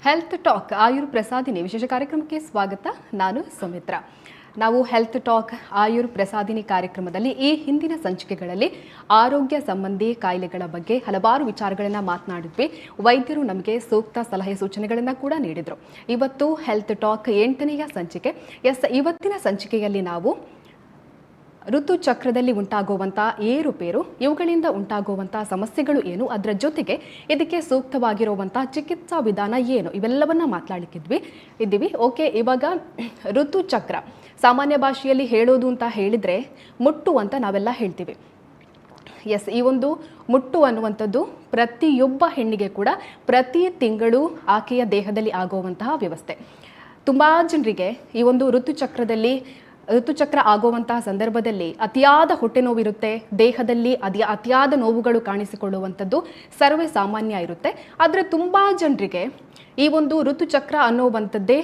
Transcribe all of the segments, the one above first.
Health talk ಆಯುರ್ ಪ್ರಸಾದಿನಿ ವಿಶೇಷ ಕಾರ್ಯಕ್ರಮಕ್ಕೆ ಸ್ವಾಗತ. ನಾನು ಸುಮಿತ್ರ. ನಾವು ಹೆಲ್ತ್ ಟಾಕ್ ಆಯುರ್ ಪ್ರಸಾದಿನಿ ಕಾರ್ಯಕ್ರಮದಲ್ಲಿ ಈ ಹಿಂದಿನ ಸಂಚಿಕೆಗಳಲ್ಲಿ ಆರೋಗ್ಯ ಸಂಬಂಧಿ ಕಾಯಿಲೆಗಳ ಬಗ್ಗೆ ಹಲವಾರು ವಿಚಾರಗಳನ್ನು ಮಾತನಾಡಿದ್ವಿ. ವೈದ್ಯರು ನಮಗೆ ಸೂಕ್ತ ಸಲಹೆ ಸೂಚನೆಗಳನ್ನು ಕೂಡ ನೀಡಿದರು. ಇವತ್ತು ಹೆಲ್ತ್ ಟಾಕ್ 8ನೆಯ ಸಂಚಿಕೆ. ಇವತ್ತಿನ ಸಂಚಿಕೆಯಲ್ಲಿ ನಾವು ಋತುಚಕ್ರದಲ್ಲಿ ಉಂಟಾಗುವಂಥ ಏರುಪೇರು, ಇವುಗಳಿಂದ ಉಂಟಾಗುವಂಥ ಸಮಸ್ಯೆಗಳು ಏನು, ಅದರ ಜೊತೆಗೆ ಇದಕ್ಕೆ ಸೂಕ್ತವಾಗಿರುವಂಥ ಚಿಕಿತ್ಸಾ ವಿಧಾನ ಏನು, ಇವೆಲ್ಲವನ್ನ ಮಾತನಾಡಲಿಕ್ಕಿದ್ದೀವಿ. ಓಕೆ, ಇವಾಗ ಋತುಚಕ್ರ ಸಾಮಾನ್ಯ ಭಾಷೆಯಲ್ಲಿ ಹೇಳೋದು ಅಂತ ಹೇಳಿದರೆ ಮುಟ್ಟು ಅಂತ ನಾವೆಲ್ಲ ಹೇಳ್ತೀವಿ. ಈ ಒಂದು ಮುಟ್ಟು ಅನ್ನುವಂಥದ್ದು ಪ್ರತಿಯೊಬ್ಬ ಹೆಣ್ಣಿಗೆ ಕೂಡ ಪ್ರತಿ ತಿಂಗಳು ಆಕೆಯ ದೇಹದಲ್ಲಿ ಆಗುವಂತಹ ವ್ಯವಸ್ಥೆ. ತುಂಬ ಜನರಿಗೆ ಈ ಒಂದು ಋತುಚಕ್ರ ಆಗುವಂತಹ ಸಂದರ್ಭದಲ್ಲಿ ಅತಿಯಾದ ಹೊಟ್ಟೆ ನೋವಿರುತ್ತೆ, ದೇಹದಲ್ಲಿ ಅತಿಯಾದ ನೋವುಗಳು ಕಾಣಿಸಿಕೊಳ್ಳುವಂಥದ್ದು ಸರ್ವೇ ಸಾಮಾನ್ಯ ಇರುತ್ತೆ. ಆದರೆ ತುಂಬ ಜನರಿಗೆ ಈ ಒಂದು ಋತುಚಕ್ರ ಅನ್ನುವಂಥದ್ದೇ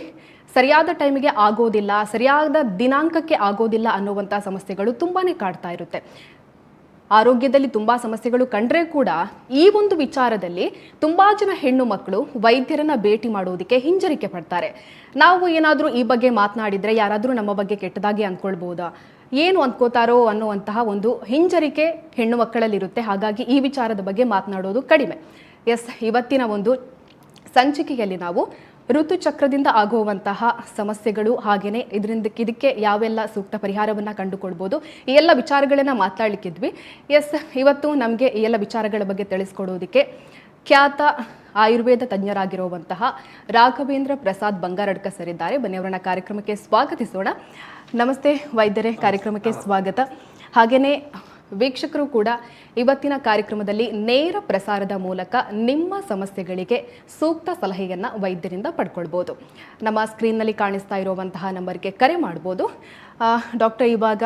ಸರಿಯಾದ ಟೈಮಿಗೆ ಆಗೋದಿಲ್ಲ, ಸರಿಯಾದ ದಿನಾಂಕಕ್ಕೆ ಆಗೋದಿಲ್ಲ ಅನ್ನುವಂಥ ಸಮಸ್ಯೆಗಳು ತುಂಬಾ ಕಾಡ್ತಾ ಇರುತ್ತೆ. ಆರೋಗ್ಯದಲ್ಲಿ ತುಂಬ ಸಮಸ್ಯೆಗಳು ಕಂಡ್ರೆ ಕೂಡ ಈ ಒಂದು ವಿಚಾರದಲ್ಲಿ ತುಂಬ ಜನ ಹೆಣ್ಣು ಮಕ್ಕಳು ವೈದ್ಯರನ್ನ ಭೇಟಿ ಮಾಡೋದಕ್ಕೆ ಹಿಂಜರಿಕೆ ಪಡ್ತಾರೆ. ನಾವು ಏನಾದರೂ ಈ ಬಗ್ಗೆ ಮಾತನಾಡಿದರೆ ಯಾರಾದರೂ ನಮ್ಮ ಬಗ್ಗೆ ಕೆಟ್ಟದಾಗಿ ಅಂದ್ಕೊಳ್ಬೋದಾ, ಏನು ಅಂದ್ಕೋತಾರೋ ಅನ್ನುವಂತಹ ಒಂದು ಹಿಂಜರಿಕೆ ಹೆಣ್ಣು ಮಕ್ಕಳಲ್ಲಿರುತ್ತೆ. ಹಾಗಾಗಿ ಈ ವಿಚಾರದ ಬಗ್ಗೆ ಮಾತನಾಡೋದು ಕಡಿಮೆ. ಇವತ್ತಿನ ಒಂದು ಸಂಚಿಕೆಯಲ್ಲಿ ನಾವು ಋತುಚಕ್ರದಿಂದ ಆಗುವಂತಹ ಸಮಸ್ಯೆಗಳು, ಹಾಗೆಯೇ ಇದಕ್ಕೆ ಯಾವೆಲ್ಲ ಸೂಕ್ತ ಪರಿಹಾರವನ್ನು ಕಂಡುಕೊಳ್ಬೋದು, ಈ ಎಲ್ಲ ವಿಚಾರಗಳನ್ನು ಮಾತನಾಡಲಿಕ್ಕಿದ್ವಿ. ಇವತ್ತು ನಮಗೆ ಈ ಎಲ್ಲ ವಿಚಾರಗಳ ಬಗ್ಗೆ ತಿಳಿಸ್ಕೊಡೋದಕ್ಕೆ ಖ್ಯಾತ ಆಯುರ್ವೇದ ತಜ್ಞರಾಗಿರುವಂತಹ ರಾಘವೇಂದ್ರ ಪ್ರಸಾದ್ ಬಂಗಾರಡ್ಕ ಸರ್ ಇದ್ದಾರೆ. ಬನ್ನಿ ಅವರನ್ನ ಕಾರ್ಯಕ್ರಮಕ್ಕೆ ಸ್ವಾಗತಿಸೋಣ. ನಮಸ್ತೆ ವೈದ್ಯರೇ, ಕಾರ್ಯಕ್ರಮಕ್ಕೆ ಸ್ವಾಗತ. ಹಾಗೆಯೇ ವೀಕ್ಷಕರು ಕೂಡ ಇವತ್ತಿನ ಕಾರ್ಯಕ್ರಮದಲ್ಲಿ ನೇರ ಪ್ರಸಾರದ ಮೂಲಕ ನಿಮ್ಮ ಸಮಸ್ಯೆಗಳಿಗೆ ಸೂಕ್ತ ಸಲಹೆಯನ್ನು ವೈದ್ಯರಿಂದ ಪಡ್ಕೊಳ್ಬೋದು. ನಮ್ಮ ಸ್ಕ್ರೀನ್ನಲ್ಲಿ ಕಾಣಿಸ್ತಾ ಇರುವಂತಹ ನಂಬರ್ಗೆ ಕರೆ ಮಾಡ್ಬೋದು. ಡಾಕ್ಟರ್, ಇವಾಗ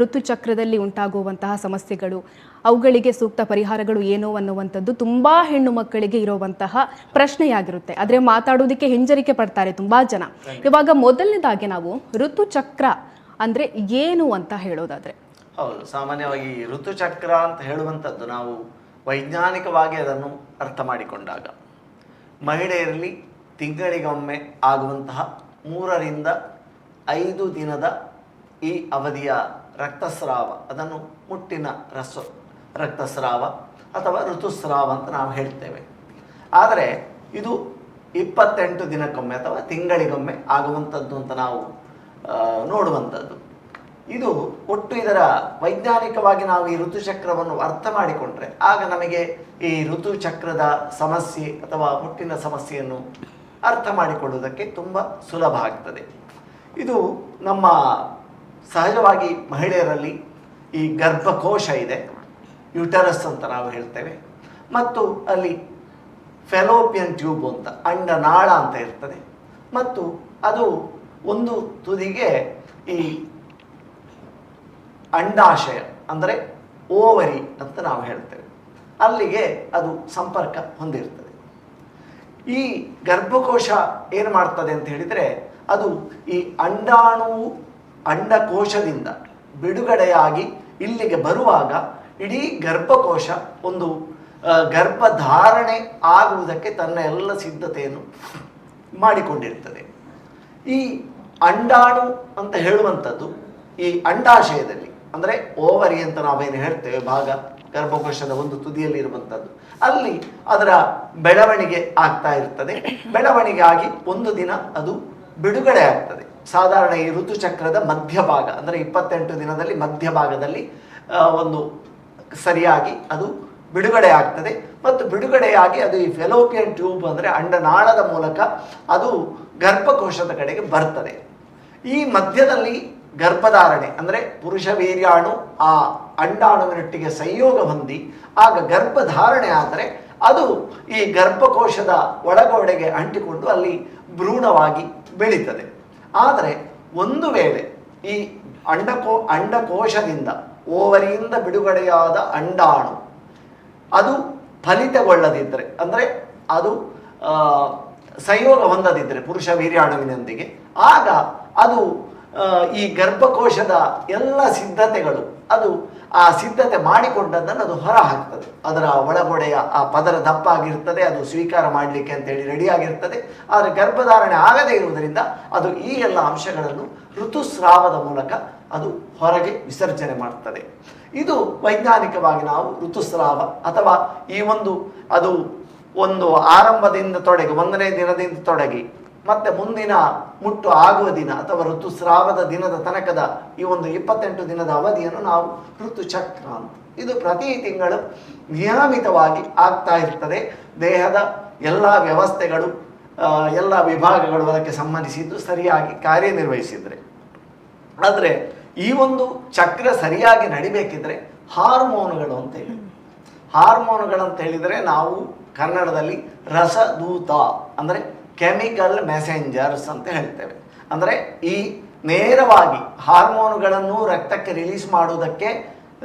ಋತುಚಕ್ರದಲ್ಲಿ ಉಂಟಾಗುವಂತಹ ಸಮಸ್ಯೆಗಳು, ಅವುಗಳಿಗೆ ಸೂಕ್ತ ಪರಿಹಾರಗಳು ಏನು ಅನ್ನುವಂಥದ್ದು ತುಂಬ ಹೆಣ್ಣು ಮಕ್ಕಳಿಗೆ ಇರುವಂತಹ ಪ್ರಶ್ನೆಯಾಗಿರುತ್ತೆ. ಆದರೆ ಮಾತಾಡೋದಕ್ಕೆ ಹಿಂಜರಿಕೆ ಪಡ್ತಾರೆ ತುಂಬ ಜನ. ಇವಾಗ ಮೊದಲನೇದಾಗಿ ನಾವು ಋತುಚಕ್ರ ಅಂದರೆ ಏನು ಅಂತ ಹೇಳೋದಾದರೆ? ಹೌದು, ಸಾಮಾನ್ಯವಾಗಿ ಋತುಚಕ್ರ ಅಂತ ಹೇಳುವಂಥದ್ದು ನಾವು ವೈಜ್ಞಾನಿಕವಾಗಿ ಅದನ್ನು ಅರ್ಥ ಮಾಡಿಕೊಂಡಾಗ ಮಹಿಳೆಯರಲ್ಲಿ ತಿಂಗಳಿಗೊಮ್ಮೆ ಆಗುವಂತಹ 3 ರಿಂದ 5 ದಿನದ ಈ ಅವಧಿಯ ರಕ್ತಸ್ರಾವ, ಅದನ್ನು ಮುಟ್ಟಿನ ರಕ್ತಸ್ರಾವ ಅಥವಾ ಋತುಸ್ರಾವ ಅಂತ ನಾವು ಹೇಳ್ತೇವೆ. ಆದರೆ ಇದು 28 ದಿನಕ್ಕೊಮ್ಮೆ ಅಥವಾ ತಿಂಗಳಿಗೊಮ್ಮೆ ಆಗುವಂಥದ್ದು ಅಂತ ನಾವು ನೋಡುವಂಥದ್ದು. ಇದು ಒಟ್ಟು ಇದರ ವೈಜ್ಞಾನಿಕವಾಗಿ ನಾವು ಈ ಋತುಚಕ್ರವನ್ನು ಅರ್ಥ ಮಾಡಿಕೊಂಡ್ರೆ ಆಗ ನಮಗೆ ಈ ಋತುಚಕ್ರದ ಸಮಸ್ಯೆ ಅಥವಾ ಮುಟ್ಟಿನ ಸಮಸ್ಯೆಯನ್ನು ಅರ್ಥ ಮಾಡಿಕೊಳ್ಳುವುದಕ್ಕೆ ತುಂಬ ಸುಲಭ ಆಗ್ತದೆ. ಇದು ನಮ್ಮ ಸಹಜವಾಗಿ ಮಹಿಳೆಯರಲ್ಲಿ ಈ ಗರ್ಭಕೋಶ ಇದೆ, ಯುಟರಸ್ ಅಂತ ನಾವು ಹೇಳ್ತೇವೆ, ಮತ್ತು ಅಲ್ಲಿ ಫೆಲೋಪಿಯನ್ ಟ್ಯೂಬ್ ಅಂತ ಅಂಡನಾಳ ಅಂತ ಇರ್ತದೆ, ಮತ್ತು ಅದು ಒಂದು ತುದಿಗೆ ಈ ಅಂಡಾಶಯ ಅಂದರೆ ಓವರಿ ಅಂತ ನಾವು ಹೇಳ್ತೇವೆ, ಅಲ್ಲಿಗೆ ಅದು ಸಂಪರ್ಕ ಹೊಂದಿರ್ತದೆ. ಈ ಗರ್ಭಕೋಶ ಏನು ಮಾಡ್ತದೆ ಅಂತ ಹೇಳಿದರೆ, ಅದು ಈ ಅಂಡಕೋಶದಿಂದ ಬಿಡುಗಡೆಯಾಗಿ ಇಲ್ಲಿಗೆ ಬರುವಾಗ ಇಡೀ ಗರ್ಭಕೋಶ ಒಂದು ಗರ್ಭಧಾರಣೆ ಆಗುವುದಕ್ಕೆ ತನ್ನ ಎಲ್ಲ ಸಿದ್ಧತೆಯನ್ನು ಮಾಡಿಕೊಂಡಿರ್ತದೆ. ಈ ಅಂಡಾಣು ಅಂತ ಹೇಳುವಂಥದ್ದು ಈ ಅಂಡಾಶಯದಲ್ಲಿ ಅಂದರೆ ಓವರಿ ಅಂತ ನಾವೇನು ಹೇಳ್ತೇವೆ ಭಾಗ, ಗರ್ಭಕೋಶದ ಒಂದು ತುದಿಯಲ್ಲಿ ಇರುವಂಥದ್ದು, ಅಲ್ಲಿ ಅದರ ಬೆಳವಣಿಗೆ ಆಗ್ತಾ ಇರ್ತದೆ. ಬೆಳವಣಿಗೆ ಆಗಿ ಒಂದು ದಿನ ಅದು ಬಿಡುಗಡೆ ಆಗ್ತದೆ. ಸಾಧಾರಣ ಈ ಋತುಚಕ್ರದ ಮಧ್ಯಭಾಗ ಅಂದರೆ 28 ದಿನದಲ್ಲಿ ಮಧ್ಯಭಾಗದಲ್ಲಿ ಒಂದು ಸರಿಯಾಗಿ ಅದು ಬಿಡುಗಡೆ ಆಗ್ತದೆ. ಮತ್ತು ಬಿಡುಗಡೆಯಾಗಿ ಅದು ಈ ಫೆಲೋಪಿಯನ್ ಟ್ಯೂಬ್ ಅಂದರೆ ಅಂಡನಾಳದ ಮೂಲಕ ಅದು ಗರ್ಭಕೋಶದ ಕಡೆಗೆ ಬರ್ತದೆ. ಈ ಮಧ್ಯದಲ್ಲಿ ಗರ್ಭಧಾರಣೆ ಅಂದರೆ ಪುರುಷ ವೀರ್ಯಾಣು ಆ ಅಂಡಾಣುವಿನೊಟ್ಟಿಗೆ ಸಂಯೋಗ ಹೊಂದಿ ಆಗ ಗರ್ಭಧಾರಣೆ ಆದರೆ ಅದು ಈ ಗರ್ಭಕೋಶದ ಒಳಗೊಡೆಗೆ ಅಂಟಿಕೊಂಡು ಅಲ್ಲಿ ಭ್ರೂಣವಾಗಿ ಬೆಳೀತದೆ. ಆದರೆ ಒಂದು ವೇಳೆ ಈ ಅಂಡಕೋಶದಿಂದ ಓವರಿಯಿಂದ ಬಿಡುಗಡೆಯಾದ ಅಂಡಾಣು ಅದು ಫಲಿತಗೊಳ್ಳದಿದ್ದರೆ, ಅಂದರೆ ಅದು ಸಂಯೋಗ ಹೊಂದದಿದ್ದರೆ ಪುರುಷ ವೀರ್ಯಾಣುವಿನೊಂದಿಗೆ, ಆಗ ಅದು ಈ ಗರ್ಭಕೋಶದ ಎಲ್ಲ ಸಿದ್ಧತೆಗಳು ಅದು ಆ ಸಿದ್ಧತೆ ಮಾಡಿಕೊಂಡದ್ದನ್ನು ಅದು ಹೊರ ಹಾಕ್ತದೆ. ಅದರ ಒಳಗೊಡೆಯ ಆ ಪದರ ದಪ್ಪ ಆಗಿರ್ತದೆ, ಅದು ಸ್ವೀಕಾರ ಮಾಡಲಿಕ್ಕೆ ಅಂತೇಳಿ ರೆಡಿಯಾಗಿರ್ತದೆ. ಆದರೆ ಗರ್ಭಧಾರಣೆ ಆಗದೇ ಇರುವುದರಿಂದ ಅದು ಈ ಎಲ್ಲ ಅಂಶಗಳನ್ನು ಋತುಸ್ರಾವದ ಮೂಲಕ ಅದು ಹೊರಗೆ ವಿಸರ್ಜನೆ ಮಾಡ್ತದೆ. ಇದು ವೈಜ್ಞಾನಿಕವಾಗಿ ನಾವು ಋತುಸ್ರಾವ ಅಥವಾ ಈ ಒಂದು ಆರಂಭದಿಂದ ತೊಡಗಿ 1ನೇ ದಿನದಿಂದ ತೊಡಗಿ ಮತ್ತೆ ಮುಂದಿನ ಮುಟ್ಟು ಆಗುವ ದಿನ ಅಥವಾ ಋತುಸ್ರಾವದ ದಿನದ ತನಕದ ಈ ಒಂದು 28 ದಿನದ ಅವಧಿಯನ್ನು ನಾವು ಋತುಚಕ್ರ ಅಂತ. ಇದು ಪ್ರತಿ ತಿಂಗಳು ನಿಯಮಿತವಾಗಿ ಆಗ್ತಾ ಇರ್ತದೆ. ದೇಹದ ಎಲ್ಲ ವ್ಯವಸ್ಥೆಗಳು ಎಲ್ಲ ವಿಭಾಗಗಳು ಅದಕ್ಕೆ ಸಂಬಂಧಿಸಿದ್ದು ಸರಿಯಾಗಿ ಕಾರ್ಯನಿರ್ವಹಿಸಿದರೆ. ಆದರೆ ಈ ಒಂದು ಚಕ್ರ ಸರಿಯಾಗಿ ನಡಿಬೇಕಿದ್ರೆ ಹಾರ್ಮೋನುಗಳು ಅಂತ ಹೇಳಿ, ಹಾರ್ಮೋನುಗಳಂತ ಹೇಳಿದರೆ ನಾವು ಕನ್ನಡದಲ್ಲಿ ರಸದೂತ ಅಂದರೆ ಕೆಮಿಕಲ್ ಮೆಸೆಂಜರ್ಸ್ ಅಂತ ಹೇಳ್ತೇವೆ. ಅಂದರೆ ಈ ನೇರವಾಗಿ ಹಾರ್ಮೋನುಗಳನ್ನು ರಕ್ತಕ್ಕೆ ರಿಲೀಸ್ ಮಾಡುವುದಕ್ಕೆ,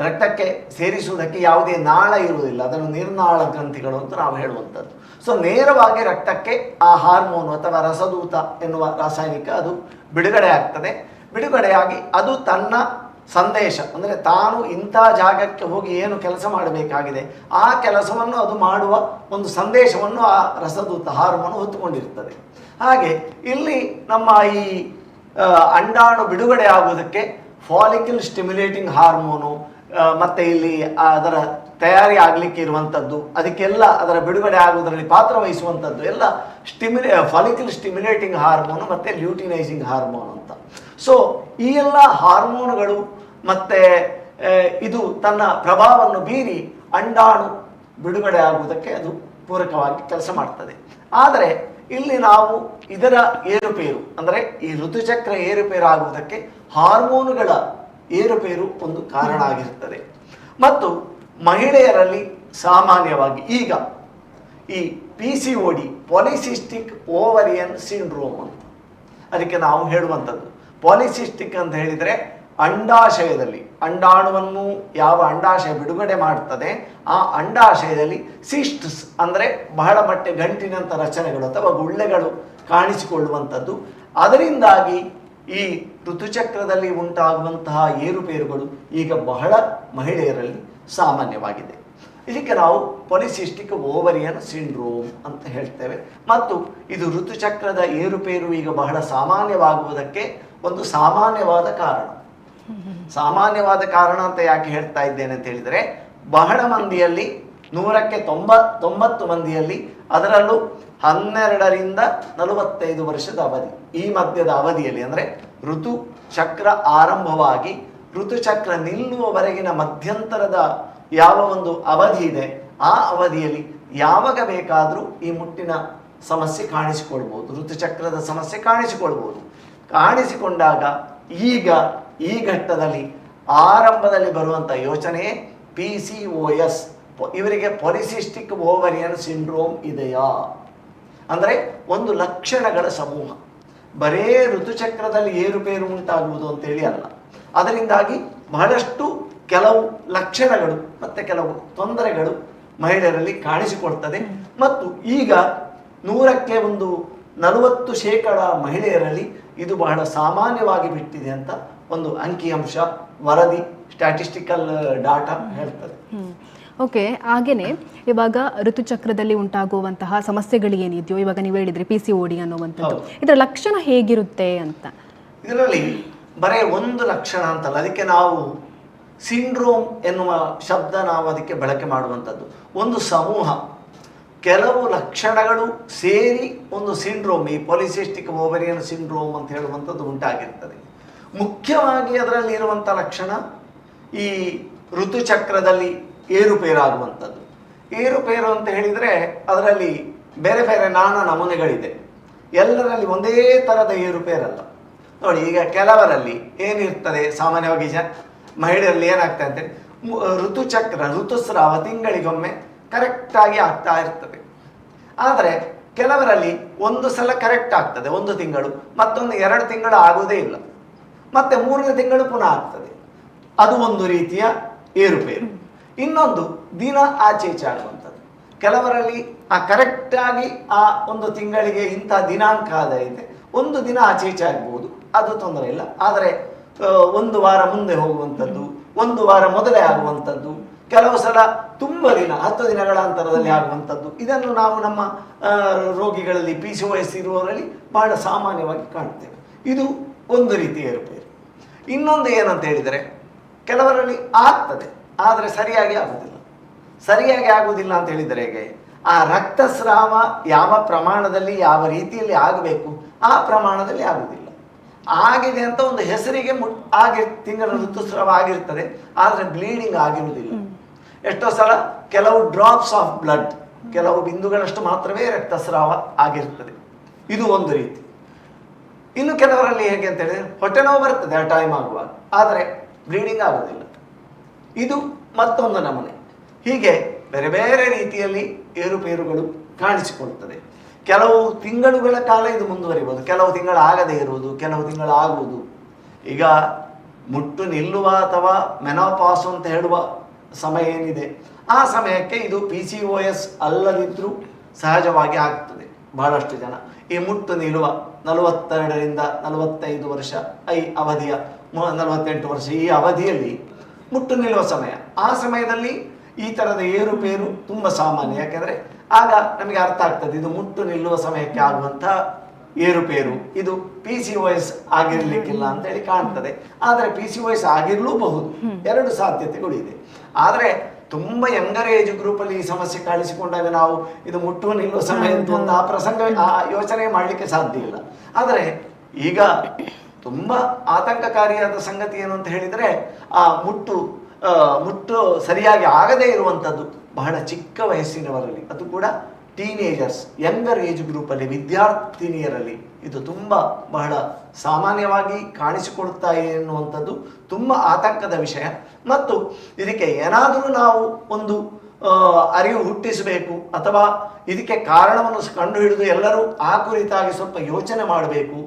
ರಕ್ತಕ್ಕೆ ಸೇರಿಸುವುದಕ್ಕೆ ಯಾವುದೇ ನಾಳ ಇರುವುದಿಲ್ಲ. ಅದನ್ನು ನಿರ್ನಾಳ ಗ್ರಂಥಿಗಳು ಅಂತ ನಾವು ಹೇಳುವಂಥದ್ದು. ಸೊ ನೇರವಾಗಿ ರಕ್ತಕ್ಕೆ ಆ ಹಾರ್ಮೋನು ಅಥವಾ ರಸದೂತ ಎನ್ನುವ ರಾಸಾಯನಿಕ ಅದು ಬಿಡುಗಡೆ ಆಗ್ತದೆ. ಬಿಡುಗಡೆಯಾಗಿ ಅದು ತನ್ನ ಸಂದೇಶ ಅಂದರೆ ತಾನು ಇಂಥ ಜಾಗಕ್ಕೆ ಹೋಗಿ ಏನು ಕೆಲಸ ಮಾಡಬೇಕಾಗಿದೆ ಆ ಕೆಲಸವನ್ನು ಅದು ಮಾಡುವ ಒಂದು ಸಂದೇಶವನ್ನು ಆ ರಸದೂತ ಹಾರ್ಮೋನು ಹೊತ್ತುಕೊಂಡಿರ್ತದೆ. ಹಾಗೆ ಇಲ್ಲಿ ನಮ್ಮ ಈ ಅಂಡಾಣು ಬಿಡುಗಡೆ ಆಗುವುದಕ್ಕೆ ಫಾಲಿಕಲ್ ಸ್ಟಿಮ್ಯುಲೇಟಿಂಗ್ ಹಾರ್ಮೋನು ಮತ್ತು ಇಲ್ಲಿ ಅದರ ತಯಾರಿ ಆಗಲಿಕ್ಕೆ ಇರುವಂಥದ್ದು, ಅದಕ್ಕೆಲ್ಲ ಅದರ ಬಿಡುಗಡೆ ಆಗುವುದರಲ್ಲಿ ಪಾತ್ರವಹಿಸುವಂಥದ್ದು ಎಲ್ಲ ಫಾಲಿಕಲ್ ಸ್ಟಿಮ್ಯುಲೇಟಿಂಗ್ ಹಾರ್ಮೋನು ಮತ್ತು ಲ್ಯೂಟಿನೈಸಿಂಗ್ ಹಾರ್ಮೋನ್ ಅಂತ. ಸೊ ಈ ಎಲ್ಲ ಹಾರ್ಮೋನುಗಳು ಮತ್ತೆ ಇದು ತನ್ನ ಪ್ರಭಾವವನ್ನು ಬೀರಿ ಅಂಡಾಣು ಬಿಡುಗಡೆ ಆಗುವುದಕ್ಕೆ ಅದು ಪೂರಕವಾಗಿ ಕೆಲಸ ಮಾಡ್ತದೆ. ಆದರೆ ಇಲ್ಲಿ ನಾವು ಇದರ ಏರುಪೇರು ಅಂದರೆ ಈ ಋತುಚಕ್ರ ಏರುಪೇರು ಆಗುವುದಕ್ಕೆ ಹಾರ್ಮೋನುಗಳ ಏರುಪೇರು ಒಂದು ಕಾರಣ ಆಗಿರುತ್ತದೆ. ಮತ್ತು ಮಹಿಳೆಯರಲ್ಲಿ ಸಾಮಾನ್ಯವಾಗಿ ಈಗ ಈ PCOD ಪಾಲಿಸಿಸ್ಟಿಕ್ ಓವರಿಯನ್ ಸಿಂಡ್ರೋಮ್ ಅಂತ ಅದಕ್ಕೆ ನಾವು ಹೇಳುವಂಥದ್ದು. ಪಾಲಿಸಿಸ್ಟಿಕ್ ಅಂತ ಹೇಳಿದರೆ ಅಂಡಾಶಯದಲ್ಲಿ ಅಂಡಾಣುವನ್ನು ಯಾವ ಅಂಡಾಶಯ ಬಿಡುಗಡೆ ಮಾಡ್ತದೆ ಆ ಅಂಡಾಶಯದಲ್ಲಿ ಸಿಸ್ಟ್ಸ್ ಅಂದರೆ ಬಹಳ ಮಟ್ಟ ಗಂಟಿನಂಥ ರಚನೆಗಳು ಅಥವಾ ಗುಳ್ಳೆಗಳು ಕಾಣಿಸಿಕೊಳ್ಳುವಂಥದ್ದು. ಅದರಿಂದಾಗಿ ಈ ಋತುಚಕ್ರದಲ್ಲಿ ಉಂಟಾಗುವಂತಹ ಏರುಪೇರುಗಳು ಈಗ ಬಹಳ ಮಹಿಳೆಯರಲ್ಲಿ ಸಾಮಾನ್ಯವಾಗಿದೆ. ಇದಕ್ಕೆ ನಾವು ಪಾಲಿಸಿಸ್ಟಿಕ್ ಓವರಿಯನ್ ಸಿಂಡ್ರೋಮ್ ಅಂತ ಹೇಳ್ತೇವೆ. ಮತ್ತು ಇದು ಋತುಚಕ್ರದ ಏರುಪೇರು ಈಗ ಬಹಳ ಸಾಮಾನ್ಯವಾಗುವುದಕ್ಕೆ ಒಂದು ಸಾಮಾನ್ಯವಾದ ಕಾರಣ. ಸಾಮಾನ್ಯವಾದ ಕಾರಣ ಅಂತ ಯಾಕೆ ಹೇಳ್ತಾ ಇದ್ದೇನೆ ಅಂತ ಹೇಳಿದರೆ, ಬಹಳ ಮಂದಿಯಲ್ಲಿ 100ಕ್ಕೆ 90 ಮಂದಿಯಲ್ಲಿ, ಅದರಲ್ಲೂ 12ರಿಂದ 45 ವರ್ಷದ ಅವಧಿ, ಈ ಮಧ್ಯದ ಅವಧಿಯಲ್ಲಿ ಅಂದರೆ ಋತುಚಕ್ರ ಆರಂಭವಾಗಿ ಋತುಚಕ್ರ ನಿಲ್ಲುವವರೆಗಿನ ಮಧ್ಯಂತರದ ಯಾವ ಒಂದು ಅವಧಿ ಇದೆ ಆ ಅವಧಿಯಲ್ಲಿ ಯಾವಾಗ ಬೇಕಾದರೂ ಈ ಮುಟ್ಟಿನ ಸಮಸ್ಯೆ ಕಾಣಿಸಿಕೊಳ್ಬೋದು, ಋತುಚಕ್ರದ ಸಮಸ್ಯೆ ಕಾಣಿಸಿಕೊಳ್ಬೋದು. ಕಾಣಿಸಿಕೊಂಡಾಗ ಈಗ ಈ ಘಟ್ಟದಲ್ಲಿ ಆರಂಭದಲ್ಲಿ ಬರುವಂಥ ಯೋಚನೆ PCOS, ಇವರಿಗೆ ಪಾಲಿಸಿಸ್ಟಿಕ್ ಓವರಿಯನ್ ಸಿಂಡ್ರೋಮ್ ಇದೆಯಾ ಅಂದರೆ ಒಂದು ಲಕ್ಷಣಗಳ ಸಮೂಹ. ಬರೇ ಋತುಚಕ್ರದಲ್ಲಿ ಏರುಪೇರು ಉಂಟಾಗುವುದು ಅಂತೇಳಿ ಅಲ್ಲ, ಅದರಿಂದಾಗಿ ಬಹಳಷ್ಟು ಕೆಲವು ಲಕ್ಷಣಗಳು ಮತ್ತು ಕೆಲವು ತೊಂದರೆಗಳು ಮಹಿಳೆಯರಲ್ಲಿ ಕಾಣಿಸಿಕೊಳ್ತದೆ. ಮತ್ತು ಈಗ 100ಕ್ಕೆ 40% ಮಹಿಳೆಯರಲ್ಲಿ ಇದು ಬಹಳ ಸಾಮಾನ್ಯವಾಗಿ ಬಿಟ್ಟಿದೆ ಅಂತ ಒಂದು ಅಂಕಿಅಂಶ ವರದಿ ಸ್ಟ್ಯಾಟಿಸ್ಟಿಕಲ್ ಡಾಟಾ ಹೇಳ್ತದೆ. ಓಕೆ, ಹಾಗೇನೆ ಇವಾಗ ಋತುಚಕ್ರದಲ್ಲಿ ಉಂಟಾಗುವಂತಹ ಸಮಸ್ಯೆಗಳು ಏನಿದೆಯೋ, ಇವಾಗ ನೀವು ಹೇಳಿದ್ರಿ PCOD ಅನ್ನುವಂಥದ್ದು, ಇದರ ಲಕ್ಷಣ ಹೇಗಿರುತ್ತೆ ಅಂತ. ಇದರಲ್ಲಿ ಬರೇ ಒಂದು ಲಕ್ಷಣ ಅಂತಲ್ಲ, ಅದಕ್ಕೆ ನಾವು ಸಿಂಡ್ರೋಮ್ ಎನ್ನುವ ಶಬ್ದ ನಾವು ಅದಕ್ಕೆ ಬಳಕೆ ಮಾಡುವಂಥದ್ದು. ಒಂದು ಸಮೂಹ ಕೆಲವು ಲಕ್ಷಣಗಳು ಸೇರಿ ಒಂದು ಸಿಂಡ್ರೋಮ್, ಈ ಪಾಲಿಸಿಸ್ಟಿಕ್ ಓವರಿಯನ್ ಸಿಂಡ್ರೋಮ್ ಅಂತ ಹೇಳುವಂಥದ್ದು ಉಂಟಾಗಿರ್ತದೆ. ಮುಖ್ಯವಾಗಿ ಅದರಲ್ಲಿ ಇರುವಂಥ ಲಕ್ಷಣ ಈ ಋತುಚಕ್ರದಲ್ಲಿ ಏರುಪೇರಾಗುವಂಥದ್ದು. ಏರುಪೇರು ಅಂತ ಹೇಳಿದರೆ ಅದರಲ್ಲಿ ಬೇರೆ ಬೇರೆ ನಾನಾ ನಮೂನೆಗಳಿದೆ, ಎಲ್ಲರಲ್ಲಿ ಒಂದೇ ಥರದ ಏರುಪೇರಲ್ಲ. ನೋಡಿ, ಈಗ ಕೆಲವರಲ್ಲಿ ಏನಿರ್ತದೆ ಸಾಮಾನ್ಯವಾಗಿ ಮಹಿಳೆಯರಲ್ಲಿ ಏನಾಗ್ತದೆ ಅಂತೇಳಿ ಋತುಸ್ರಾವ ತಿಂಗಳಿಗೊಮ್ಮೆ ಕರೆಕ್ಟಾಗಿ ಆಗ್ತಾ ಇರ್ತದೆ. ಆದರೆ ಕೆಲವರಲ್ಲಿ ಒಂದು ಸಲ ಕರೆಕ್ಟ್ ಆಗ್ತದೆ 1 ತಿಂಗಳು, ಮತ್ತೊಂದು 2 ತಿಂಗಳು ಆಗೋದೇ ಇಲ್ಲ, ಮತ್ತೆ 3ನೇ ತಿಂಗಳು ಪುನಃ ಆಗ್ತದೆ. ಅದು ಒಂದು ರೀತಿಯ ಏರುಪೇರು. ಇನ್ನೊಂದು ದಿನ ಆಚೆ ಈಚೆ ಆಗುವಂಥದ್ದು. ಕೆಲವರಲ್ಲಿ ಆ ಕರೆಕ್ಟಾಗಿ ಆ ಒಂದು ತಿಂಗಳಿಗೆ ಇಂಥ ದಿನಾಂಕ ಇದೆ, 1 ದಿನ ಆಚೆ ಈಚೆ ಆಗ್ಬೋದು, ಅದು ತೊಂದರೆ ಇಲ್ಲ. ಆದರೆ 1 ವಾರ ಮುಂದೆ ಹೋಗುವಂಥದ್ದು, ಒಂದು ವಾರ ಮೊದಲೇ ಆಗುವಂಥದ್ದು, ಕೆಲವು ಸಲ ತುಂಬ ದಿನ 10 ದಿನಗಳ ಅಂತರದಲ್ಲಿ ಆಗುವಂಥದ್ದು. ಇದನ್ನು ನಾವು ನಮ್ಮ ರೋಗಿಗಳಲ್ಲಿ PCOS ಇರುವವರಲ್ಲಿ ಬಹಳ ಸಾಮಾನ್ಯವಾಗಿ ಕಾಣ್ತೇವೆ. ಇದು ಒಂದು ರೀತಿಯ ಏರುಪೇರು. ಇನ್ನೊಂದು ಏನಂತ ಹೇಳಿದರೆ, ಕೆಲವರಲ್ಲಿ ಆಗ್ತದೆ ಆದರೆ ಸರಿಯಾಗಿ ಆಗುವುದಿಲ್ಲ. ಸರಿಯಾಗಿ ಆಗುವುದಿಲ್ಲ ಅಂತ ಹೇಳಿದರೆ ಹೇಗೆ, ಆ ರಕ್ತಸ್ರಾವ ಯಾವ ಪ್ರಮಾಣದಲ್ಲಿ ಯಾವ ರೀತಿಯಲ್ಲಿ ಆಗಬೇಕು ಆ ಪ್ರಮಾಣದಲ್ಲಿ ಆಗುವುದಿಲ್ಲ. ಆಗಿದೆ ಅಂತ ಒಂದು ಹೆಸರಿಗೆ ತಿಂಗಳ ಋತುಸ್ರಾವ ಆಗಿರ್ತದೆ, ಆದರೆ ಬ್ಲೀಡಿಂಗ್ ಆಗಿರುವುದಿಲ್ಲ. ಎಷ್ಟೋ ಸಲ ಕೆಲವು ಡ್ರಾಪ್ಸ್ ಆಫ್ ಬ್ಲಡ್, ಕೆಲವು ಬಿಂದುಗಳಷ್ಟು ಮಾತ್ರವೇ ರಕ್ತಸ್ರಾವ ಆಗಿರ್ತದೆ. ಇದು ಒಂದು ರೀತಿ. ಇನ್ನು ಕೆಲವರಲ್ಲಿ ಹೇಗೆ ಅಂತ ಹೇಳಿದ್ರೆ, ಹೊಟ್ಟೆ ನೋವು ಬರ್ತದೆ ಆ ಟೈಮ್ ಆಗುವಾಗ, ಆದರೆ ಬ್ಲೀಡಿಂಗ್ ಆಗೋದಿಲ್ಲ. ಇದು ಮತ್ತೊಂದು ನಮೂನೆ. ಹೀಗೆ ಬೇರೆ ಬೇರೆ ರೀತಿಯಲ್ಲಿ ಏರುಪೇರುಗಳು ಕಾಣಿಸಿಕೊಳ್ಳುತ್ತದೆ. ಕೆಲವು ತಿಂಗಳುಗಳ ಕಾಲ ಇದು ಮುಂದುವರಿಬೋದು, ಕೆಲವು ತಿಂಗಳು ಆಗದೇ ಇರುವುದು, ಕೆಲವು ತಿಂಗಳು ಆಗುವುದು. ಈಗ ಮುಟ್ಟು ನಿಲ್ಲುವ ಅಥವಾ ಮೆನೋಪಾಸ್ ಅಂತ ಹೇಳುವ ಸಮಯ ಏನಿದೆ, ಆ ಸಮಯಕ್ಕೆ ಇದು PCOS ಅಲ್ಲದಿದ್ದರೂ ಸಹಜವಾಗಿ ಆಗ್ತದೆ. ಬಹಳಷ್ಟು ಜನ ಈ ಮುಟ್ಟು ನಿಲ್ಲುವ 42ರಿಂದ 45 ವರ್ಷ ಅವಧಿಯ 48 ವರ್ಷ ಈ ಅವಧಿಯಲ್ಲಿ ಮುಟ್ಟು ನಿಲ್ಲುವ ಸಮಯ, ಆ ಸಮಯದಲ್ಲಿ ಈ ಥರದ ಏರುಪೇರು ತುಂಬ ಸಾಮಾನ್ಯ. ಯಾಕೆಂದರೆ ಆಗ ನಮಗೆ ಅರ್ಥ ಆಗ್ತದೆ ಇದು ಮುಟ್ಟು ನಿಲ್ಲುವ ಸಮಯಕ್ಕೆ ಆಗುವಂಥ ಏರುಪೇರು, ಇದು PCOS ಆಗಿರಲಿಕ್ಕಿಲ್ಲ ಅಂತೇಳಿ ಕಾಣ್ತದೆ. ಆದರೆ PCOS ಆಗಿರಲೂಬಹುದು, 2 ಸಾಧ್ಯತೆಗಳಿದೆ. ಆದರೆ ತುಂಬ ಯಂಗರ್ ಏಜ್ ಗ್ರೂಪಲ್ಲಿ ಈ ಸಮಸ್ಯೆ ಕಾಣಿಸಿಕೊಂಡಾಗ ನಾವು ಇದು ಮುಟ್ಟುವ ನಿಲ್ಲುವ ಸಮಯ ಅಂತ ಆ ಪ್ರಸಂಗ ಯೋಚನೆ ಮಾಡಲಿಕ್ಕೆ ಸಾಧ್ಯ ಇಲ್ಲ. ಆದರೆ ಈಗ ತುಂಬ ಆತಂಕಕಾರಿಯಾದ ಸಂಗತಿ ಏನು ಅಂತ ಹೇಳಿದರೆ, ಆ ಮುಟ್ಟು ಸರಿಯಾಗಿ ಆಗದೇ ಇರುವಂಥದ್ದು ಬಹಳ ಚಿಕ್ಕ ವಯಸ್ಸಿನವರಲ್ಲಿ, ಅದು ಕೂಡ ಟೀನೇಜರ್ಸ್, ಯಂಗರ್ ಏಜ್ ಗ್ರೂಪಲ್ಲಿ, ವಿದ್ಯಾರ್ಥಿನಿಯರಲ್ಲಿ ಇದು ತುಂಬ ಬಹಳ ಸಾಮಾನ್ಯವಾಗಿ ಕಾಣಿಸಿಕೊಳ್ತಾ ಇದೆ ಎನ್ನುವಂಥದ್ದು ತುಂಬ ಆತಂಕದ ವಿಷಯ. ಮತ್ತು ಇದಕ್ಕೆ ಏನಾದರೂ ನಾವು ಒಂದು ಅರಿವು ಹುಟ್ಟಿಸಬೇಕು ಅಥವಾ ಇದಕ್ಕೆ ಕಾರಣವನ್ನು ಕಂಡುಹಿಡಿದು ಎಲ್ಲರೂ ಆ ಕುರಿತಾಗಿ ಸ್ವಲ್ಪ ಯೋಚನೆ ಮಾಡಬೇಕು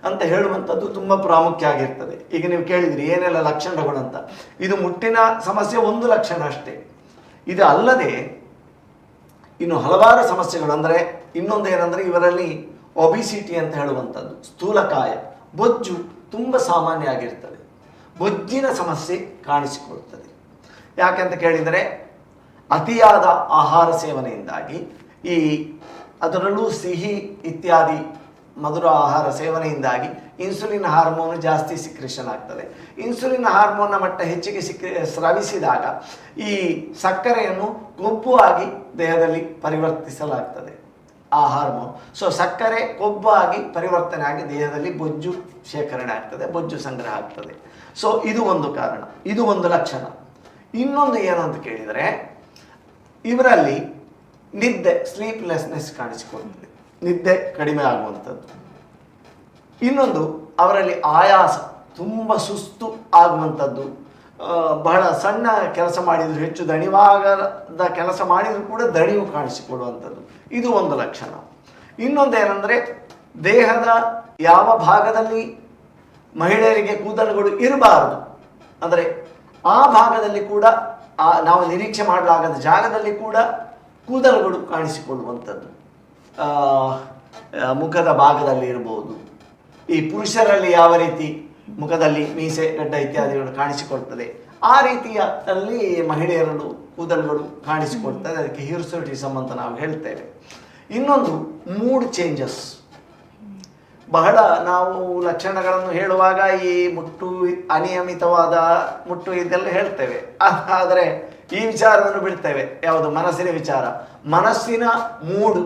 ಅಂತ ಹೇಳುವಂಥದ್ದು ತುಂಬ ಪ್ರಾಮುಖ್ಯ ಆಗಿರ್ತದೆ. ಈಗ ನೀವು ಕೇಳಿದ್ರಿ ಏನೆಲ್ಲ ಲಕ್ಷಣಗಳು ಅಂತ. ಇದು ಮುಟ್ಟಿನ ಸಮಸ್ಯೆ ಒಂದು ಲಕ್ಷಣ ಅಷ್ಟೇ. ಇದು ಅಲ್ಲದೆ ಇನ್ನು ಹಲವಾರು ಸಮಸ್ಯೆಗಳು, ಅಂದರೆ ಇನ್ನೊಂದು ಏನಂದರೆ ಇವರಲ್ಲಿ ಒಬಿಸಿಟಿ ಅಂತ ಹೇಳುವಂಥದ್ದು, ಸ್ಥೂಲಕಾಯ, ಬೊಜ್ಜು ತುಂಬ ಸಾಮಾನ್ಯ ಆಗಿರ್ತದೆ. ಬೊಜ್ಜಿನ ಸಮಸ್ಯೆ ಕಾಣಿಸಿಕೊಳ್ಳುತ್ತದೆ. ಯಾಕೆಂತ ಕೇಳಿದರೆ ಅತಿಯಾದ ಆಹಾರ ಸೇವನೆಯಿಂದಾಗಿ, ಅದರಲ್ಲೂ ಸಿಹಿ ಇತ್ಯಾದಿ ಮಧುರ ಆಹಾರ ಸೇವನೆಯಿಂದಾಗಿ ಇನ್ಸುಲಿನ್ ಹಾರ್ಮೋನ್ ಜಾಸ್ತಿ ಸಿಕ್ರೇಷನ್ ಆಗ್ತದೆ. ಇನ್ಸುಲಿನ್ ಹಾರ್ಮೋನ್ನ ಮಟ್ಟ ಹೆಚ್ಚಿಗೆ ಸ್ರವಿಸಿದಾಗ ಈ ಸಕ್ಕರೆಯನ್ನು ಕೊಬ್ಬು ಆಗಿ ದೇಹದಲ್ಲಿ ಪರಿವರ್ತಿಸಲಾಗ್ತದೆ ಆ ಹಾರ್ಮೋನ್. ಸೊ ಸಕ್ಕರೆ ಕೊಬ್ಬು ಆಗಿ ಪರಿವರ್ತನೆ ಆಗಿ ದೇಹದಲ್ಲಿ ಬೊಜ್ಜು ಶೇಖರಣೆ ಆಗ್ತದೆ, ಬೊಜ್ಜು ಸಂಗ್ರಹ ಆಗ್ತದೆ. ಸೊ ಇದು ಒಂದು ಕಾರಣ, ಇದು ಒಂದು ಲಕ್ಷಣ. ಇನ್ನೊಂದು ಏನು ಅಂತ ಕೇಳಿದರೆ, ಇವರಲ್ಲಿ ನಿದ್ದೆ, ಸ್ಲೀಪ್ಲೆಸ್ನೆಸ್ ಕಾಣಿಸಿಕೊಳ್ಳುತ್ತದೆ, ನಿದ್ದೆ ಕಡಿಮೆ ಆಗುವಂಥದ್ದು. ಇನ್ನೊಂದು ಅವರಲ್ಲಿ ಆಯಾಸ, ತುಂಬ ಸುಸ್ತು ಆಗುವಂಥದ್ದು, ಬಹಳ ಸಣ್ಣ ಕೆಲಸ ಮಾಡಿದರೂ, ಹೆಚ್ಚು ದಣಿವಾಗದ ಕೆಲಸ ಮಾಡಿದರೂ ಕೂಡ ದಣಿವು ಕಾಣಿಸಿಕೊಳ್ಳುವಂಥದ್ದು, ಇದು ಒಂದು ಲಕ್ಷಣ. ಇನ್ನೊಂದೇನೆಂದರೆ, ದೇಹದ ಯಾವ ಭಾಗದಲ್ಲಿ ಮಹಿಳೆಯರಿಗೆ ಕೂದಲುಗಳು ಇರಬಾರದು, ಅಂದರೆ ಆ ಭಾಗದಲ್ಲಿ ಕೂಡ ನಾವು ನಿರೀಕ್ಷೆ ಮಾಡಲಾಗದ ಜಾಗದಲ್ಲಿ ಕೂಡ ಕೂದಲುಗಳು ಕಾಣಿಸಿಕೊಳ್ಳುವಂಥದ್ದು, ಮುಖದ ಭಾಗದಲ್ಲಿ ಇರಬಹುದು. ಈ ಪುರುಷರಲ್ಲಿ ಯಾವ ರೀತಿ ಮುಖದಲ್ಲಿ ಮೀಸೆ, ಗಡ್ಡ ಇತ್ಯಾದಿಗಳು ಕಾಣಿಸಿಕೊಳ್ತದೆ, ಆ ರೀತಿಯ ಅಲ್ಲಿ ಮಹಿಳೆಯರಲ್ಲೂ ಕೂದಲುಗಳು ಕಾಣಿಸಿಕೊಳ್ತದೆ. ಅದಕ್ಕೆ ಹಿರ್ಸುಟಿಸಮ್ ಅಂತ ನಾವು ಹೇಳ್ತೇವೆ. ಇನ್ನೊಂದು ಮೂಡ್ ಚೇಂಜಸ್. ಬಹಳ ನಾವು ಲಕ್ಷಣಗಳನ್ನು ಹೇಳುವಾಗ ಈ ಮುಟ್ಟು, ಅನಿಯಮಿತವಾದ ಮುಟ್ಟು ಇದೆಲ್ಲ ಹೇಳ್ತೇವೆ, ಆದರೆ ಈ ವಿಚಾರವನ್ನು ಬಿಡ್ತೇವೆ. ಯಾವುದು? ಮನಸ್ಸಿನ ವಿಚಾರ. ಮನಸ್ಸಿನ ಮೂಡು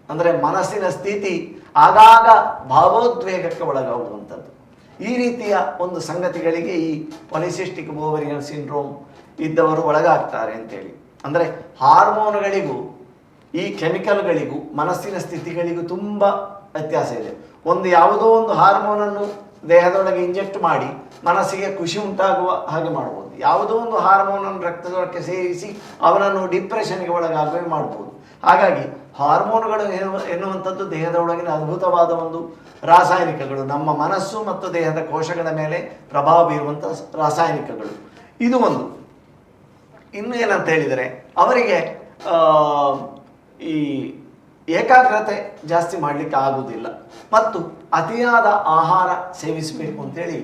ಅಂದರೆ ಮನಸ್ಸಿನ ಸ್ಥಿತಿ ಆಗಾಗ ಭಾವೋದ್ವೇಗಕ್ಕೆ ಒಳಗಾಗುವಂಥದ್ದು. ಈ ರೀತಿಯ ಒಂದು ಸಂಗತಿಗಳಿಗೆ ಈ ಪಾಲಿಸಿಸ್ಟಿಕ್ ಓವರಿಯನ್ ಸಿಂಡ್ರೋಮ್ ಇದ್ದವರು ಒಳಗಾಗ್ತಾರೆ ಅಂತೇಳಿ. ಅಂದರೆ ಹಾರ್ಮೋನ್ಗಳಿಗೂ ಈ ಕೆಮಿಕಲ್ಗಳಿಗೂ ಮನಸ್ಸಿನ ಸ್ಥಿತಿಗಳಿಗೂ ತುಂಬ ವ್ಯತ್ಯಾಸ ಇದೆ. ಯಾವುದೋ ಒಂದು ಹಾರ್ಮೋನನ್ನು ದೇಹದೊಳಗೆ ಇಂಜೆಕ್ಟ್ ಮಾಡಿ ಮನಸ್ಸಿಗೆ ಖುಷಿ ಉಂಟಾಗುವ ಹಾಗೆ ಮಾಡ್ಬೋದು. ಯಾವುದೋ ಒಂದು ಹಾರ್ಮೋನನ್ನು ರಕ್ತದೊಳಕ್ಕೆ ಸೇರಿಸಿ ಅವನನ್ನು ಡಿಪ್ರೆಷನ್ಗೆ ಒಳಗಾಗುವೆ ಮಾಡ್ಬೋದು. ಹಾಗಾಗಿ ಹಾರ್ಮೋನ್ಗಳು ಎನ್ನುವಂಥದ್ದು ದೇಹದ ಒಳಗಿನ ಅದ್ಭುತವಾದ ಒಂದು ರಾಸಾಯನಿಕಗಳು, ನಮ್ಮ ಮನಸ್ಸು ಮತ್ತು ದೇಹದ ಕೋಶಗಳ ಮೇಲೆ ಪ್ರಭಾವ ಬೀರುವಂಥ ರಾಸಾಯನಿಕಗಳು. ಇದು ಒಂದು. ಇನ್ನು ಏನಂತ ಹೇಳಿದರೆ, ಅವರಿಗೆ ಈ ಏಕಾಗ್ರತೆ ಜಾಸ್ತಿ ಮಾಡಲಿಕ್ಕೆ ಆಗುವುದಿಲ್ಲ ಮತ್ತು ಅತಿಯಾದ ಆಹಾರ ಸೇವಿಸಬೇಕು ಅಂತೇಳಿ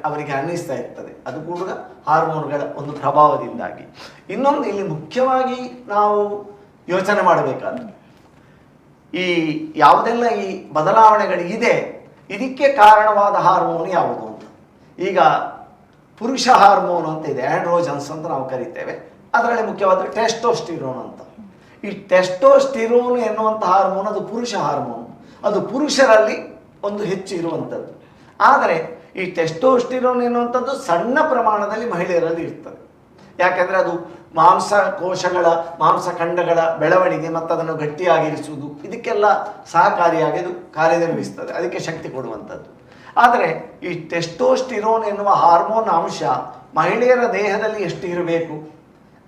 ಅವರಿಗೆ ಅನ್ನಿಸ್ತಾ ಇರ್ತದೆ. ಅದು ಕೂಡ ಹಾರ್ಮೋನ್ಗಳ ಒಂದು ಪ್ರಭಾವದಿಂದಾಗಿ. ಇನ್ನೊಂದು ಇಲ್ಲಿ ಮುಖ್ಯವಾಗಿ ನಾವು ಯೋಚನೆ ಮಾಡಬೇಕಾದ್ರೆ ಈ ಯಾವುದೆಲ್ಲ ಈ ಬದಲಾವಣೆಗಳಿದೆ ಇದಕ್ಕೆ ಕಾರಣವಾದ ಹಾರ್ಮೋನ್ ಯಾವುದು ಅಂತ. ಈಗ ಪುರುಷ ಹಾರ್ಮೋನ್ ಅಂತ ಇದೆ, ಆಂಡ್ರೋಜನ್ಸ್ ಅಂತ ನಾವು ಕರಿತೇವೆ. ಅದರಲ್ಲಿ ಮುಖ್ಯವಾದ ಟೆಸ್ಟೋಸ್ಟಿರೋನ್ ಅಂತ. ಈ ಟೆಸ್ಟೋಸ್ಟಿರೋನ್ ಎನ್ನುವಂಥ ಹಾರ್ಮೋನ್ ಅದು ಪುರುಷ ಹಾರ್ಮೋನ್, ಅದು ಪುರುಷರಲ್ಲಿ ಒಂದು ಹೆಚ್ಚು ಇರುವಂಥದ್ದು. ಆದರೆ ಈ ಟೆಸ್ಟೋಸ್ಟಿರೋನ್ ಎನ್ನುವಂಥದ್ದು ಸಣ್ಣ ಪ್ರಮಾಣದಲ್ಲಿ ಮಹಿಳೆಯರಲ್ಲಿ ಇರ್ತದೆ. ಯಾಕೆಂದರೆ ಅದು ಮಾಂಸಕೋಶಗಳ ಮಾಂಸಖಂಡಗಳ ಬೆಳವಣಿಗೆ ಮತ್ತು ಅದನ್ನು ಗಟ್ಟಿಯಾಗಿರಿಸುವುದು ಇದಕ್ಕೆಲ್ಲ ಸಹಕಾರಿಯಾಗಿ ಅದು ಕಾರ್ಯನಿರ್ವಹಿಸ್ತದೆ, ಅದಕ್ಕೆ ಶಕ್ತಿ ಕೊಡುವಂಥದ್ದು. ಆದರೆ ಈ ಟೆಸ್ಟೋಸ್ಟಿರೋನ್ ಎನ್ನುವ ಹಾರ್ಮೋನ್ ಅಂಶ ಮಹಿಳೆಯರ ದೇಹದಲ್ಲಿ ಎಷ್ಟು ಇರಬೇಕು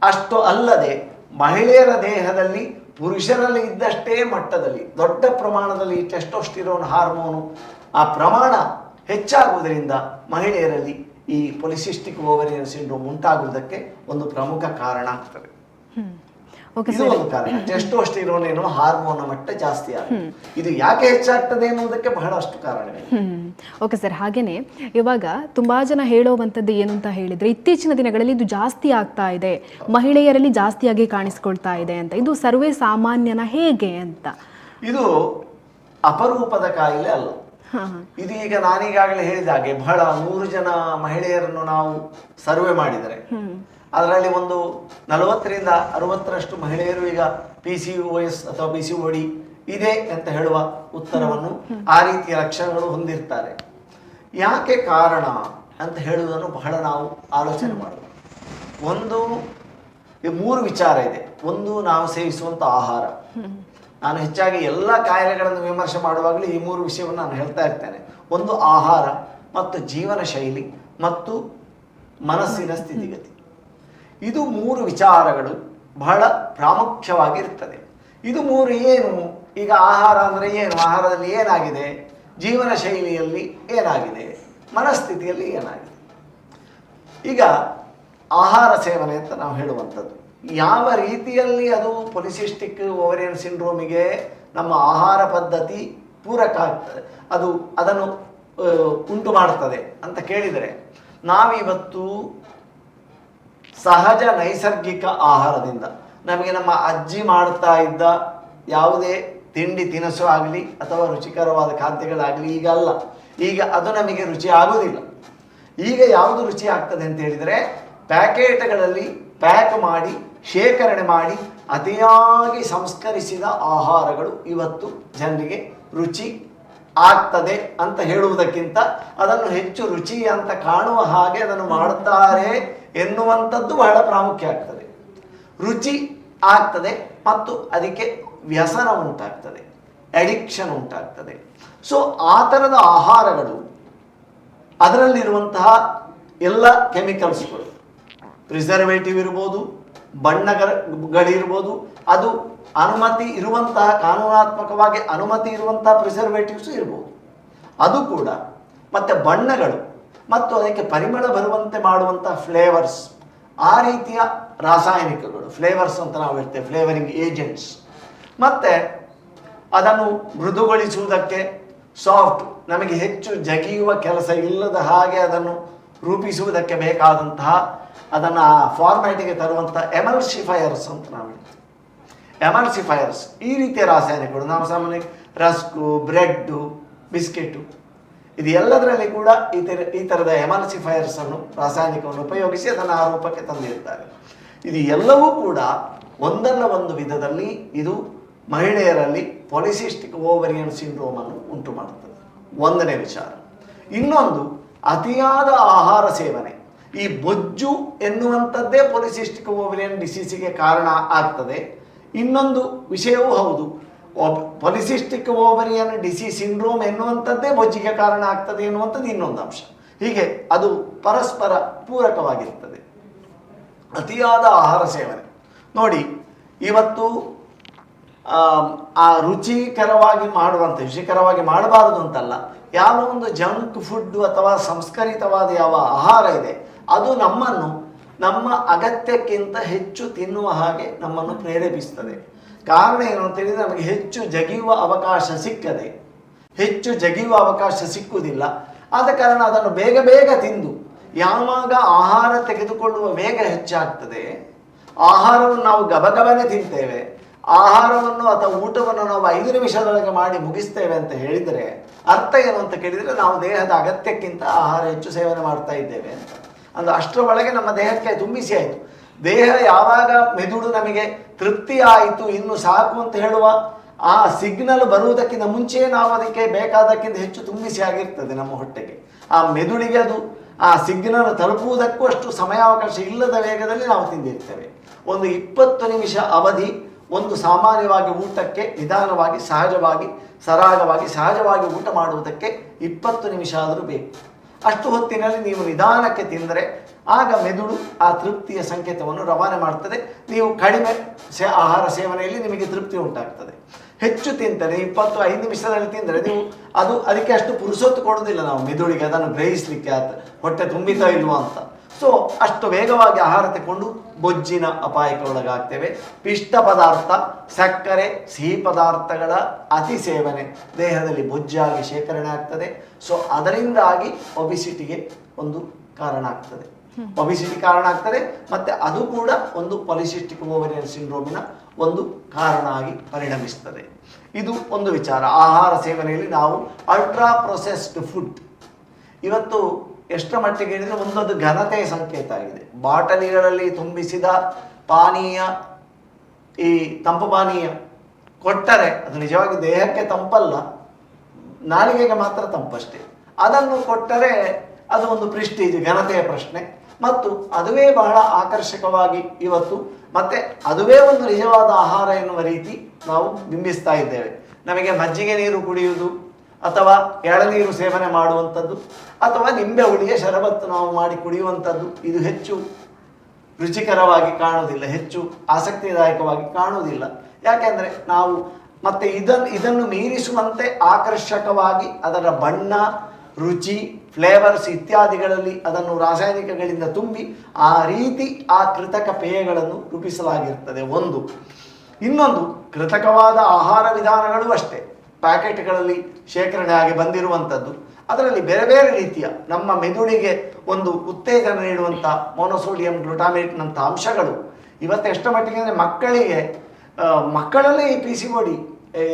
ಅಷ್ಟು ಅಲ್ಲದೆ ಮಹಿಳೆಯರ ದೇಹದಲ್ಲಿ ಪುರುಷರಲ್ಲಿ ಇದ್ದಷ್ಟೇ ಮಟ್ಟದಲ್ಲಿ ದೊಡ್ಡ ಪ್ರಮಾಣದಲ್ಲಿ ಈ ಟೆಸ್ಟೋಸ್ಟಿರೋನ್ ಹಾರ್ಮೋನು ಆ ಪ್ರಮಾಣ ಹೆಚ್ಚಾಗುವುದರಿಂದ ಮಹಿಳೆಯರಲ್ಲಿ ಈ ಪಾಲಿಸಿಸ್ಟಿಕ್ ಓವರಿಯನ್ ಸಿಂಡ್ರೋಮ್ ಉಂಟಾಗುವುದಕ್ಕೆ ಒಂದು ಪ್ರಮುಖ ಕಾರಣ ಆಗ್ತದೆ. ಇದು ಒಂದು ಕಾರಣ. ಟೆಸ್ಟೋಸ್ಟಿರೋನ್ ಎನ್ನುವ ಹಾರ್ಮೋನ್ ಮಟ್ಟ ಜಾಸ್ತಿ ಆಗುತ್ತೆ. ಇದು ಯಾಕೆ ಹೆಚ್ಚಾಗ್ತದೆ ಎನ್ನುವುದಕ್ಕೆ ಬಹಳಷ್ಟು ಕಾರಣಗಳಿವೆ. ಓಕೆ ಸರ್, ಹಾಗೇನೆ ಇವಾಗ ತುಂಬಾ ಜನ ಹೇಳುವಂಥದ್ದು ಏನು ಅಂತ ಹೇಳಿದ್ರೆ ಇತ್ತೀಚಿನ ದಿನಗಳಲ್ಲಿ ಇದು ಜಾಸ್ತಿ ಆಗ್ತಾ ಇದೆ, ಮಹಿಳೆಯರಲ್ಲಿ ಜಾಸ್ತಿಯಾಗಿ ಕಾಣಿಸ್ಕೊಳ್ತಾ ಇದೆ ಅಂತ. ಇದು ಸರ್ವೇ ಸಾಮಾನ್ಯನ ಹೇಗೆ ಅಂತ? ಇದು ಅಪರೂಪದ ಕಾಯಿಲೆ ಅಲ್ಲ. ಇದು ಈಗ ನಾನೀಗಾಗಲೇ ಹೇಳಿದ ಹಾಗೆ ಬಹಳ 100 ಜನ ಮಹಿಳೆಯರನ್ನು ನಾವು ಸರ್ವೆ ಮಾಡಿದರೆ ಅದರಲ್ಲಿ ಒಂದು 40ರಿಂದ 60ರಷ್ಟು ಮಹಿಳೆಯರು ಈಗ PCOS ಅಥವಾ PCOD ಇದೆ ಅಂತ ಹೇಳುವ ಉತ್ತರವನ್ನು ಆ ರೀತಿಯ ಲಕ್ಷಣಗಳು ಹೊಂದಿರ್ತಾರೆ. ಯಾಕೆ ಕಾರಣ ಅಂತ ಹೇಳುವುದನ್ನು ಬಹಳ ನಾವು ಆಲೋಚನೆ ಮಾಡಬೇಕು. ಒಂದು 3 ವಿಚಾರ ಇದೆ. ಒಂದು, ನಾವು ಸೇವಿಸುವಂಥ ಆಹಾರ. ನಾನು ಹೆಚ್ಚಾಗಿ ಎಲ್ಲ ಕಾಯಿಲೆಗಳನ್ನು ವಿಮರ್ಶೆ ಮಾಡುವಾಗಲೂ ಈ 3 ವಿಷಯವನ್ನು ನಾನು ಹೇಳ್ತಾ ಇರ್ತೇನೆ. ಒಂದು ಆಹಾರ ಮತ್ತು ಜೀವನ ಶೈಲಿ ಮತ್ತು ಮನಸ್ಸಿನ ಸ್ಥಿತಿಗತಿ. ಇದು 3 ವಿಚಾರಗಳು ಬಹಳ ಪ್ರಾಮುಖ್ಯವಾಗಿರ್ತದೆ. ಇದು 3 ಏನು? ಈಗ ಆಹಾರ ಅಂದರೆ ಏನು, ಆಹಾರದಲ್ಲಿ ಏನಾಗಿದೆ, ಜೀವನ ಶೈಲಿಯಲ್ಲಿ ಏನಾಗಿದೆ, ಮನಸ್ಥಿತಿಯಲ್ಲಿ ಏನಾಗಿದೆ. ಈಗ ಆಹಾರ ಸೇವನೆ ಅಂತ ನಾವು ಹೇಳುವಂಥದ್ದು ಯಾವ ರೀತಿಯಲ್ಲಿ ಅದು ಪಾಲಿಸಿಸ್ಟಿಕ್ ಓವರಿಯನ್ ಸಿಂಡ್ರೋಮಿಗೆ ನಮ್ಮ ಆಹಾರ ಪದ್ಧತಿ ಪೂರಕ ಆಗ್ತದೆ, ಅದನ್ನು ಉಂಟು ಮಾಡ್ತದೆ ಅಂತ ಕೇಳಿದರೆ, ನಾವಿವತ್ತು ಸಹಜ ನೈಸರ್ಗಿಕ ಆಹಾರದಿಂದ ನಮಗೆ ನಮ್ಮ ಅಜ್ಜಿ ಮಾಡ್ತಾ ಇದ್ದ ಯಾವುದೇ ತಿಂಡಿ ತಿನಿಸು ಆಗಲಿ ಅಥವಾ ರುಚಿಕರವಾದ ಖಾದ್ಯಗಳಾಗಲಿ ಈಗ ಅಲ್ಲ. ಈಗ ಅದು ನಮಗೆ ರುಚಿ ಆಗುವುದಿಲ್ಲ. ಈಗ ಯಾವುದು ರುಚಿ ಆಗ್ತದೆ ಅಂತ ಹೇಳಿದರೆ ಪ್ಯಾಕೆಟ್ಗಳಲ್ಲಿ ಪ್ಯಾಕ್ ಮಾಡಿ ಶೇಖರಣೆ ಮಾಡಿ ಅತಿಯಾಗಿ ಸಂಸ್ಕರಿಸಿದ ಆಹಾರಗಳು ಇವತ್ತು ಜನರಿಗೆ ರುಚಿ ಆಗ್ತದೆ ಅಂತ ಹೇಳುವುದಕ್ಕಿಂತ ಅದನ್ನು ಹೆಚ್ಚು ರುಚಿ ಅಂತ ಕಾಣುವ ಹಾಗೆ ಅದನ್ನು ಮಾಡುತ್ತಾರೆ ಎನ್ನುವಂಥದ್ದು ಬಹಳ ಪ್ರಾಮುಖ್ಯ ಆಗ್ತದೆ. ರುಚಿ ಆಗ್ತದೆ ಮತ್ತು ಅದಕ್ಕೆ ವ್ಯಸನ ಉಂಟಾಗ್ತದೆ, ಅಡಿಕ್ಷನ್ ಉಂಟಾಗ್ತದೆ. ಸೊ ಆ ಥರದ ಆಹಾರಗಳು, ಅದರಲ್ಲಿರುವಂತಹ ಎಲ್ಲ ಕೆಮಿಕಲ್ಸ್ಗಳು, ಪ್ರಿಸರ್ವೇಟಿವ್ ಇರ್ಬೋದು, ಬಣ್ಣಗಳಿರ್ಬೋದು, ಅದು ಅನುಮತಿ ಇರುವಂತಹ ಕಾನೂನಾತ್ಮಕವಾಗಿ ಅನುಮತಿ ಇರುವಂತಹ ಪ್ರಿಸರ್ವೇಟಿವ್ಸು ಇರ್ಬೋದು, ಅದು ಕೂಡ, ಮತ್ತು ಬಣ್ಣಗಳು ಮತ್ತು ಅದಕ್ಕೆ ಪರಿಮಳ ಬರುವಂತೆ ಮಾಡುವಂತಹ ಫ್ಲೇವರ್ಸ್, ಆ ರೀತಿಯ ರಾಸಾಯನಿಕಗಳು, ಫ್ಲೇವರ್ಸ್ ಅಂತ ನಾವು ಹೇಳ್ತೇವೆ, ಫ್ಲೇವರಿಂಗ್ ಏಜೆಂಟ್ಸ್, ಮತ್ತು ಅದನ್ನು ಮೃದುಗೊಳಿಸುವುದಕ್ಕೆ ಸಾಫ್ಟ್, ನಮಗೆ ಹೆಚ್ಚು ಜಗಿಯುವ ಕೆಲಸ ಇಲ್ಲದ ಹಾಗೆ ಅದನ್ನು ರೂಪಿಸುವುದಕ್ಕೆ ಬೇಕಾದಂತಹ ಅದನ್ನು ಫಾರ್ಮ್ಯಾಟಿಗೆ ತರುವಂಥ ಎಮಲ್ಸಿಫೈಯರ್ಸ್ ಅಂತ ನಾವು ಹೇಳ್ತೀವಿ. ಎಮಲ್ಸಿಫೈಯರ್ಸ್ ಈ ರೀತಿಯ ರಾಸಾಯನಿಕಗಳು ನಾವು ಸಾಮಾನ್ಯ ರಸ್ಕು, ಬ್ರೆಡ್ಡು, ಬಿಸ್ಕೆಟು, ಇದು ಎಲ್ಲದರಲ್ಲಿ ಕೂಡ ಈ ಥರದ ಎಮಲ್ಸಿಫೈಯರ್ಸ್ ಅನ್ನು ರಾಸಾಯನಿಕವನ್ನು ಉಪಯೋಗಿಸಿ ಅದನ್ನು ಆ ರೂಪಕ್ಕೆ ತಂದಿರ್ತಾರೆ. ಇದು ಎಲ್ಲವೂ ಕೂಡ ಒಂದಲ್ಲ ಒಂದು ವಿಧದಲ್ಲಿ ಇದು ಮಹಿಳೆಯರಲ್ಲಿ ಪಾಲಿಸಿಸ್ಟಿಕ್ ಓವರಿಯನ್ ಸಿಂಡ್ರೋಮ್ ಅನ್ನು ಉಂಟು ಮಾಡುತ್ತದೆ. ಒಂದನೇ ವಿಚಾರ. ಇನ್ನೊಂದು, ಅತಿಯಾದ ಆಹಾರ ಸೇವನೆ. ಈ ಬೊಜ್ಜು ಎನ್ನುವಂಥದ್ದೇ ಪಾಲಿಸಿಸ್ಟಿಕ್ ಓವರಿಯನ್ ಡಿಸೀಸಿಗೆ ಕಾರಣ ಆಗ್ತದೆ. ಇನ್ನೊಂದು ವಿಷಯವೂ ಹೌದು, ಪಾಲಿಸಿಸ್ಟಿಕ್ ಓವರಿಯನ್ ಡಿಸೀಸ್ ಸಿಂಡ್ರೋಮ್ ಎನ್ನುವಂಥದ್ದೇ ಬೊಜ್ಜಿಗೆ ಕಾರಣ ಆಗ್ತದೆ ಎನ್ನುವಂಥದ್ದು ಇನ್ನೊಂದು ಅಂಶ. ಹೀಗೆ ಅದು ಪರಸ್ಪರ ಪೂರಕವಾಗಿರ್ತದೆ. ಅತಿಯಾದ ಆಹಾರ ಸೇವನೆ ನೋಡಿ, ಇವತ್ತು ಆ ರುಚಿಕರವಾಗಿ ಮಾಡಬಾರದು ಅಂತಲ್ಲ, ಯಾವ ಒಂದು ಜಂಕ್ ಫುಡ್ ಅಥವಾ ಸಂಸ್ಕರಿತವಾದ ಯಾವ ಆಹಾರ ಇದೆ ಅದು ನಮ್ಮನ್ನು ನಮ್ಮ ಅಗತ್ಯಕ್ಕಿಂತ ಹೆಚ್ಚು ತಿನ್ನುವ ಹಾಗೆ ನಮ್ಮನ್ನು ಪ್ರೇರೇಪಿಸ್ತದೆ. ಕಾರಣ ಏನು ಅಂತ ಹೇಳಿದರೆ ನಮಗೆ ಹೆಚ್ಚು ಜಗಿಯುವ ಅವಕಾಶ ಸಿಕ್ಕದೆ, ಹೆಚ್ಚು ಜಗಿಯುವ ಅವಕಾಶ ಸಿಕ್ಕುವುದಿಲ್ಲ. ಆದ ಕಾರಣ ಅದನ್ನು ಬೇಗ ಬೇಗ ತಿಂದು, ಯಾವಾಗ ಆಹಾರ ತೆಗೆದುಕೊಳ್ಳುವ ವೇಗ ಹೆಚ್ಚಾಗ್ತದೆ, ಆಹಾರವನ್ನು ನಾವು ಗಬಗಬನೆ ತಿಂತೇವೆ, ಆಹಾರವನ್ನು ಅಥವಾ ಊಟವನ್ನು ನಾವು 5 ನಿಮಿಷದೊಳಗೆ ಮಾಡಿ ಮುಗಿಸ್ತೇವೆ ಅಂತ ಹೇಳಿದರೆ ಅರ್ಥ ಏನು ಅಂತ ಕೇಳಿದರೆ ನಾವು ದೇಹದ ಅಗತ್ಯಕ್ಕಿಂತ ಆಹಾರ ಹೆಚ್ಚು ಸೇವನೆ ಮಾಡ್ತಾ ಇದ್ದೇವೆ ಅಂತ. ಅಂದ್ರೆ ಅಷ್ಟರ ಒಳಗೆ ನಮ್ಮ ದೇಹಕ್ಕೆ ತುಂಬಿಸಿ ಆಯಿತು. ದೇಹ ಯಾವಾಗ ಮೆದುಳು ನಮಗೆ ತೃಪ್ತಿ ಆಯಿತು, ಇನ್ನು ಸಾಕು ಅಂತ ಹೇಳುವ ಆ ಸಿಗ್ನಲ್ ಬರುವುದಕ್ಕಿಂತ ಮುಂಚೆಯೇ ನಾವು ಅದಕ್ಕೆ ಬೇಕಾದಕ್ಕಿಂತ ಹೆಚ್ಚು ತುಂಬಿಸಿ ಆಗಿರ್ತದೆ ನಮ್ಮ ಹೊಟ್ಟೆಗೆ. ಆ ಮೆದುಳಿಗೆ ಅದು ಆ ಸಿಗ್ನಲ್ ತಲುಪುವುದಕ್ಕೂ ಅಷ್ಟು ಸಮಯಾವಕಾಶ ಇಲ್ಲದ ವೇಗದಲ್ಲಿ ನಾವು ತಿಂದಿರ್ತೇವೆ. ಒಂದು 20 ನಿಮಿಷ ಅವಧಿ ಒಂದು ಸಾಮಾನ್ಯವಾಗಿ ಊಟಕ್ಕೆ ನಿಧಾನವಾಗಿ ಸಹಜವಾಗಿ ಸಹಜವಾಗಿ ಊಟ ಮಾಡುವುದಕ್ಕೆ 20 ನಿಮಿಷ ಆದರೂ ಬೇಕು. ಅಷ್ಟು ಹೊತ್ತಿನಲ್ಲಿ ನೀವು ನಿಧಾನಕ್ಕೆ ತಿಂದರೆ ಆಗ ಮೆದುಳು ಆ ತೃಪ್ತಿಯ ಸಂಕೇತವನ್ನು ರವಾನೆ ಮಾಡ್ತದೆ. ನೀವು ಕಡಿಮೆ ಆಹಾರ ಸೇವನೆಯಲ್ಲಿ ನಿಮಗೆ ತೃಪ್ತಿ ಉಂಟಾಗ್ತದೆ. ಹೆಚ್ಚು ತಿಂತಾರೆ 25 ನಿಮಿಷದಲ್ಲಿ ತಿಂದರೆ ನೀವು ಅದಕ್ಕೆ ಅಷ್ಟು ಪುರುಸೊತ್ತು ಕೊಡೋದಿಲ್ಲ ನಾವು ಮೆದುಳಿಗೆ ಅದನ್ನು ಗ್ರಹಿಸಲಿಕ್ಕೆ, ಹೊಟ್ಟೆ ತುಂಬಿತಾ ಇಲ್ವಾ ಅಂತ. ಸೊ ಅಷ್ಟು ವೇಗವಾಗಿ ಆಹಾರ ತಗೊಂಡು ಬೊಜ್ಜಿನ ಅಪಾಯಕ್ಕೆ ಒಳಗಾಗ್ತೇವೆ. ಪಿಷ್ಟ ಪದಾರ್ಥ, ಸಕ್ಕರೆ, ಸಿಹಿ ಪದಾರ್ಥಗಳ ಅತಿ ಸೇವನೆ ದೇಹದಲ್ಲಿ ಬೊಜ್ಜಾಗಿ ಶೇಖರಣೆ ಆಗ್ತದೆ. ಸೊ ಅದರಿಂದಾಗಿ ಒಬಿಸಿಟಿಗೆ ಒಂದು ಕಾರಣ ಆಗ್ತದೆ. ಒಬಿಸಿಟಿ ಕಾರಣ ಆಗ್ತದೆ. ಮತ್ತೆ ಅದು ಕೂಡ ಒಂದು ಪಾಲಿಸಿಸ್ಟಿಕ್ ಓವೇರಿಯನ್ ಸಿಂಡ್ರೋಮಿನ ಒಂದು ಕಾರಣ ಆಗಿ ಪರಿಣಮಿಸ್ತದೆ. ಇದು ಒಂದು ವಿಚಾರ. ಆಹಾರ ಸೇವನೆಯಲ್ಲಿ ನಾವು ಅಲ್ಟ್ರಾ ಪ್ರೊಸೆಸ್ಡ್ ಫುಡ್ ಇವತ್ತು ಎಷ್ಟರ ಮಟ್ಟಿಗೆ ಹೇಳಿದರೆ ಒಂದೊಂದು ಘನತೆಯ ಸಂಕೇತ ಆಗಿದೆ. ಬಾಟಲಿಗಳಲ್ಲಿ ತುಂಬಿಸಿದ ಪಾನೀಯ, ಈ ತಂಪು ಪಾನೀಯ ಕೊಟ್ಟರೆ ಅದು ನಿಜವಾಗಿ ದೇಹಕ್ಕೆ ತಂಪಲ್ಲ, ನಾಲಿಗೆಗೆ ಮಾತ್ರ ತಂಪಷ್ಟೇ. ಅದನ್ನು ಕೊಟ್ಟರೆ ಅದು ಒಂದು ಪ್ರೆಸ್ಟೀಜ್, ಘನತೆಯ ಪ್ರಶ್ನೆ. ಮತ್ತು ಅದುವೇ ಬಹಳ ಆಕರ್ಷಕವಾಗಿ ಇವತ್ತು ಮತ್ತೆ ಅದುವೇ ಒಂದು ನಿಜವಾದ ಆಹಾರ ಎನ್ನುವ ರೀತಿ ನಾವು ಬಿಂಬಿಸ್ತಾ ಇದ್ದೇವೆ. ನಮಗೆ ಮಜ್ಜಿಗೆ ನೀರು ಕುಡಿಯುವುದು ಅಥವಾ ಎಳನೀರು ಸೇವನೆ ಮಾಡುವಂಥದ್ದು ಅಥವಾ ನಿಂಬೆ ಹುಳಿಯ ಶರಬತ್ತು ನಾವು ಮಾಡಿ ಕುಡಿಯುವಂಥದ್ದು ಇದು ಹೆಚ್ಚು ರುಚಿಕರವಾಗಿ ಕಾಣುವುದಿಲ್ಲ, ಹೆಚ್ಚು ಆಸಕ್ತಿದಾಯಕವಾಗಿ ಕಾಣುವುದಿಲ್ಲ. ಯಾಕೆಂದರೆ ನಾವು ಮತ್ತೆ ಇದನ್ನು ಮೀರಿಸುವಂತೆ ಆಕರ್ಷಕವಾಗಿ ಅದರ ಬಣ್ಣ, ರುಚಿ, ಫ್ಲೇವರ್ಸ್ ಇತ್ಯಾದಿಗಳಲ್ಲಿ ಅದನ್ನು ರಾಸಾಯನಿಕಗಳಿಂದ ತುಂಬಿ ಆ ರೀತಿ ಆ ಕೃತಕ ಪೇಯಗಳನ್ನು ರೂಪಿಸಲಾಗಿರ್ತದೆ ಒಂದು. ಇನ್ನೊಂದು ಕೃತಕವಾದ ಆಹಾರ ವಿಧಾನಗಳು ಅಷ್ಟೇ, ಪ್ಯಾಕೆಟ್ಗಳಲ್ಲಿ ಶೇಖರಣೆ ಆಗಿ ಬಂದಿರುವಂಥದ್ದು. ಅದರಲ್ಲಿ ಬೇರೆ ಬೇರೆ ರೀತಿಯ ನಮ್ಮ ಮೆದುಳಿಗೆ ಒಂದು ಉತ್ತೇಜನ ನೀಡುವಂಥ ಮೊನೋಸೋಡಿಯಂ ಗ್ಲುಟಾಮೇಟ್ನಂಥ ಅಂಶಗಳು ಇವತ್ತು ಎಷ್ಟು ಮಟ್ಟಿಗೆ ಅಂದರೆ ಮಕ್ಕಳಲ್ಲೇ ಈ PCOD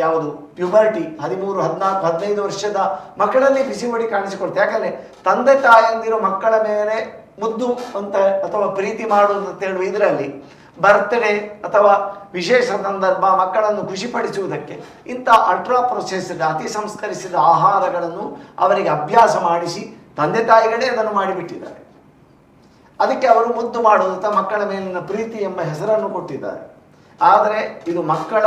ಯಾವುದು ಪ್ಯೂಬರ್ಟಿ 13, 14, 15 ವರ್ಷದ ಮಕ್ಕಳಲ್ಲಿ PCOD ಕಾಣಿಸಿಕೊಳ್ತದೆ. ಯಾಕಂದರೆ ತಂದೆ ತಾಯಂದಿರು ಮಕ್ಕಳ ಮೇಲೆ ಮುದ್ದು ಅಂತ ಅಥವಾ ಪ್ರೀತಿ ಮಾಡುವುದು ಅಂತ ಹೇಳುವ ಇದರಲ್ಲಿ ಬರ್ತ್ಡೇ ಅಥವಾ ವಿಶೇಷ ಸಂದರ್ಭ ಮಕ್ಕಳನ್ನು ಖುಷಿಪಡಿಸುವುದಕ್ಕೆ ಇಂಥ ಅಲ್ಟ್ರಾ ಪ್ರೊಸೆಸ್ಡ್ ಅತಿ ಸಂಸ್ಕರಿಸಿದ ಆಹಾರಗಳನ್ನು ಅವರಿಗೆ ಅಭ್ಯಾಸ ಮಾಡಿಸಿ ತಂದೆ ತಾಯಿಗಳೇ ಅದನ್ನು ಮಾಡಿಬಿಟ್ಟಿದ್ದಾರೆ. ಅದಕ್ಕೆ ಅವರು ಮುದ್ದು ಮಾಡುವುದು ಅಥವಾ ಮಕ್ಕಳ ಮೇಲಿನ ಪ್ರೀತಿ ಎಂಬ ಹೆಸರನ್ನು ಕೊಟ್ಟಿದ್ದಾರೆ. ಆದರೆ ಇದು ಮಕ್ಕಳ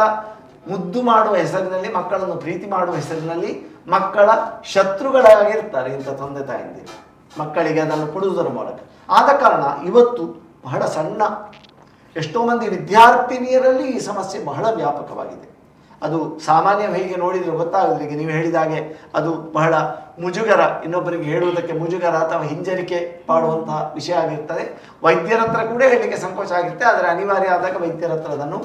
ಮುದ್ದು ಮಾಡುವ ಹೆಸರಿನಲ್ಲಿ, ಮಕ್ಕಳನ್ನು ಪ್ರೀತಿ ಮಾಡುವ ಹೆಸರಿನಲ್ಲಿ ಮಕ್ಕಳ ಶತ್ರುಗಳಾಗಿರ್ತಾರೆ ಇಂಥ ತಂದೆ ತಾಯಂದಿರು ಮಕ್ಕಳಿಗೆ ಅದನ್ನು ಕೊಡುವುದರ ಮೂಲಕ. ಆದ ಕಾರಣ ಇವತ್ತು ಬಹಳ ಸಣ್ಣ ಎಷ್ಟೋ ಮಂದಿ ವಿದ್ಯಾರ್ಥಿನಿಯರಲ್ಲಿ ಈ ಸಮಸ್ಯೆ ಬಹಳ ವ್ಯಾಪಕವಾಗಿದೆ. ಅದು ಸಾಮಾನ್ಯ ಹೀಗೆ ನೋಡಿದರೆ ಗೊತ್ತಾಗೋದಿಲ್ಲ. ಈಗ ನೀವು ಹೇಳಿದಾಗೆ ಅದು ಬಹಳ ಮುಜುಗರ, ಇನ್ನೊಬ್ಬರಿಗೆ ಹೇಳುವುದಕ್ಕೆ ಮುಜುಗರ ಅಥವಾ ಹಿಂಜರಿಕೆ ಮಾಡುವಂತಹ ವಿಷಯ ಆಗಿರ್ತದೆ. ವೈದ್ಯರ ಹತ್ರ ಕೂಡ ಹೇಳಲಿಕ್ಕೆ ಸಂಕೋಚ ಆಗಿರುತ್ತೆ. ಆದರೆ ಅನಿವಾರ್ಯ ಆದಾಗ ವೈದ್ಯರ ಹತ್ರ ಅದನ್ನು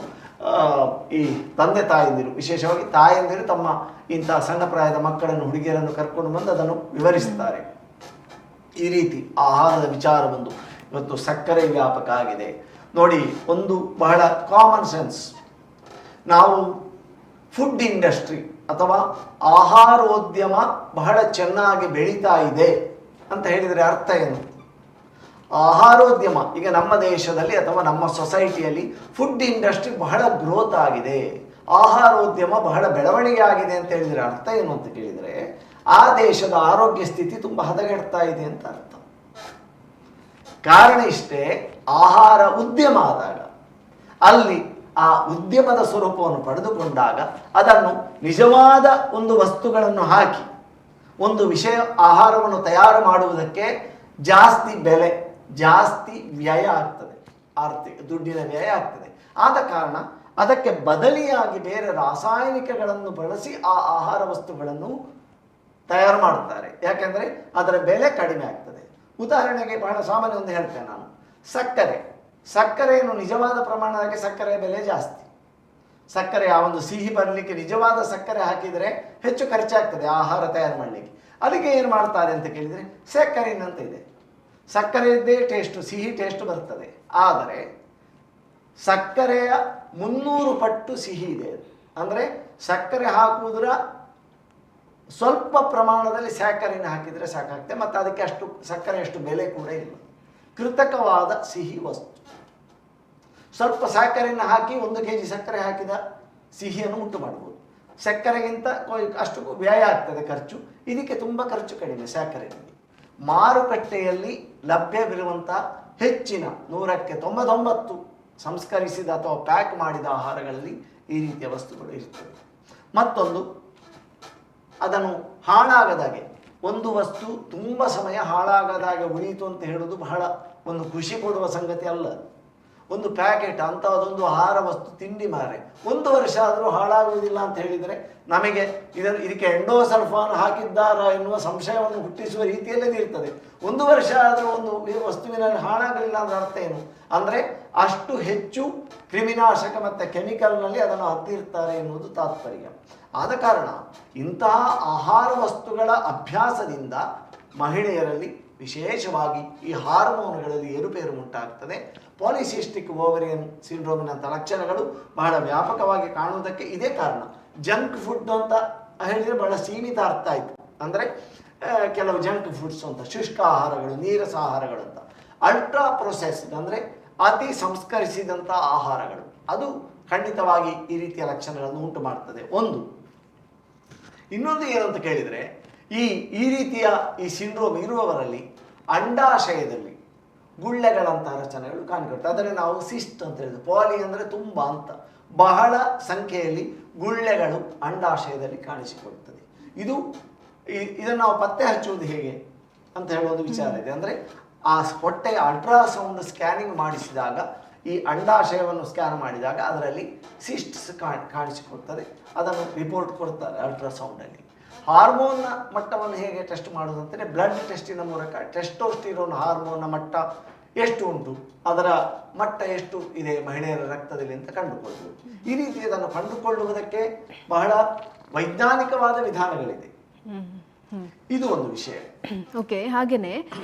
ಈ ತಂದೆ ತಾಯಂದಿರು, ವಿಶೇಷವಾಗಿ ತಾಯಂದಿರು ತಮ್ಮ ಇಂಥ ಸಣ್ಣ ಪ್ರಾಯದ ಮಕ್ಕಳನ್ನು, ಹುಡುಗಿಯರನ್ನು ಕರ್ಕೊಂಡು ಬಂದು ಅದನ್ನು ವಿವರಿಸುತ್ತಾರೆ. ಈ ರೀತಿ ಆಹಾರದ ವಿಚಾರ ಬಂದು ಇವತ್ತು ಸಕ್ಕರೆ ವ್ಯಾಪಕ ಆಗಿದೆ. ನೋಡಿ, ಒಂದು ಬಹಳ ಕಾಮನ್ ಸೆನ್ಸ್, ನಾವು ಫುಡ್ ಇಂಡಸ್ಟ್ರಿ ಅಥವಾ ಆಹಾರೋದ್ಯಮ ಬಹಳ ಚೆನ್ನಾಗಿ ಬೆಳೀತಾ ಇದೆ ಅಂತ ಹೇಳಿದರೆ ಅರ್ಥ ಏನು? ಆಹಾರೋದ್ಯಮ ಈಗ ನಮ್ಮ ದೇಶದಲ್ಲಿ ಅಥವಾ ನಮ್ಮ ಸೊಸೈಟಿಯಲ್ಲಿ ಫುಡ್ ಇಂಡಸ್ಟ್ರಿ ಬಹಳ ಗ್ರೋತ್ ಆಗಿದೆ, ಆಹಾರೋದ್ಯಮ ಬಹಳ ಬೆಳವಣಿಗೆ ಆಗಿದೆ ಅಂತ ಹೇಳಿದರೆ ಅರ್ಥ ಏನು ಅಂತ ಕೇಳಿದರೆ ಆ ದೇಶದ ಆರೋಗ್ಯ ಸ್ಥಿತಿ ತುಂಬ ಹದಗೆಡ್ತಾ ಇದೆ ಅಂತ ಅರ್ಥ. ಕಾರಣ ಇಷ್ಟೇ, ಆಹಾರ ಉದ್ಯಮ ಆದಾಗ ಅಲ್ಲಿ ಆ ಉದ್ಯಮದ ಸ್ವರೂಪವನ್ನು ಪಡೆದುಕೊಂಡಾಗ ಅದನ್ನು ನಿಜವಾದ ಒಂದು ವಸ್ತುಗಳನ್ನು ಹಾಕಿ ಒಂದು ವಿಷಯ ಆಹಾರವನ್ನು ತಯಾರು ಮಾಡುವುದಕ್ಕೆ ಜಾಸ್ತಿ ಬೆಲೆ, ಜಾಸ್ತಿ ವ್ಯಯ ಆಗ್ತದೆ, ದುಡ್ಡಿನ ವ್ಯಯ ಆಗ್ತದೆ. ಆದ ಕಾರಣ ಅದಕ್ಕೆ ಬದಲಿಯಾಗಿ ಬೇರೆ ರಾಸಾಯನಿಕಗಳನ್ನು ಬಳಸಿ ಆ ಆಹಾರ ವಸ್ತುಗಳನ್ನು ತಯಾರು ಮಾಡುತ್ತಾರೆ. ಯಾಕೆಂದರೆ ಅದರ ಬೆಲೆ ಕಡಿಮೆ ಆಗ್ತದೆ. ಉದಾಹರಣೆಗೆ ಬಹಳ ಸಾಮಾನ್ಯ ಒಂದು ಹೇಳ್ತೇನೆ ನಾನು, ಸಕ್ಕರೆಯನ್ನು ನಿಜವಾದ ಪ್ರಮಾಣಕ್ಕೆ ಸಕ್ಕರೆಯ ಬೆಲೆ ಜಾಸ್ತಿ. ಸಕ್ಕರೆ ಆ ಒಂದು ಸಿಹಿ ಬರಲಿಕ್ಕೆ ನಿಜವಾದ ಸಕ್ಕರೆ ಹಾಕಿದರೆ ಹೆಚ್ಚು ಖರ್ಚಾಗ್ತದೆ ಆಹಾರ ತಯಾರು ಮಾಡಲಿಕ್ಕೆ. ಅದಕ್ಕೆ ಏನು ಮಾಡ್ತಾರೆ ಅಂತ ಕೇಳಿದರೆ ಸ್ಯಾಕರಿನ್ ಅಂತ ಇದೆ. ಸಕ್ಕರೆಯದ್ದೇ ಟೇಸ್ಟು, ಸಿಹಿ ಟೇಸ್ಟ್ ಬರ್ತದೆ. ಆದರೆ ಸಕ್ಕರೆಯ 300 ಪಟ್ಟು ಸಿಹಿ ಇದೆ. ಅಂದರೆ ಸಕ್ಕರೆ ಹಾಕುವುದರ ಸ್ವಲ್ಪ ಪ್ರಮಾಣದಲ್ಲಿ ಸ್ಯಾಕರಿನ್ ಹಾಕಿದರೆ ಸಾಕಾಗ್ತದೆ. ಮತ್ತು ಅದಕ್ಕೆ ಅಷ್ಟು ಸಕ್ಕರೆ ಅಷ್ಟು ಬೆಲೆ ಕೂಡ ಇಲ್ಲ. ಕೃತಕವಾದ ಸಿಹಿ ವಸ್ತು. ಸ್ವಲ್ಪ ಸಕ್ಕರೆಯನ್ನು ಹಾಕಿ 1 kg ಸಕ್ಕರೆ ಹಾಕಿದ ಸಿಹಿಯನ್ನು ಉಂಟು ಮಾಡ್ಬೋದು. ಸಕ್ಕರೆಗಿಂತ ಅಷ್ಟು ವ್ಯಯ ಆಗ್ತದೆ ಖರ್ಚು. ಇದಕ್ಕೆ ತುಂಬ ಖರ್ಚು ಕಡಿಮೆ ಸಕ್ಕರೆಗೆ. ಮಾರುಕಟ್ಟೆಯಲ್ಲಿ ಲಭ್ಯವಿರುವಂಥ ಹೆಚ್ಚಿನ 100ಕ್ಕೆ 99 ಸಂಸ್ಕರಿಸಿದ ಅಥವಾ ಪ್ಯಾಕ್ ಮಾಡಿದ ಆಹಾರಗಳಲ್ಲಿ ಈ ರೀತಿಯ ವಸ್ತುಗಳು ಇರ್ತವೆ. ಮತ್ತೊಂದು, ಅದನ್ನು ಹಾಳಾಗದಾಗೆ, ಒಂದು ವಸ್ತು ತುಂಬ ಸಮಯ ಹಾಳಾಗದಾಗೆ ಉಳಿಯಿತು ಅಂತ ಹೇಳೋದು ಬಹಳ ಒಂದು ಖುಷಿ ಕೊಡುವ ಸಂಗತಿ ಅಲ್ಲ. ಒಂದು ಪ್ಯಾಕೆಟ್ ಅಂಥದ್ದೊಂದು ಆಹಾರ ವಸ್ತು ತಿಂಡಿ ಮಾರೆ 1 ವರ್ಷ ಆದರೂ ಹಾಳಾಗುವುದಿಲ್ಲ ಅಂತ ಹೇಳಿದರೆ ನಮಗೆ ಇದಕ್ಕೆ ಎಂಡೋಸಲ್ಫಾನ್ ಹಾಕಿದ್ದಾರಾ ಎನ್ನುವ ಸಂಶಯವನ್ನು ಹುಟ್ಟಿಸುವ ರೀತಿಯಲ್ಲೇ ಇರ್ತದೆ. 1 ವರ್ಷ ಆದರೂ ಒಂದು ವಸ್ತುವಿನಲ್ಲಿ ಹಾಳಾಗಲಿಲ್ಲ ಅಂದ್ರೆ ಅರ್ಥ ಏನು? ಅಂದರೆ ಅಷ್ಟು ಹೆಚ್ಚು ಕ್ರಿಮಿನಾಶಕ ಮತ್ತು ಕೆಮಿಕಲ್ನಲ್ಲಿ ಅದನ್ನು ಹಾಕಿರ್ತಾರೆ ಎನ್ನುವುದು ತಾತ್ಪರ್ಯ. ಆದ ಕಾರಣ ಇಂತಹ ಆಹಾರ ವಸ್ತುಗಳ ಅಭ್ಯಾಸದಿಂದ ಮಹಿಳೆಯರಲ್ಲಿ ವಿಶೇಷವಾಗಿ ಈ ಹಾರ್ಮೋನ್ಗಳಲ್ಲಿ ಏರುಪೇರು ಉಂಟಾಗ್ತದೆ. ಪಾಲಿಸಿಸ್ಟಿಕ್ ಓವರಿಯನ್ ಸಿಂಡ್ರೋಮಿನಂಥ ಲಕ್ಷಣಗಳು ಬಹಳ ವ್ಯಾಪಕವಾಗಿ ಕಾಣುವುದಕ್ಕೆ ಇದೇ ಕಾರಣ. ಜಂಕ್ ಫುಡ್ ಅಂತ ಹೇಳಿದರೆ ಬಹಳ ಸೀಮಿತ ಅರ್ಥ ಆಯಿತು. ಅಂದರೆ ಕೆಲವು ಜಂಕ್ ಫುಡ್ಸ್ ಅಂತ, ಶುಷ್ಕ ಆಹಾರಗಳು, ನೀರಸ ಆಹಾರಗಳು ಅಂತ. ಅಲ್ಟ್ರಾ ಪ್ರೊಸೆಸ್ಡ್ ಅಂದರೆ ಅತಿ ಸಂಸ್ಕರಿಸಿದಂಥ ಆಹಾರಗಳು, ಅದು ಖಂಡಿತವಾಗಿ ಈ ರೀತಿಯ ಲಕ್ಷಣಗಳನ್ನು ಉಂಟು ಮಾಡ್ತದೆ. ಒಂದು. ಇನ್ನೊಂದು ಏನಂತ ಕೇಳಿದರೆ, ಈ ರೀತಿಯ ಈ ಸಿಂಡ್ರೋಮ್ ಇರುವವರಲ್ಲಿ ಅಂಡಾಶಯದಲ್ಲಿ ಗುಳ್ಳೆಗಳಂತಹ ರಚನೆಗಳು ಕಾಣಿಕೊಳ್ತವೆ. ಅದನ್ನು ನಾವು ಸಿಸ್ಟ್ ಅಂತ ಹೇಳಿದ್ವಿ. ಪಾಲಿ ಅಂದರೆ ತುಂಬ ಅಂತ. ಬಹಳ ಸಂಖ್ಯೆಯಲ್ಲಿ ಗುಳ್ಳೆಗಳು ಅಂಡಾಶಯದಲ್ಲಿ ಕಾಣಿಸಿಕೊಳ್ತದೆ. ಇದನ್ನು ನಾವು ಪತ್ತೆ ಹಚ್ಚುವುದು ಹೇಗೆ ಅಂತ ಹೇಳುವುದು ವಿಚಾರ ಇದೆ. ಅಂದರೆ ಆ ಹೊಟ್ಟೆಯ ಅಲ್ಟ್ರಾಸೌಂಡ್ ಸ್ಕ್ಯಾನಿಂಗ್ ಮಾಡಿಸಿದಾಗ, ಈ ಅಂಡಾಶಯವನ್ನು ಸ್ಕ್ಯಾನ್ ಮಾಡಿದಾಗ ಅದರಲ್ಲಿ ಸಿಸ್ಟ್ಸ್ ಕಾಣಿಸಿಕೊಳ್ತದೆ. ಅದನ್ನು ರಿಪೋರ್ಟ್ ಕೊಡ್ತಾರೆ ಅಲ್ಟ್ರಾಸೌಂಡಲ್ಲಿ. ಹಾರ್ಮೋನ್ನ ಮಟ್ಟವನ್ನು ಹೇಗೆ ಟೆಸ್ಟ್ ಮಾಡೋದು ಅಂತಂದರೆ, ಬ್ಲಡ್ ಟೆಸ್ಟಿನ ಮೂಲಕ ಟೆಸ್ಟೋಸ್ಟಿರೋನ್ ಹಾರ್ಮೋನ್ನ ಮಟ್ಟ ಎಷ್ಟು ಉಂಟು, ಅದರ ಮಟ್ಟ ಎಷ್ಟು ಇದೆ ಮಹಿಳೆಯರ ರಕ್ತದಲ್ಲಿ ಅಂತ ಕಂಡುಕೊಳ್ಳುವುದು. ಈ ರೀತಿ ಅದನ್ನು ಕಂಡುಕೊಳ್ಳುವುದಕ್ಕೆ ಬಹಳ ವೈಜ್ಞಾನಿಕವಾದ ವಿಧಾನಗಳಿದೆ. ಇದು ಒಂದು ವಿಷಯ. ಓಕೆ. ಹಾಗೆಯೇ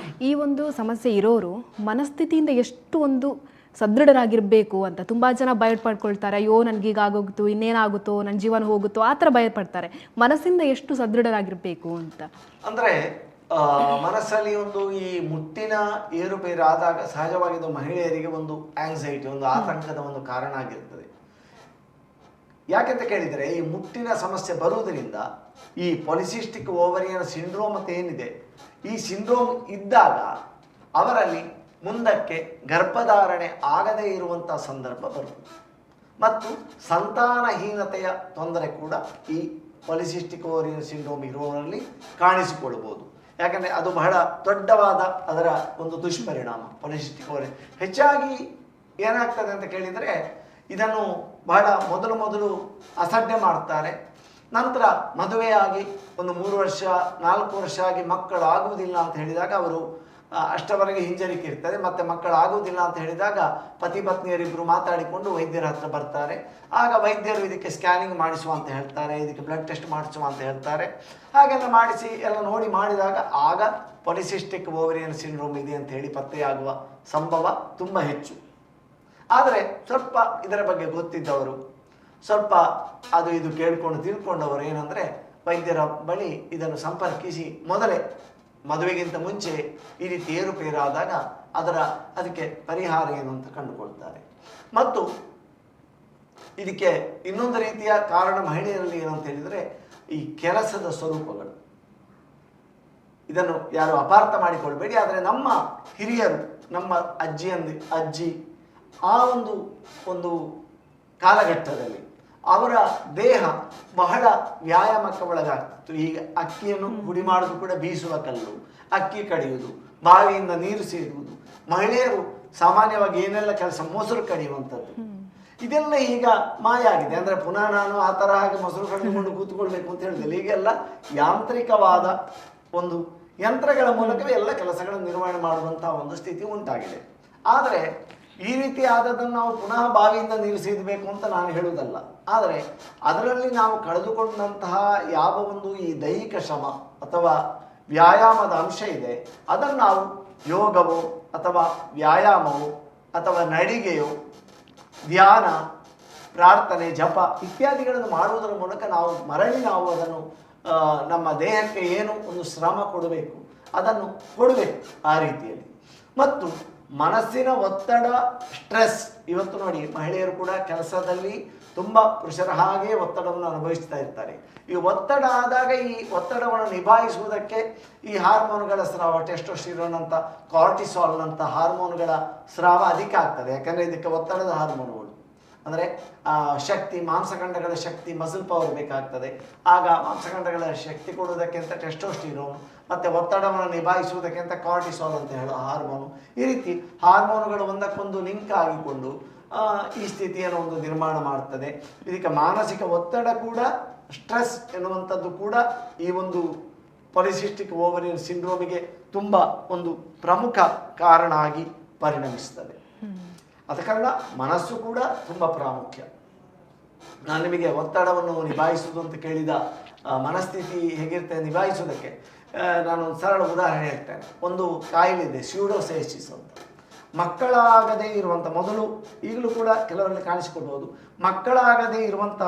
ಈ ಒಂದು ಸಮಸ್ಯೆ ಇರೋರು ಮನಸ್ಥಿತಿಯಿಂದ ಎಷ್ಟು ಒಂದು ಸದೃಢರಾಗಿರಬೇಕು ಅಂತ ತುಂಬ ಜನ ಭಯಪಡ್ಕೊಳ್ತಾರೆ. ಅಯ್ಯೋ ನನಗೀಗ ಆಗೋಗುತ್ತೋ, ಇನ್ನೇನಾಗುತ್ತೋ, ನನ್ನ ಜೀವನ ಹೋಗುತ್ತೋ, ಆ ಥರ ಭಯಪಡ್ತಾರೆ. ಮನಸ್ಸಿಂದ ಎಷ್ಟು ಸದೃಢರಾಗಿರಬೇಕು ಅಂತ ಅಂದರೆ ಮನಸ್ಸಲ್ಲಿ ಒಂದು ಈ ಮುಟ್ಟಿನ ಏರುಪೇರು ಆದಾಗ ಸಹಜವಾಗಿ ಮಹಿಳೆಯರಿಗೆ ಒಂದು ಆಂಗ್ಸೈಟಿ, ಒಂದು ಆತಂಕದ ಒಂದು ಕಾರಣ ಆಗಿರ್ತದೆ. ಯಾಕೆಂತ ಕೇಳಿದರೆ, ಈ ಮುಟ್ಟಿನ ಸಮಸ್ಯೆ ಬರುವುದರಿಂದ ಈ ಪಾಲಿಸಿಸ್ಟಿಕ್ ಓವರಿಯನ್ ಸಿಂಡ್ರೋಮ್ ಅಂತ ಏನಿದೆ, ಈ ಸಿಂಡ್ರೋಮ್ ಇದ್ದಾಗ ಅವರಲ್ಲಿ ಮುಂದಕ್ಕೆ ಗರ್ಭಧಾರಣೆ ಆಗದೇ ಇರುವಂಥ ಸಂದರ್ಭ ಬರುತ್ತದೆ. ಮತ್ತು ಸಂತಾನಹೀನತೆಯ ತೊಂದರೆ ಕೂಡ ಈ ಪಾಲಿಸಿಸ್ಟಿಕ್ ಓವರಿಯನ್ ಸಿಂಡ್ರೋಮ್ ಇರುವವರಲ್ಲಿ ಕಾಣಿಸಿಕೊಳ್ಳಬಹುದು. ಯಾಕಂದರೆ ಅದು ಬಹಳ ದೊಡ್ಡವಾದ ಅದರ ಒಂದು ದುಷ್ಪರಿಣಾಮ. ಪಾಲಿಸಿಸ್ಟಿಕ್ ಓವರಿಯನ್ ಹೆಚ್ಚಾಗಿ ಏನಾಗ್ತದೆ ಅಂತ ಕೇಳಿದರೆ, ಇದನ್ನು ಬಹಳ ಮೊದಲು ಅಸಡ್ಡೆ ಮಾಡ್ತಾರೆ. ನಂತರ ಮದುವೆಯಾಗಿ ಒಂದು 3 ವರ್ಷ 4 ವರ್ಷ ಆಗಿ ಮಕ್ಕಳು ಆಗುವುದಿಲ್ಲ ಅಂತ ಹೇಳಿದಾಗ ಅವರು ಅಷ್ಟವರೆಗೆ ಹಿಂಜರಿಕೆ ಇರ್ತದೆ. ಮತ್ತು ಮಕ್ಕಳು ಆಗುವುದಿಲ್ಲ ಅಂತ ಹೇಳಿದಾಗ ಪತಿ ಪತ್ನಿಯರಿಬ್ಬರು ಮಾತಾಡಿಕೊಂಡು ವೈದ್ಯರ ಹತ್ರ ಬರ್ತಾರೆ. ಆಗ ವೈದ್ಯರು ಇದಕ್ಕೆ ಸ್ಕ್ಯಾನಿಂಗ್ ಮಾಡಿಸುವ ಅಂತ ಹೇಳ್ತಾರೆ, ಇದಕ್ಕೆ ಬ್ಲಡ್ ಟೆಸ್ಟ್ ಮಾಡಿಸುವ ಅಂತ ಹೇಳ್ತಾರೆ. ಹಾಗೆಲ್ಲ ಮಾಡಿಸಿ ಎಲ್ಲ ನೋಡಿ ಮಾಡಿದಾಗ ಆಗ ಪಾಲಿಸಿಸ್ಟಿಕ್ ಓವರಿಯನ್ ಸಿಂಡ್ರೋಮ್ ಇದೆ ಅಂತ ಹೇಳಿ ಪತ್ತೆಯಾಗುವ ಸಂಭವ ತುಂಬ ಹೆಚ್ಚು. ಆದರೆ ಸ್ವಲ್ಪ ಇದರ ಬಗ್ಗೆ ಗೊತ್ತಿದ್ದವರು, ಸ್ವಲ್ಪ ಅದು ಇದು ಕೇಳ್ಕೊಂಡು ತಿಳ್ಕೊಂಡವರು ಏನಂದರೆ, ವೈದ್ಯರ ಬಳಿ ಇದನ್ನು ಸಂಪರ್ಕಿಸಿ ಮೊದಲೇ ಮದುವೆಗಿಂತ ಮುಂಚೆ ಈ ರೀತಿ ಏರುಪೇರಾದಾಗ ಅದಕ್ಕೆ ಪರಿಹಾರ ಏನು ಅಂತ ಕಂಡುಕೊಳ್ತಾರೆ. ಮತ್ತು ಇದಕ್ಕೆ ಇನ್ನೊಂದು ರೀತಿಯ ಕಾರಣ ಮಹಿಳೆಯರಲ್ಲಿ ಏನು ಅಂತ ಹೇಳಿದರೆ, ಈ ಕೆಲಸದ ಸ್ವರೂಪಗಳು. ಇದನ್ನು ಯಾರು ಅಪಾರ್ಥ ಮಾಡಿಕೊಳ್ಬೇಡಿ. ಆದರೆ ನಮ್ಮ ಹಿರಿಯರು, ನಮ್ಮ ಅಜ್ಜಿ ಆ ಒಂದು ಕಾಲಘಟ್ಟದಲ್ಲಿ ಅವರ ದೇಹ ಬಹಳ ವ್ಯಾಯಾಮಕ್ಕೆ ಒಳಗಾಗ್ತಿತ್ತು. ಈಗ ಅಕ್ಕಿಯನ್ನು ಹುಡಿ ಮಾಡೋದು ಕೂಡ ಬೀಸುವ ಕಲ್ಲು, ಅಕ್ಕಿ ಕಡಿಯುವುದು, ಬಾವಿಯಿಂದ ನೀರು ಸೇದುವುದು, ಮಹಿಳೆಯರು ಸಾಮಾನ್ಯವಾಗಿ ಏನೆಲ್ಲ ಕೆಲಸ, ಮೊಸರು ಕಡಿಯುವಂಥದ್ದು, ಇದೆಲ್ಲ ಈಗ ಮಾಯ ಆಗಿದೆ. ಅಂದರೆ ಪುನಃ ನಾನು ಆ ಥರ ಹಾಗೆ ಮೊಸರು ಕಡಿದುಕೊಂಡು ಕೂತ್ಕೊಳ್ಬೇಕು ಅಂತ ಹೇಳಿದ್ರೆ, ಈಗೆಲ್ಲ ಯಾಂತ್ರಿಕವಾದ ಒಂದು ಯಂತ್ರಗಳ ಮೂಲಕವೇ ಎಲ್ಲ ಕೆಲಸಗಳನ್ನು ನಿರ್ವಹಣೆ ಮಾಡುವಂತಹ ಒಂದು ಸ್ಥಿತಿ ಉಂಟಾಗಿದೆ. ಆದರೆ ಈ ರೀತಿ ಆದದನ್ನು ನಾವು ಪುನಃ ಬಾವಿಯಿಂದ ನೀರು ಸೇದಬೇಕು ಅಂತ ನಾನು ಹೇಳುವುದಲ್ಲ. ಆದರೆ ಅದರಲ್ಲಿ ನಾವು ಕಳೆದುಕೊಂಡಂತಹ ಯಾವ ಒಂದು ಈ ದೈಹಿಕ ಶ್ರಮ ಅಥವಾ ವ್ಯಾಯಾಮದ ಅಂಶ ಇದೆ, ಅದನ್ನು ನಾವು ಯೋಗವೋ ಅಥವಾ ವ್ಯಾಯಾಮವೋ ಅಥವಾ ನಡಿಗೆಯೋ ಧ್ಯಾನ ಪ್ರಾರ್ಥನೆ ಜಪ ಇತ್ಯಾದಿಗಳನ್ನು ಮಾಡುವುದರ ಮೂಲಕ ನಾವು ನಾವು ಅದನ್ನು ನಮ್ಮ ದೇಹಕ್ಕೆ ಏನು ಒಂದು ಶ್ರಮ ಕೊಡಬೇಕು ಅದನ್ನು ಕೊಡಬೇಕು ಆ ರೀತಿಯಲ್ಲಿ. ಮತ್ತು ಮನಸ್ಸಿನ ಒತ್ತಡ ಸ್ಟ್ರೆಸ್, ಇವತ್ತು ನೋಡಿ ಮಹಿಳೆಯರು ಕೂಡ ಕೆಲಸದಲ್ಲಿ ತುಂಬ ಪುರುಷರ ಹಾಗೆ ಒತ್ತಡವನ್ನು ಅನುಭವಿಸ್ತಾ ಇರ್ತಾರೆ. ಈ ಒತ್ತಡ ಆದಾಗ ಈ ಒತ್ತಡವನ್ನು ನಿಭಾಯಿಸುವುದಕ್ಕೆ ಈ ಹಾರ್ಮೋನ್ಗಳ ಸ್ರಾವ, ಟೆಸ್ಟೋಸ್ಟಿರೋನ್ ಅಂತ ಕಾರ್ಟಿಸಾಲ್ನಂಥ ಹಾರ್ಮೋನ್ಗಳ ಸ್ರಾವ ಅಧಿಕ ಆಗ್ತದೆ. ಯಾಕಂದರೆ ಇದಕ್ಕೆ ಒತ್ತಡದ ಹಾರ್ಮೋನುಗಳು ಅಂದರೆ ಶಕ್ತಿ, ಮಾಂಸಖಂಡಗಳ ಶಕ್ತಿ, ಮಸಲ್ ಪವರ್ ಬೇಕಾಗ್ತದೆ. ಆಗ ಮಾಂಸಖಂಡಗಳ ಶಕ್ತಿ ಕೊಡುವುದಕ್ಕೆ ಅಂತ ಟೆಸ್ಟೋಸ್ಟಿರೋನ್ ಮತ್ತು ಒತ್ತಡವನ್ನು ನಿಭಾಯಿಸುವುದಕ್ಕೆ ಅಂತ ಕಾರ್ಟಿಸಾಲ್ ಅಂತ ಹೇಳೋ ಹಾರ್ಮೋನು. ಈ ರೀತಿ ಹಾರ್ಮೋನುಗಳು ಒಂದಕ್ಕೊಂದು ಲಿಂಕ್ ಆಗಿಕೊಂಡು ಈ ಸ್ಥಿತಿಯನ್ನು ಒಂದು ನಿರ್ಮಾಣ ಮಾಡ್ತದೆ. ಇದಕ್ಕೆ ಮಾನಸಿಕ ಒತ್ತಡ ಕೂಡ, ಸ್ಟ್ರೆಸ್ ಎನ್ನುವಂಥದ್ದು ಕೂಡ ಈ ಒಂದು ಪಾಲಿಸಿಸ್ಟಿಕ್ ಓವರಿಯನ್ ಸಿಂಡ್ರೋಮಿಗೆ ತುಂಬ ಒಂದು ಪ್ರಮುಖ ಕಾರಣ ಆಗಿ ಪರಿಣಮಿಸ್ತದೆ. ಆದ ಕಾರಣ ಮನಸ್ಸು ಕೂಡ ತುಂಬ ಪ್ರಾಮುಖ್ಯ. ನಾನು ನಿಮಗೆ ಒತ್ತಡವನ್ನು ನಿಭಾಯಿಸುವುದು ಅಂತ ಕೇಳಿದ ಮನಸ್ಥಿತಿ ಹೇಗಿರ್ತದೆ ನಿಭಾಯಿಸುವುದಕ್ಕೆ ನಾನು ಒಂದು ಸರಳ ಉದಾಹರಣೆ ಹೇಳ್ತೇನೆ. ಒಂದು ಕಾಯಿಲೆ ಇದೆ ಸ್ಯೂಡೋಸೈಸಿಸ್ ಅಂತ. ಮಕ್ಕಳಾಗದೇ ಇರುವಂಥ, ಮೊದಲು ಈಗಲೂ ಕೂಡ ಕೆಲವರಲ್ಲಿ ಕಾಣಿಸಿಕೊಳ್ಬೋದು, ಮಕ್ಕಳಾಗದೇ ಇರುವಂಥ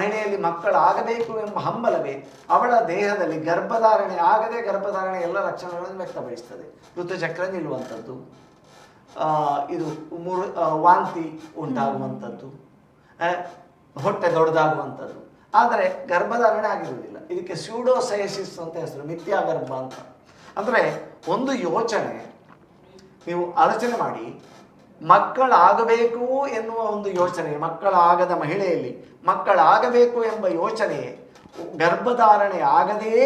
ಮಹಿಳೆಯಲ್ಲಿ ಮಕ್ಕಳಾಗಬೇಕು ಎಂಬ ಹಂಬಲವೇ ಅವಳ ದೇಹದಲ್ಲಿ ಗರ್ಭಧಾರಣೆ ಆಗದೆ ಗರ್ಭಧಾರಣೆ ಎಲ್ಲ ಲಕ್ಷಣಗಳನ್ನು ವ್ಯಕ್ತಪಡಿಸ್ತದೆ. ಋತುಚಕ್ರ ನಿಲ್ಲುವಂಥದ್ದು, ಇದು ವಾಂತಿ ಉಂಟಾಗುವಂಥದ್ದು, ಹೊಟ್ಟೆ ದೊಡ್ಡದಾಗುವಂಥದ್ದು, ಆದರೆ ಗರ್ಭಧಾರಣೆ ಆಗಿರುವುದಿಲ್ಲ. ಇದಕ್ಕೆ ಸ್ಯೂಡೋಸೈಸಿಸ್ ಅಂತ ಹೆಸರು, ಮಿಥ್ಯಾಗರ್ಭ ಅಂತ. ಅಂದರೆ ಒಂದು ಯೋಚನೆ ನೀವು ಆಲೋಚನೆ ಮಾಡಿ, ಮಕ್ಕಳಾಗಬೇಕು ಎನ್ನುವ ಒಂದು ಯೋಚನೆ, ಮಕ್ಕಳಾಗದ ಮಹಿಳೆಯಲ್ಲಿ ಮಕ್ಕಳಾಗಬೇಕು ಎಂಬ ಯೋಚನೆ ಗರ್ಭಧಾರಣೆ ಆಗದೇ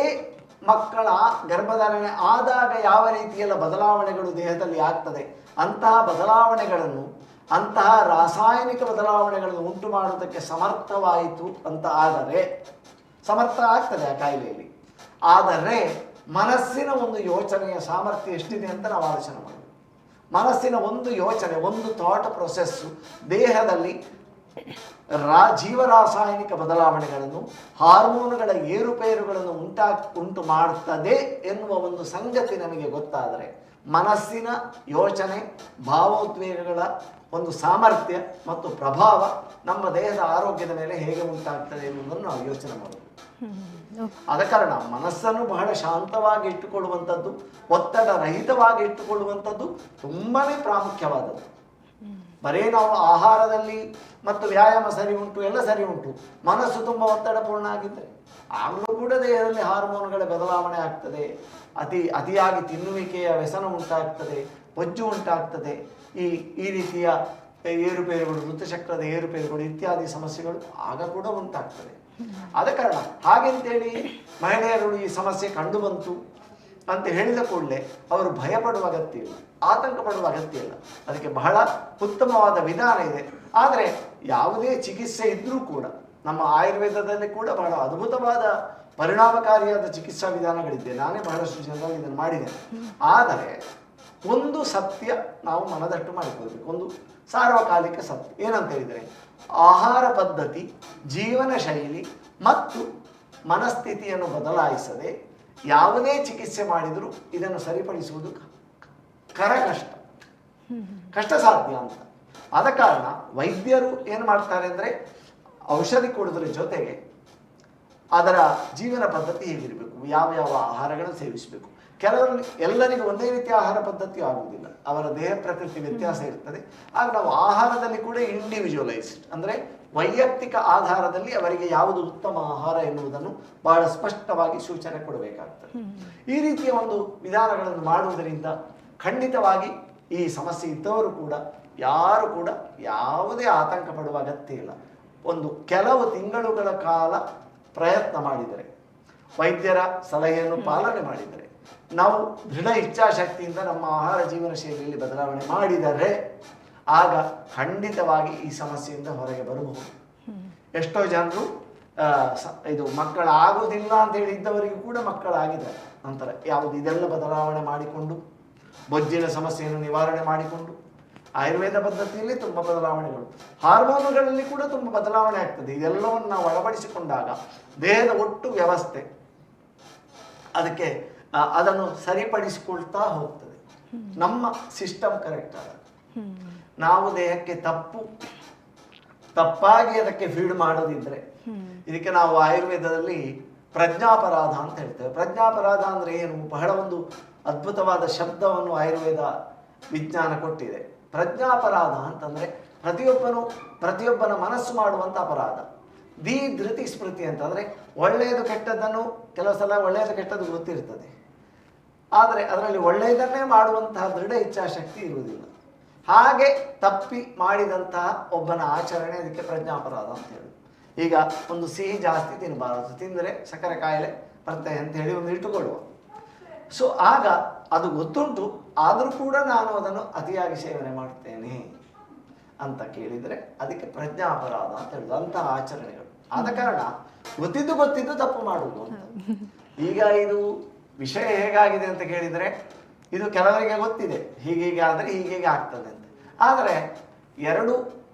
ಗರ್ಭಧಾರಣೆ ಆದಾಗ ಯಾವ ರೀತಿಯೆಲ್ಲ ಬದಲಾವಣೆಗಳು ದೇಹದಲ್ಲಿ ಆಗ್ತದೆ, ಅಂತಹ ಬದಲಾವಣೆಗಳನ್ನು, ಅಂತಹ ರಾಸಾಯನಿಕ ಬದಲಾವಣೆಗಳನ್ನು ಉಂಟು ಮಾಡುವುದಕ್ಕೆ ಸಮರ್ಥವಾಯಿತು ಅಂತ ಆದರೆ, ಸಮರ್ಥ ಆಗ್ತದೆ ಆ ಕಾಯಿಲೆಯಲ್ಲಿ. ಆದರೆ ಮನಸ್ಸಿನ ಒಂದು ಯೋಚನೆಯ ಸಾಮರ್ಥ್ಯ ಎಷ್ಟಿದೆ ಅಂತ ನಾವು ಆಲೋಚನೆ ಮಾಡಬೇಕು. ಮನಸ್ಸಿನ ಒಂದು ಯೋಚನೆ, ಒಂದು ಥಾಟ್ ಪ್ರೊಸೆಸ್ಸು ದೇಹದಲ್ಲಿ ಜೀವರಾಸಾಯನಿಕ ಬದಲಾವಣೆಗಳನ್ನು, ಹಾರ್ಮೋನುಗಳ ಏರುಪೇರುಗಳನ್ನು ಉಂಟು ಮಾಡುತ್ತದೆ ಎನ್ನುವ ಒಂದು ಸಂಗತಿ ನಮಗೆ ಗೊತ್ತಾದರೆ, ಮನಸ್ಸಿನ ಯೋಚನೆ, ಭಾವೋದ್ವೇಗಗಳ ಒಂದು ಸಾಮರ್ಥ್ಯ ಮತ್ತು ಪ್ರಭಾವ ನಮ್ಮ ದೇಹದ ಆರೋಗ್ಯದ ಮೇಲೆ ಹೇಗೆ ಉಂಟಾಗ್ತದೆ ಎನ್ನುವುದನ್ನು ನಾವು ಯೋಚನೆ ಮಾಡಬೇಕು. ಆದ ಕಾರಣ ಮನಸ್ಸನ್ನು ಬಹಳ ಶಾಂತವಾಗಿ ಇಟ್ಟುಕೊಳ್ಳುವಂಥದ್ದು, ಒತ್ತಡ ರಹಿತವಾಗಿ ಇಟ್ಟುಕೊಳ್ಳುವಂಥದ್ದು ತುಂಬಾ ಪ್ರಾಮುಖ್ಯವಾದದ್ದು. ಬರೀ ನಾವು ಆಹಾರದಲ್ಲಿ ಮತ್ತು ವ್ಯಾಯಾಮ ಸರಿ ಉಂಟು, ಎಲ್ಲ ಸರಿ ಉಂಟು, ಮನಸ್ಸು ತುಂಬ ಒತ್ತಡಪೂರ್ಣ ಆಗಿದ್ದರೆ ಆಗಲೂ ಕೂಡ ದೇಹದಲ್ಲಿ ಹಾರ್ಮೋನ್ಗಳ ಬದಲಾವಣೆ ಆಗ್ತದೆ. ಅತಿಯಾಗಿ ತಿನ್ನುವಿಕೆಯ ವ್ಯಸನ ಉಂಟಾಗ್ತದೆ, ಬೊಜ್ಜು ಉಂಟಾಗ್ತದೆ, ಈ ರೀತಿಯ ಏರುಪೇರುಗಳು, ಋತುಚಕ್ರದ ಏರುಪೇರುಗಳು ಇತ್ಯಾದಿ ಸಮಸ್ಯೆಗಳು ಆಗ ಕೂಡ ಉಂಟಾಗ್ತದೆ. ಆದ ಕಾರಣ ಹಾಗೆಂತೇಳಿ ಮಹಿಳೆಯರು ಈ ಸಮಸ್ಯೆ ಕಂಡು ಬಂತು ಅಂತ ಹೇಳಿದ ಕೂಡಲೇ ಅವರು ಭಯಪಡುವ ಅಗತ್ಯ ಇಲ್ಲ, ಆತಂಕ ಪಡುವ ಅಗತ್ಯ ಇಲ್ಲ. ಅದಕ್ಕೆ ಬಹಳ ಉತ್ತಮವಾದ ವಿಧಾನ ಇದೆ. ಆದರೆ ಯಾವುದೇ ಚಿಕಿತ್ಸೆ ಇದ್ದರೂ ಕೂಡ ನಮ್ಮ ಆಯುರ್ವೇದದಲ್ಲಿ ಕೂಡ ಬಹಳ ಅದ್ಭುತವಾದ ಪರಿಣಾಮಕಾರಿಯಾದ ಚಿಕಿತ್ಸಾ ವಿಧಾನಗಳಿದೆ. ನಾನೇ ಬಹಳಷ್ಟು ಜನರಲ್ಲಿ ಇದನ್ನು ಮಾಡಿದ್ದೇನೆ. ಆದರೆ ಒಂದು ಸತ್ಯ ನಾವು ಮನದಟ್ಟು ಮಾಡಿಕೊಳ್ಬೇಕು, ಒಂದು ಸಾರ್ವಕಾಲಿಕ ಸತ್ಯ ಏನಂತ ಹೇಳಿದರೆ, ಆಹಾರ ಪದ್ಧತಿ, ಜೀವನ ಶೈಲಿ ಮತ್ತು ಮನಸ್ಥಿತಿಯನ್ನು ಬದಲಾಯಿಸದೆ ಯಾವುದೇ ಚಿಕಿತ್ಸೆ ಮಾಡಿದರೂ ಇದನ್ನು ಸರಿಪಡಿಸುವುದು ಕಷ್ಟ ಸಾಧ್ಯ ಅಂತ. ಆದ ಕಾರಣ ವೈದ್ಯರು ಏನು ಮಾಡ್ತಾರೆ ಅಂದರೆ, ಔಷಧಿ ಕೊಡೋದ್ರ ಜೊತೆಗೆ ಅದರ ಜೀವನ ಪದ್ಧತಿ ಹೇಗಿರಬೇಕು, ಯಾವ ಆಹಾರಗಳನ್ನು ಸೇವಿಸಬೇಕು. ಎಲ್ಲರಿಗೂ ಒಂದೇ ರೀತಿಯ ಆಹಾರ ಪದ್ಧತಿ ಆಗುವುದಿಲ್ಲ, ಅವರ ದೇಹ ಪ್ರಕೃತಿ ವ್ಯತ್ಯಾಸ ಇರ್ತದೆ. ಆಗ ನಾವು ಆಹಾರದಲ್ಲಿ ಕೂಡ ಇಂಡಿವಿಜುವಲೈಸ್ಡ್ ಅಂದರೆ ವೈಯಕ್ತಿಕ ಆಧಾರದಲ್ಲಿ ಅವರಿಗೆ ಯಾವುದು ಉತ್ತಮ ಆಹಾರ ಎನ್ನುವುದನ್ನು ಬಹಳ ಸ್ಪಷ್ಟವಾಗಿ ಸೂಚನೆ ಕೊಡಬೇಕಾಗ್ತದೆ. ಈ ರೀತಿಯ ಒಂದು ವಿಧಾನಗಳನ್ನು ಮಾಡುವುದರಿಂದ ಖಂಡಿತವಾಗಿ ಈ ಸಮಸ್ಯೆ ಇದ್ದವರು ಕೂಡ ಯಾರು ಕೂಡ ಯಾವುದೇ ಆತಂಕ ಪಡುವ ಅಗತ್ಯ ಇಲ್ಲ. ಕೆಲವು ತಿಂಗಳುಗಳ ಕಾಲ ಪ್ರಯತ್ನ ಮಾಡಿದರೆ, ವೈದ್ಯರ ಸಲಹೆಯನ್ನು ಪಾಲನೆ ಮಾಡಿದರೆ, ನಾವು ದೃಢ ಇಚ್ಛಾಶಕ್ತಿಯಿಂದ ನಮ್ಮ ಆಹಾರ ಜೀವನ ಶೈಲಿಯಲ್ಲಿ ಬದಲಾವಣೆ ಮಾಡಿದರೆ ಆಗ ಖಂಡಿತವಾಗಿ ಈ ಸಮಸ್ಯೆಯಿಂದ ಹೊರಗೆ ಬರಬಹುದು. ಎಷ್ಟೋ ಜನರು ಇದು ಮಕ್ಕಳಾಗುವುದಿಲ್ಲ ಅಂತ ಹೇಳಿ ಇದ್ದವರಿಗೂ ಕೂಡ ಮಕ್ಕಳಾಗಿದ್ದಾರೆ. ನಂತರ ಇದೆಲ್ಲ ಬದಲಾವಣೆ ಮಾಡಿಕೊಂಡು, ಬೊಜ್ಜಿನ ಸಮಸ್ಯೆಯನ್ನು ನಿವಾರಣೆ ಮಾಡಿಕೊಂಡು, ಆಯುರ್ವೇದ ಪದ್ಧತಿಯಲ್ಲಿ ತುಂಬ ಬದಲಾವಣೆಗಳು, ಹಾರ್ಮೋನುಗಳಲ್ಲಿ ಕೂಡ ತುಂಬ ಬದಲಾವಣೆ ಆಗ್ತದೆ. ಇದೆಲ್ಲವನ್ನು ನಾವು ಅಳವಡಿಸಿಕೊಂಡಾಗ ದೇಹದ ಒಟ್ಟು ವ್ಯವಸ್ಥೆ ಅದಕ್ಕೆ ಅದನ್ನು ಸರಿಪಡಿಸಿಕೊಳ್ತಾ ಹೋಗ್ತದೆ. ನಮ್ಮ ಸಿಸ್ಟಮ್ ಕರೆಕ್ಟ್ ಆದ ನಾವು ದೇಹಕ್ಕೆ ತಪ್ಪಾಗಿ ಅದಕ್ಕೆ ಫೀಡ್ ಮಾಡೋದಿದ್ರೆ, ಇದಕ್ಕೆ ನಾವು ಆಯುರ್ವೇದದಲ್ಲಿ ಪ್ರಜ್ಞಾಪರಾಧ ಅಂತ ಹೇಳ್ತೇವೆ. ಪ್ರಜ್ಞಾಪರಾಧ ಅಂದರೆ ಏನು? ಬಹಳ ಒಂದು ಅದ್ಭುತವಾದ ಶಬ್ದವನ್ನು ಆಯುರ್ವೇದ ವಿಜ್ಞಾನ ಕೊಟ್ಟಿದೆ. ಪ್ರಜ್ಞಾಪರಾಧ ಅಂತಂದರೆ ಪ್ರತಿಯೊಬ್ಬನ ಮನಸ್ಸು ಮಾಡುವಂಥ ಅಪರಾಧ. ಧೃತಿ ಸ್ಮೃತಿ ಅಂತಂದರೆ ಒಳ್ಳೆಯದು ಕೆಟ್ಟದ್ದನ್ನು ಕೆಲವು ಸಲ ಒಳ್ಳೆಯದು ಕೆಟ್ಟದ್ದು ಗೊತ್ತಿರ್ತದೆ, ಆದರೆ ಅದರಲ್ಲಿ ಒಳ್ಳೆಯದನ್ನೇ ಮಾಡುವಂತಹ ದೃಢ ಇಚ್ಛಾಶಕ್ತಿ ಇರುವುದಿಲ್ಲ. ಹಾಗೆ ತಪ್ಪಿ ಮಾಡಿದಂತಹ ಒಬ್ಬನ ಆಚರಣೆ ಅದಕ್ಕೆ ಪ್ರಜ್ಞಾಪರಾಧ ಅಂತ ಹೇಳಿ. ಈಗ ಒಂದು ಸಿಹಿ ಜಾಸ್ತಿ ತಿನ್ನಬಾರದು, ತಿಂದರೆ ಸಕ್ಕರೆ ಕಾಯಿಲೆ ಬರ್ತದೆ ಅಂತ ಹೇಳಿ ಒಂದು ಇಟ್ಟುಕೊಳ್ಳುವ. ಸೊ ಆಗ ಅದು ಗೊತ್ತುಂಟು, ಆದರೂ ಕೂಡ ನಾನು ಅದನ್ನು ಅತಿಯಾಗಿ ಸೇವನೆ ಮಾಡ್ತೇನೆ ಅಂತ ಕೇಳಿದರೆ ಅದಕ್ಕೆ ಪ್ರಜ್ಞಾಪರಾಧ ಅಂತ ಹೇಳುದು. ಅಂತಹ ಆಚರಣೆಗಳು ಆದ ಕಾರಣ ಗೊತ್ತಿದ್ದು ತಪ್ಪು ಮಾಡುವುದು ಅಂತ. ಈಗ ಇದು ವಿಷಯ ಹೇಗಾಗಿದೆ ಅಂತ ಕೇಳಿದರೆ, ಇದು ಕೆಲವರಿಗೆ ಗೊತ್ತಿದೆ ಹೀಗೆ ಆದರೆ ಹೀಗೆ ಆಗ್ತದೆ ಅಂತ. ಆದರೆ ಎರಡು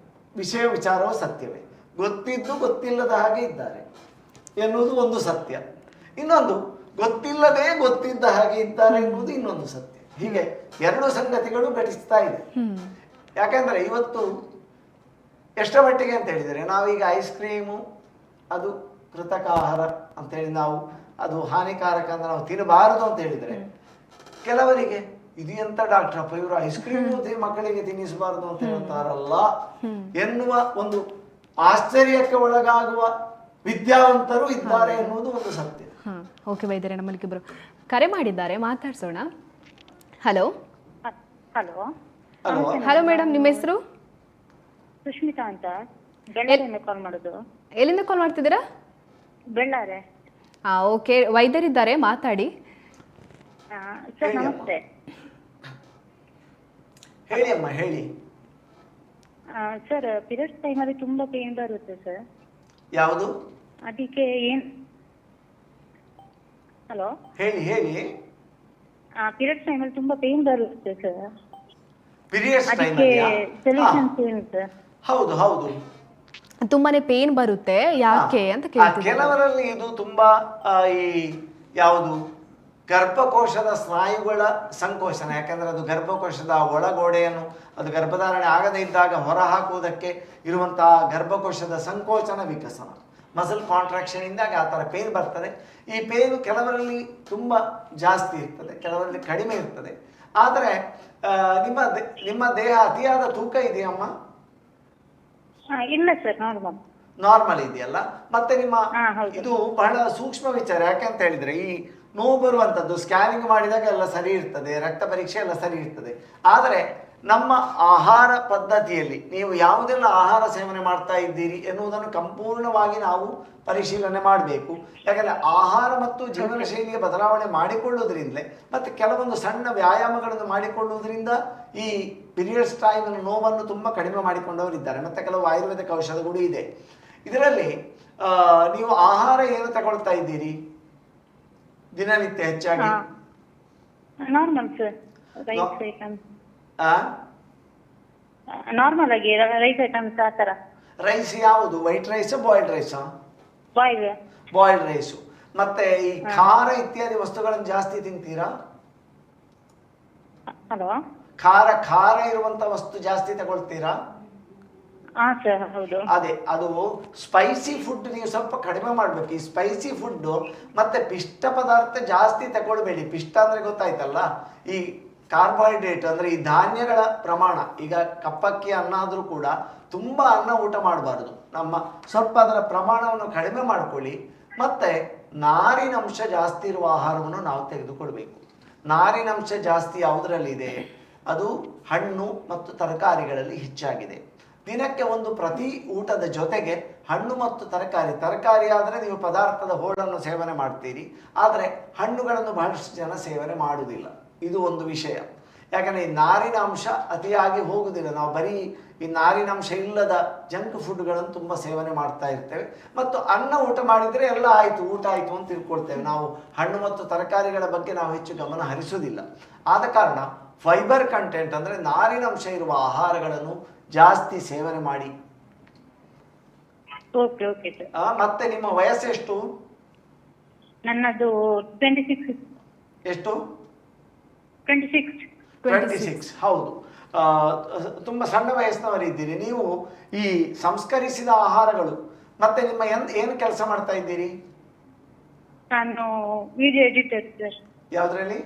ವಿಚಾರವೂ ಸತ್ಯವೇ. ಗೊತ್ತಿಲ್ಲದ ಹಾಗೆ ಇದ್ದಾರೆ ಎನ್ನುವುದು ಒಂದು ಸತ್ಯ, ಇನ್ನೊಂದು ಗೊತ್ತಿದ್ದ ಹಾಗೆ ಇದ್ದಾರೆ ಎನ್ನುವುದು ಇನ್ನೊಂದು ಸತ್ಯ. ಹೀಗೆ ಎರಡು ಸಂಗತಿಗಳು ಘಟಿಸ್ತಾ ಇದೆ. ಯಾಕಂದ್ರೆ ಇವತ್ತು ಎಷ್ಟರ ಮಟ್ಟಿಗೆ ಅಂತ ಹೇಳಿದರೆ, ನಾವೀಗ ಐಸ್ ಕ್ರೀಮು ಅದು ಕೃತಕ ಆಹಾರ ಅಂತೇಳಿ ನಾವು ಅದು ಹಾನಿಕಾರಕ ಅಂತ ನಾವು ತಿನ್ನಬಾರದು ಅಂತ ಹೇಳಿದರೆ, ಕೆಲವರಿಗೆ ಇದು ಎಂತ ಡಾಕ್ಟ್ರಪ್ಪ ಇವರು ಐಸ್ ಕ್ರೀಮ್ ಮಕ್ಕಳಿಗೆ ತಿನ್ನಿಸಬಾರದು ಅಂತ ಹೇಳ್ತಾರಲ್ಲ ಎನ್ನುವ ಒಂದು ಆಶ್ಚರ್ಯಕ್ಕೆ ಒಳಗಾಗುವ ವಿದ್ಯಾವಂತರು ಇದ್ದಾರೆ ಎನ್ನುವುದು ಒಂದು ಸತ್ಯ. ಓಕೆ ವೈದ್ಯರೇ, ನಮ್ಮಲ್ಲಿಬ್ಬರು ಕರೆ ಮಾಡಿದ್ದಾರೆ, ಮಾತಾಡ್ಸೋಣ. ಹಲೋ ಹಲೋ ಹಲೋ ಮೇಡಮ್, ನಿಮ್ಮ ಹೆಸರು? ಸುಷ್ಮಿತಾ ಅಂತ, ಬೆಳ್ಳಾರಿಯಿಂದ ಕಾಲ್ ಮಾಡೋದು. ಎಲ್ಲಿಂದ ಕಾಲ್ ಮಾಡ್ತಿದ್ದೀರಾ? ಬೆಳ್ಳಾರೆ. ಓಕೆ, ವೈದ್ಯರಿದ್ದಾರೆ, ಮಾತಾಡಿ. ಸರ್ ನಮಸ್ತೆ. ಹೇಳಿ ಅಮ್ಮ, ಹೇಳಿ. ಸರ್ ಪೀರಿಯಡ್ಸ್ ಟೈಮಲ್ಲಿ ತುಂಬಾ ಪೇನ್ ಬರುತ್ತೆ ಸರ್. ಯಾವುದು? ಅದಕ್ಕೆ ಏನ್? ಹಲೋ ಹೇಳಿ. ಪೀರಿಯಡ್ಸ್ ಟೈಮಲ್ಲಿ ತುಂಬಾ ಪೇನ್ ಬರುತ್ತೆ ಸರ್. ಪೀರಿಯಡ್ಸ್ ಅದಕ್ಕೆ ಸೊಲ್ಯೂಷನ್ಸ್ ಏನು ಸರ್? ಹೌದು ತುಂಬಾನೇ ಪೇನ್ ಬರುತ್ತೆ, ಯಾಕೆ ಅಂತ ಕೇಳ್ತೀನಿ. ಕೆಲವರಲ್ಲಿ ಇದು ತುಂಬಾ ಈ ಯಾವುದು ಗರ್ಭಕೋಶದ ಸ್ನಾಯುಗಳ ಸಂಕೋಚನ. ಯಾಕಂದ್ರೆ ಅದು ಗರ್ಭಕೋಶದ ಒಳಗೋಡೆಯನ್ನು ಅದು ಗರ್ಭಧಾರಣೆ ಆಗದೇ ಇದ್ದಾಗ ಹೊರ ಹಾಕುವುದಕ್ಕೆ ಇರುವಂತಹ ಗರ್ಭಕೋಶದ ಸಂಕೋಚನ ವಿಕಸನ, ಮಸಲ್ ಕಾಂಟ್ರಾಕ್ಷನ್ ಇಂದಾಗಿ ಆ ಥರ ಪೇನ್ ಬರ್ತದೆ. ಈ ಪೇನು ಕೆಲವರಲ್ಲಿ ತುಂಬ ಜಾಸ್ತಿ ಇರ್ತದೆ, ಕೆಲವರಲ್ಲಿ ಕಡಿಮೆ ಇರ್ತದೆ. ಆದರೆ ನಿಮ್ಮ ದೇಹ ಅತಿಯಾದ ತೂಕ ಇದೆಯಮ್ಮ? ಇಲ್ಲ ಸರ್, ನಾರ್ಮಲ್ ಇದೆಯಲ್ಲ. ಮತ್ತೆ ನಿಮ್ಮ ಇದು ಬಹಳ ಸೂಕ್ಷ್ಮ ವಿಚಾರ. ಯಾಕೆಂತ ಹೇಳಿದ್ರೆ, ಈ ನೋವು ಬರುವಂಥದ್ದು ಸ್ಕ್ಯಾನಿಂಗ್ ಮಾಡಿದಾಗ ಎಲ್ಲ ಸರಿ ಇರ್ತದೆ, ರಕ್ತ ಪರೀಕ್ಷೆ ಎಲ್ಲ ಸರಿ ಇರ್ತದೆ. ಆದರೆ ನಮ್ಮ ಆಹಾರ ಪದ್ಧತಿಯಲ್ಲಿ ನೀವು ಯಾವುದೆಲ್ಲ ಆಹಾರ ಸೇವನೆ ಮಾಡ್ತಾ ಇದ್ದೀರಿ ಎನ್ನುವುದನ್ನು ಸಂಪೂರ್ಣವಾಗಿ ನಾವು ಪರಿಶೀಲನೆ ಮಾಡಬೇಕು. ಯಾಕಂದರೆ ಆಹಾರ ಮತ್ತು ಜೀವನ ಶೈಲಿಯ ಬದಲಾವಣೆ ಮಾಡಿಕೊಳ್ಳುವುದರಿಂದಲೇ ಮತ್ತು ಕೆಲವೊಂದು ಸಣ್ಣ ವ್ಯಾಯಾಮಗಳನ್ನು ಮಾಡಿಕೊಳ್ಳುವುದರಿಂದ ಈ ಪೀರಿಯಡ್ಸ್ ಟೈಮ್ ನೋವನ್ನು ತುಂಬ ಕಡಿಮೆ ಮಾಡಿಕೊಂಡವರಿದ್ದಾರೆ. ಮತ್ತು ಕೆಲವು ಆಯುರ್ವೇದಿಕ ಔಷಧಗಳು ಇದೆ. ಇದರಲ್ಲಿ ನೀವು ಆಹಾರ ಏನು ತಗೊಳ್ತಾ ಇದ್ದೀರಿ ದಿನನಿತ್ಯ ಹೆಚ್ಚಾಗಿ? Normal sir, rice items. Normal ಆಗಿ ರೈಸ್ ಐಟಮ್ಸ್ ಆ ಥರ. ರೈಸ್ ಯಾವುದು? White rice, boiled rice? Boiled rice. ಮತ್ತೆ ಈ ಖಾರ ಇತ್ಯಾದಿ ವಸ್ತುಗಳನ್ನು ಜಾಸ್ತಿ ತಿಂತೀರಾ? ಹಲೋ, ಖಾರ ಇರುವಂತ ವಸ್ತು ಜಾಸ್ತಿ ತಗೊಳ್ತೀರಾ? ಅದೇ, ಅದು ಸ್ಪೈಸಿ ಫುಡ್ ನೀವು ಸ್ವಲ್ಪ ಕಡಿಮೆ ಮಾಡ್ಬೇಕು. ಈ ಸ್ಪೈಸಿ ಫುಡ್ ಮತ್ತೆ ಪಿಷ್ಟ ಪದಾರ್ಥ ಜಾಸ್ತಿ ತಗೊಳ್ಬೇಡಿ. ಪಿಷ್ಟ ಅಂದ್ರೆ ಗೊತ್ತಾಯ್ತಲ್ಲ, ಈ ಕಾರ್ಬೋಹೈಡ್ರೇಟ್ ಅಂದ್ರೆ ಈ ಧಾನ್ಯಗಳ ಪ್ರಮಾಣ. ಈಗ ಕಪ್ಪಕ್ಕಿ ಅನ್ನ ಆದ್ರೂ ಕೂಡ ತುಂಬಾ ಅನ್ನ ಊಟ ಮಾಡಬಾರದು. ನಮ್ಮ ಸ್ವಲ್ಪ ಅದರ ಪ್ರಮಾಣವನ್ನು ಕಡಿಮೆ ಮಾಡ್ಕೊಳ್ಳಿ. ಮತ್ತೆ ನಾರಿನಂಶ ಜಾಸ್ತಿ ಇರುವ ಆಹಾರವನ್ನು ನಾವು ತೆಗೆದುಕೊಳ್ಬೇಕು. ನಾರಿನಂಶ ಜಾಸ್ತಿ ಯಾವುದರಲ್ಲಿದೆ? ಅದು ಹಣ್ಣು ಮತ್ತು ತರಕಾರಿಗಳಲ್ಲಿ ಹೆಚ್ಚಾಗಿದೆ. ದಿನಕ್ಕೆ ಒಂದು ಪ್ರತಿ ಊಟದ ಜೊತೆಗೆ ಹಣ್ಣು ಮತ್ತು ತರಕಾರಿ ಆದರೆ ನೀವು ಪದಾರ್ಥದ ಹೋಳನ್ನು ಸೇವನೆ ಮಾಡ್ತೀರಿ, ಆದರೆ ಹಣ್ಣುಗಳನ್ನು ಬಹಳಷ್ಟು ಜನ ಸೇವನೆ ಮಾಡುವುದಿಲ್ಲ. ಇದು ಒಂದು ವಿಷಯ. ಯಾಕಂದರೆ ಈ ನಾರಿನ ಅಂಶ ಅತಿಯಾಗಿ ಹೋಗುವುದಿಲ್ಲ. ನಾವು ಬರೀ ಈ ನಾರಿನಂಶ ಇಲ್ಲದ ಜಂಕ್ ಫುಡ್ಗಳನ್ನು ತುಂಬ ಸೇವನೆ ಮಾಡ್ತಾ ಇರ್ತೇವೆ. ಮತ್ತು ಅನ್ನ ಊಟ ಮಾಡಿದರೆ ಎಲ್ಲ ಆಯಿತು, ಊಟ ಆಯಿತು ಅಂತ ತಿಳ್ಕೊಳ್ತೇವೆ. ನಾವು ಹಣ್ಣು ಮತ್ತು ತರಕಾರಿಗಳ ಬಗ್ಗೆ ನಾವು ಹೆಚ್ಚು ಗಮನ ಹರಿಸುವುದಿಲ್ಲ. ಆದ ಕಾರಣ ಫೈಬರ್ ಕಂಟೆಂಟ್ ಅಂದರೆ ನಾರಿನಂಶ ಇರುವ ಆಹಾರಗಳನ್ನು ಜಾಸ್ತಿ ಸೇವನೆ ಮಾಡಿ. Okay okay sir. ಮತ್ತೆ ನಿಮ್ಮ ವಯಸ್ಸು ಎಷ್ಟು? ನನ್ನದು 26. ಎಷ್ಟು? 26. ಹೌದು. ತುಂಬ ಸಣ್ಣ ವಯಸ್ಸಿನವರಿದ್ದೀರಿ ನೀವು. ಈ ಸಂಸ್ಕರಿಸಿದ ಆಹಾರಗಳು ಮತ್ತೆ ನಿಮ್ಮ ಏನು ಕೆಲಸ ಮಾಡ್ತಾ ಇದ್ದೀರಿ? ನಾನು ವಿಡಿಯೋ ಎಡಿಟರ್ ಸರ್. ಯಾವುದರಲ್ಲಿ?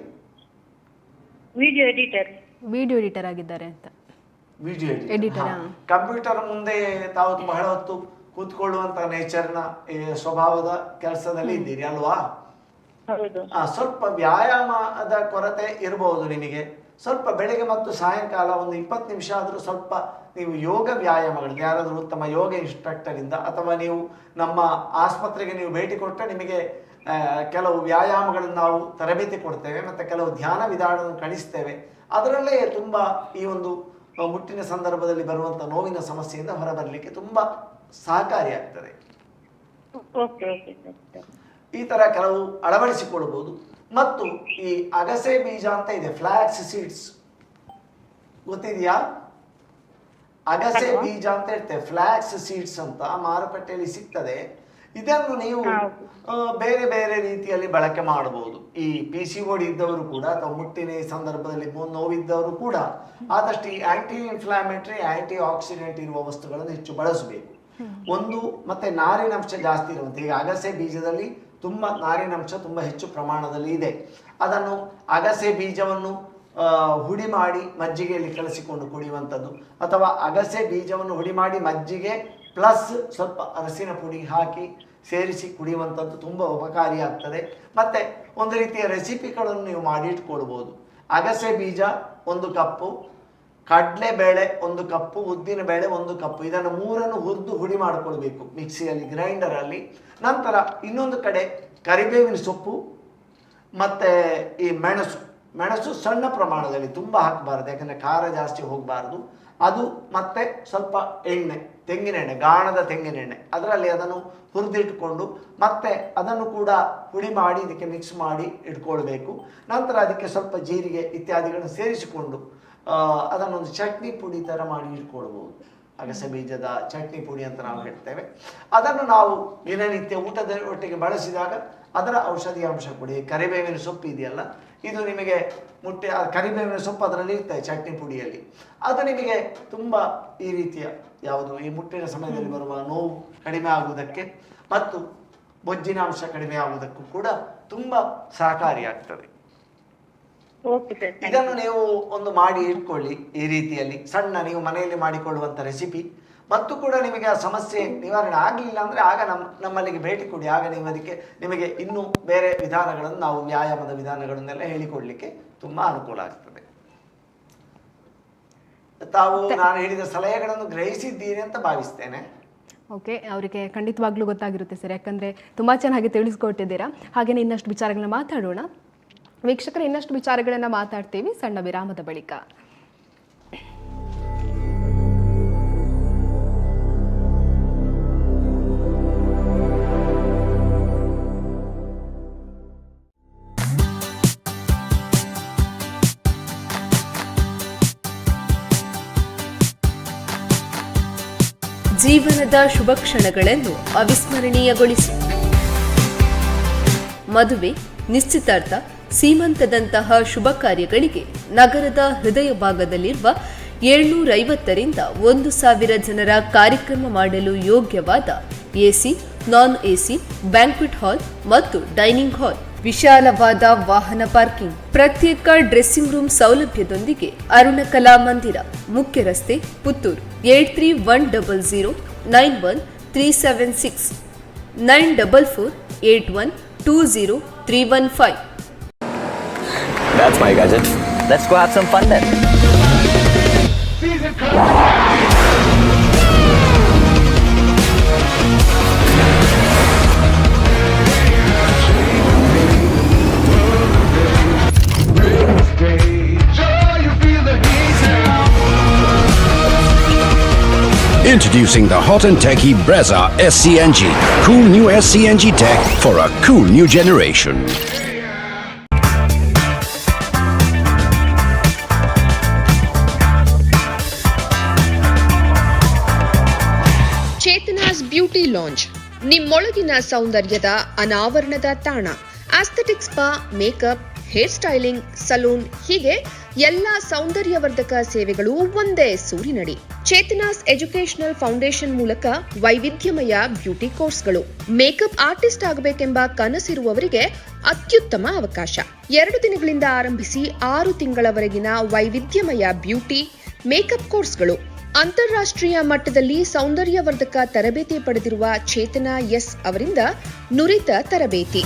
Video editor. ವಿಡಿಯೋ ಎಡಿಟರ್ ಆಗಿದ್ದಾರೆ ಅಂತ. Video editor. ಕಂಪ್ಯೂಟರ್ ಮುಂದೆ ತಾವು ಬಹಳ ಹೊತ್ತು ಕೂತ್ಕೊಳ್ಳುವಂತ ನೇಚರ್ನ ಸ್ವಭಾವದ ಕೆಲಸದಲ್ಲಿ ಇದ್ದೀರಿ ಅಲ್ವಾ? ಹೌದು. ಸ್ವಲ್ಪ ವ್ಯಾಯಾಮದ ಕೊರತೆ ಇರಬಹುದು ನಿಮಗೆ. ಸ್ವಲ್ಪ ಬೆಳಿಗ್ಗೆ ಮತ್ತು ಸಾಯಂಕಾಲ ಒಂದು 20 ನಿಮಿಷ ಆದರೂ ಸ್ವಲ್ಪ ನೀವು ಯೋಗ ವ್ಯಾಯಾಮಗಳು, ಯಾರಾದರೂ ಉತ್ತಮ ಯೋಗ ಇನ್ಸ್ಟ್ರಕ್ಟರ್ ಇಂದ ಅಥವಾ ನೀವು ನಮ್ಮ ಆಸ್ಪತ್ರೆಗೆ ನೀವು ಭೇಟಿ ಕೊಟ್ಟರೆ ನಿಮಗೆ ಕೆಲವು ವ್ಯಾಯಾಮಗಳನ್ನು ನಾವು ತರಬೇತಿ ಕೊಡ್ತೇವೆ ಮತ್ತು ಕೆಲವು ಧ್ಯಾನ ವಿಧಾನವನ್ನು ಕಳಿಸ್ತೇವೆ. ಅದರಲ್ಲೇ ತುಂಬ ಈ ಒಂದು ಮುಟ್ಟಿನ ಸಂದರ್ಭದಲ್ಲಿ ಬರುವಂಥ ನೋವಿನ ಸಮಸ್ಯೆಯಿಂದ ಹೊರಬರಲಿಕ್ಕೆ ತುಂಬ ಸಹಕಾರಿಯಾಗ್ತದೆ. ಈ ಥರ ಕೆಲವು ಅಳವಡಿಸಿಕೊಳ್ಳಬಹುದು. ಮತ್ತು ಈ ಅಗಸೆ ಬೀಜ ಅಂತ ಇದೆ, ಫ್ಲಾಕ್ಸ್ ಸೀಡ್ಸ್ ಗೊತ್ತಿದೆಯಾ? ಅಗಸೆ ಬೀಜ ಅಂತ ಇರ್ತದೆ, ಫ್ಲಾಕ್ಸ್ ಸೀಡ್ಸ್ ಅಂತ ಮಾರುಕಟ್ಟೆಯಲ್ಲಿ ಸಿಗ್ತದೆ. ಇದನ್ನು ನೀವು ಬೇರೆ ಬೇರೆ ರೀತಿಯಲ್ಲಿ ಬಳಕೆ ಮಾಡಬಹುದು. ಈ PCOD ಇದ್ದವರು ಕೂಡ ಅಥವಾ ಮುಟ್ಟಿನ ಸಂದರ್ಭದಲ್ಲಿ ನೋವಿದ್ದವರು ಕೂಡ ಆದಷ್ಟು ಈ ಆಂಟಿ ಇನ್ಫ್ಲಾಮೇಟರಿ, ಆಂಟಿ ಆಕ್ಸಿಡೆಂಟ್ ಇರುವ ವಸ್ತುಗಳನ್ನು ಹೆಚ್ಚು ಬಳಸಬೇಕು. ಒಂದು ಮತ್ತೆ ನಾರಿನಂಶ ಜಾಸ್ತಿ ಇರುವಂತೆ, ಈಗ ಅಗಸೆ ಬೀಜದಲ್ಲಿ ತುಂಬ ನಾರಿನಂಶ ತುಂಬ ಹೆಚ್ಚು ಪ್ರಮಾಣದಲ್ಲಿ ಇದೆ. ಅದನ್ನು ಅಗಸೆ ಬೀಜವನ್ನು ಹುಡಿ ಮಾಡಿ ಮಜ್ಜಿಗೆಯಲ್ಲಿ ಕಲಸಿಕೊಂಡು ಕುಡಿಯುವಂಥದ್ದು, ಅಥವಾ ಅಗಸೆ ಬೀಜವನ್ನು ಹುಡಿ ಮಾಡಿ ಮಜ್ಜಿಗೆ ಪ್ಲಸ್ ಸ್ವಲ್ಪ ಅರಸಿನ ಪುಡಿ ಹಾಕಿ ಸೇರಿಸಿ ಕುಡಿಯುವಂಥದ್ದು ತುಂಬ ಉಪಕಾರಿಯಾಗ್ತದೆ. ಮತ್ತು ಒಂದು ರೀತಿಯ ರೆಸಿಪಿಗಳನ್ನು ನೀವು ಮಾಡಿ ಇಟ್ಕೊಳ್ಬೋದು. ಅಗಸೆ ಬೀಜ 1 ಕಪ್ಪು, ಕಡಲೆಬೇಳೆ 1 ಕಪ್ಪು, ಉದ್ದಿನ ಬೇಳೆ 1 ಕಪ್ಪು, ಇದನ್ನು ಮೂರನ್ನು ಹುರಿದು ಹುಡಿ ಮಾಡಿಕೊಳ್ಬೇಕು ಮಿಕ್ಸಿಯಲ್ಲಿ, ಗ್ರೈಂಡರಲ್ಲಿ. ನಂತರ ಇನ್ನೊಂದು ಕಡೆ ಕರಿಬೇವಿನ ಸೊಪ್ಪು ಮತ್ತು ಈ ಮೆಣಸು ಸಣ್ಣ ಪ್ರಮಾಣದಲ್ಲಿ, ತುಂಬ ಹಾಕಬಾರ್ದು ಯಾಕಂದರೆ ಖಾರ ಜಾಸ್ತಿ ಹೋಗಬಾರ್ದು. ಅದು ಮತ್ತೆ ಸ್ವಲ್ಪ ಎಣ್ಣೆ, ತೆಂಗಿನೆಣ್ಣೆ, ಗಾಣದ ತೆಂಗಿನೆಣ್ಣೆ, ಅದರಲ್ಲಿ ಅದನ್ನು ಹುರಿದಿಟ್ಕೊಂಡು ಮತ್ತೆ ಅದನ್ನು ಕೂಡ ಹುಡಿ ಮಾಡಿ ಇದಕ್ಕೆ ಮಿಕ್ಸ್ ಮಾಡಿ ಇಟ್ಕೊಳ್ಬೇಕು. ನಂತರ ಅದಕ್ಕೆ ಸ್ವಲ್ಪ ಜೀರಿಗೆ ಇತ್ಯಾದಿಗಳನ್ನು ಸೇರಿಸಿಕೊಂಡು ಅದನ್ನೊಂದು ಚಟ್ನಿ ಪುಡಿ ಥರ ಮಾಡಿ ಇಟ್ಕೊಳ್ಬೋದು. ಅಗಸೆ ಬೀಜದ ಚಟ್ನಿ ಪುಡಿ ಅಂತ ನಾವು ಹೇಳ್ತೇವೆ. ಅದನ್ನು ನಾವು ದಿನನಿತ್ಯ ಊಟದ ಒಟ್ಟಿಗೆ ಬಳಸಿದಾಗ ಅದರ ಔಷಧೀಯ ಅಂಶ ಕೊಡಿ. ಕರಿಬೇವಿನ ಸೊಪ್ಪು ಇದೆಯಲ್ಲ, ಇದು ನಿಮಗೆ ಕರಿಬೇವಿನ ಸೊಪ್ಪು ಅದರಲ್ಲಿ ಇರ್ತದೆ ಚಟ್ನಿ ಪುಡಿಯಲ್ಲಿ. ಅದು ನಿಮಗೆ ತುಂಬ ಈ ರೀತಿಯ ಈ ಮುಟ್ಟಿನ ಸಮಯದಲ್ಲಿ ಬರುವ ನೋವು ಕಡಿಮೆ ಆಗುವುದಕ್ಕೆ ಮತ್ತು ಬೊಜ್ಜಿನ ಅಂಶ ಕಡಿಮೆ ಆಗುವುದಕ್ಕೂ ಕೂಡ ತುಂಬ ಸಹಕಾರಿಯಾಗ್ತದೆ. ಇದನ್ನು ನೀವು ಒಂದು ಮಾಡಿ ಇಟ್ಕೊಳ್ಳಿ ಈ ರೀತಿಯಲ್ಲಿ, ಸಣ್ಣ ನೀವು ಮನೆಯಲ್ಲಿ ಮಾಡಿಕೊಳ್ಳುವಂಥ ರೆಸಿಪಿ. ಮತ್ತು ಕೂಡ ನಿಮಗೆ ಆ ಸಮಸ್ಯೆ ನಿವಾರಣೆ ಆಗಲಿಲ್ಲ ಅಂದರೆ ಆಗ ನಮ್ಮಲ್ಲಿಗೆ ಭೇಟಿ ಕೊಡಿ. ಆಗ ನೀವು ಅದಕ್ಕೆ ನಿಮಗೆ ಇನ್ನೂ ಬೇರೆ ವಿಧಾನಗಳನ್ನು, ನಾವು ವ್ಯಾಯಾಮದ ವಿಧಾನಗಳನ್ನೆಲ್ಲ ಹೇಳಿಕೊಡ್ಲಿಕ್ಕೆ ತುಂಬ ಅನುಕೂಲ ಆಗ್ತದೆ. ತಾವು ನಾನು ಹೇಳಿದ ಸಲಹೆಗಳನ್ನು ಗ್ರಹಿಸಿದ್ದೀರಿ ಅಂತ ಭಾವಿಸ್ತೇನೆ. ಓಕೆ, ಅವರಿಗೆ ಖಂಡಿತವಾಗ್ಲೂ ಗೊತ್ತಾಗಿರುತ್ತೆ ಸರ್, ಯಾಕಂದರೆ ತುಂಬ ಚೆನ್ನಾಗಿ ತಿಳಿಸ್ಕೊಟ್ಟಿದ್ದೀರಾ. ಹಾಗೆಯೇ ಇನ್ನಷ್ಟು ವಿಚಾರಗಳನ್ನ ಮಾತಾಡೋಣ. ವೀಕ್ಷಕರು, ಇನ್ನಷ್ಟು ವಿಚಾರಗಳನ್ನು ಮಾತಾಡ್ತೀವಿ ಸಣ್ಣ ವಿರಾಮದ ಬಳಿಕ. ಜೀವನದ ಶುಭ ಕ್ಷಣಗಳನ್ನು ಅವಿಸ್ಮರಣೀಯಗೊಳಿಸಿ. ಮದುವೆ, ನಿಶ್ಚಿತಾರ್ಥ, ಸೀಮಂತದಂತಹ ಶುಭ ಕಾರ್ಯಗಳಿಗೆ ನಗರದ ಹೃದಯ ಭಾಗದಲ್ಲಿರುವ 750ರಿಂದ 1000 ಜನರ ಕಾರ್ಯಕ್ರಮ ಮಾಡಲು ಯೋಗ್ಯವಾದ AC, ನಾನ್ AC, ಬ್ಯಾಂಕ್ವೆಟ್ ಹಾಲ್ ಮತ್ತು ಡೈನಿಂಗ್ ಹಾಲ್, ವಿಶಾಲವಾದ ವಾಹನ ಪಾರ್ಕಿಂಗ್, ಪ್ರತ್ಯೇಕ ಡ್ರೆಸ್ಸಿಂಗ್ ರೂಮ್ ಸೌಲಭ್ಯದೊಂದಿಗೆ ಅರುಣ ಕಲಾ ಮಂದಿರ, ಮುಖ್ಯ ರಸ್ತೆ, Puttur. 8310091376 9448120315. That's my gadget. Let's go have some fun then. Introducing the hot and techy Brezza SCNG. Cool new SCNG tech for a cool new generation. Lounge, ನಿಮ್ಮೊಳಗಿನ ಸೌಂದರ್ಯದ ಅನಾವರಣದ ತಾಣ. Aesthetic spa, makeup, hair styling, salon ಹೀಗೆ ಎಲ್ಲ ಸೌಂದರ್ಯವರ್ಧಕ ಸೇವೆಗಳು ಒಂದೇ ಸೂರಿನಡಿ. ಚೇತನಾಸ್ ಎಜುಕೇಶನಲ್ ಫೌಂಡೇಶನ್ ಮೂಲಕ ವೈವಿಧ್ಯಮಯ ಬ್ಯೂಟಿ ಕೋರ್ಸ್ಗಳು. ಮೇಕಪ್ ಆರ್ಟಿಸ್ಟ್ ಆಗಬೇಕೆಂಬ ಕನಸಿರುವವರಿಗೆ ಅತ್ಯುತ್ತಮ ಅವಕಾಶ. 2 ದಿನಗಳಿಂದ ಆರಂಭಿಸಿ 6 ತಿಂಗಳವರೆಗಿನ ವೈವಿಧ್ಯಮಯ ಬ್ಯೂಟಿ, ಮೇಕಪ್ ಕೋರ್ಸ್ಗಳು. ಅಂತಾರಾಷ್ಟ್ರೀಯ ಮಟ್ಟದಲ್ಲಿ ಸೌಂದರ್ಯವರ್ಧಕ ತರಬೇತಿ ಪಡೆದಿರುವ ಚೇತನಾ ಎಸ್ ಅವರಿಂದ ನುರಿತ ತರಬೇತಿ.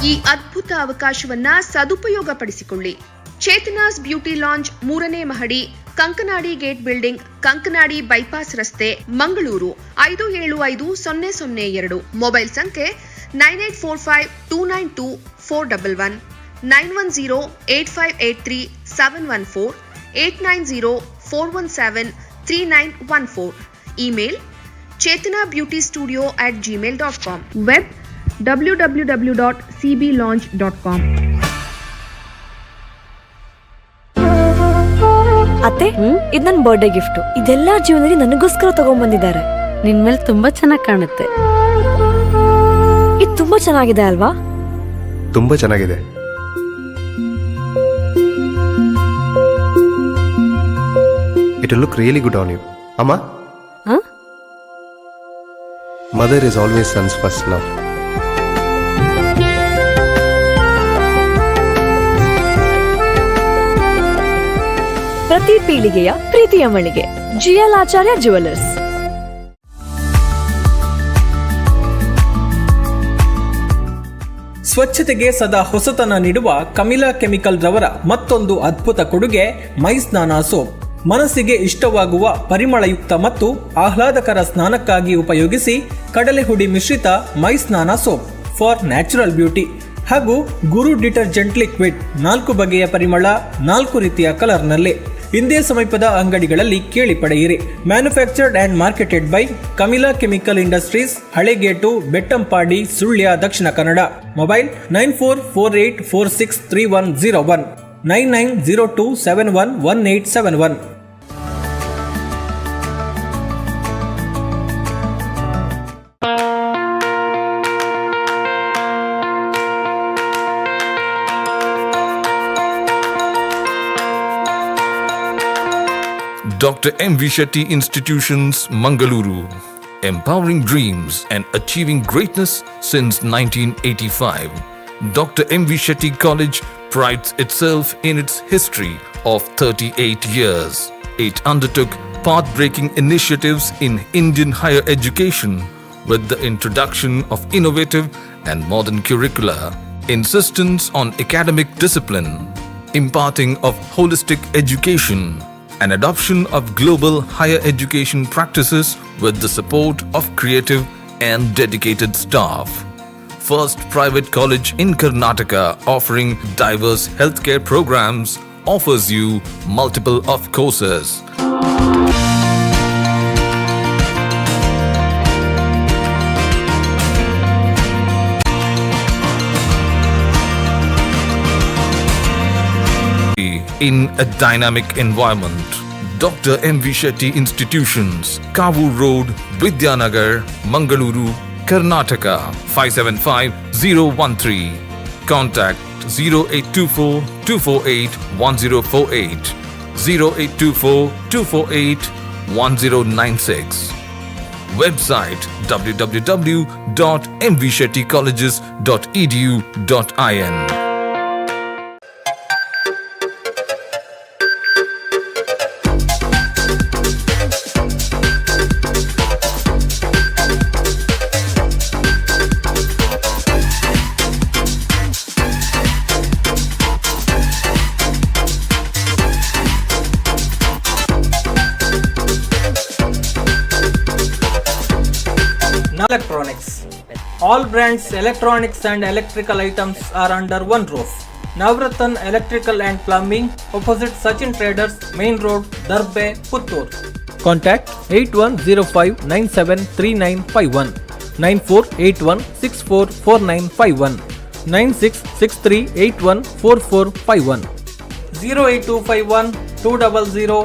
ಈ ಅದ್ಭುತ ಅವಕಾಶವನ್ನ ಸದುಪಯೋಗಪಡಿಸಿಕೊಳ್ಳಿ. ಚೇತನಾಸ್ ಬ್ಯೂಟಿ ಲಾಂಜ್ 3ನೇ ಮಹಡಿ, Kankanadi gate building, Kankanadi bypass ರಸ್ತೆ, ಮಂಗಳೂರು 575002. ಮೊಬೈಲ್ ಸಂಖ್ಯೆ 9845292411, 9108583714, 8904173914. Email chetanabeautystudio@gmail.com. Web www.cblaunch.com. ಅತ್ತೆ, ಇದು ನನ್ನ ಬರ್ಡೇ ಗಿಫ್ಟ್. ಇದೆಲ್ಲ ಜೀವನದಲ್ಲಿ ನನಗೋಸ್ಕರ ತಗೊಂಡ್ಬಂದಿದ್ದಾರೆ. ನಿನ್ ಮೇಲೆ ತುಂಬಾ ಚೆನ್ನಾಗಿ ಕಾಣುತ್ತೆ. ಇದು ತುಂಬಾ ಚೆನ್ನಾಗಿದೆ ಅಲ್ವಾ? ತುಂಬಾ ಚೆನ್ನಾಗಿದೆ. It will look really good on you. Amma? Huh? Mother is always son's first love. ಪ್ರತಿ ಪೀಳಿಗೆಯ ಪ್ರೀತಿಯ ಮಳಿಗೆ, GL ಆಚಾರ್ಯ ಜುವೆಲ್ಲರ್ಸ್. ಸ್ವಚ್ಛತೆಗೆ ಸದಾ ಹೊಸತನ ನೀಡುವ ಕಮಿಲಾ ಕೆಮಿಕಲ್ ರವರ ಮತ್ತೊಂದು ಅದ್ಭುತ ಕೊಡುಗೆ ಮೈ ಸ್ನಾನ ಸೋಪ್. ಮನಸ್ಸಿಗೆ ಇಷ್ಟವಾಗುವ ಪರಿಮಳಯುಕ್ತ ಮತ್ತು ಆಹ್ಲಾದಕರ ಸ್ನಾನಕ್ಕಾಗಿ ಉಪಯೋಗಿಸಿ ಕಡಲೆ ಹುಡಿ ಮಿಶ್ರಿತ ಮೈ ಸ್ನಾನ ಸೋಪ್ ಫಾರ್ ನ್ಯಾಚುರಲ್ ಬ್ಯೂಟಿ ಹಾಗೂ ಗುರು ಡಿಟರ್ಜೆಂಟ್ ಲಿಕ್ವಿಡ್ 4 ಬಗೆಯ ಪರಿಮಳ, 4 ರೀತಿಯ ಕಲರ್ನಲ್ಲಿ. ಇಂದೇ ಸಮೀಪದ ಅಂಗಡಿಗಳಲ್ಲಿ ಕೇಳಿ ಪಡೆಯಿರಿ. Manufactured and marketed by Kamila chemical industries, Halegate, Bettampady, Sullia, Dakshina Kannada. Mobile 9448463101, 9902711871. Dr. M.V. Shetty Institutions, Mangalore. Empowering dreams and achieving greatness since 1985. Dr. M.V. Shetty College prides itself in its history of 38 years. It undertook path-breaking initiatives in Indian higher education with the introduction of innovative and modern curricula, insistence on academic discipline, imparting of holistic education, and adoption of global higher education practices with the support of creative and dedicated staff. First private college in Karnataka offering diverse healthcare programs offers you multiple of courses. In a dynamic environment. Dr. M.V. Shetty Institutions, Kavu Road, Vidyanagar, Mangaluru, Karnataka 575013. Contact 0824-248-1048, 0824-248-1096. Website www.mvshettycolleges.edu.in. Electronics. All brands electronics and electrical items are under one roof. Navratan Electrical and Plumbing, opposite Sachin Traders, Main Road, Darbe, Puttur. Contact 8105973951, 9481644951, 9663814451, 08251 200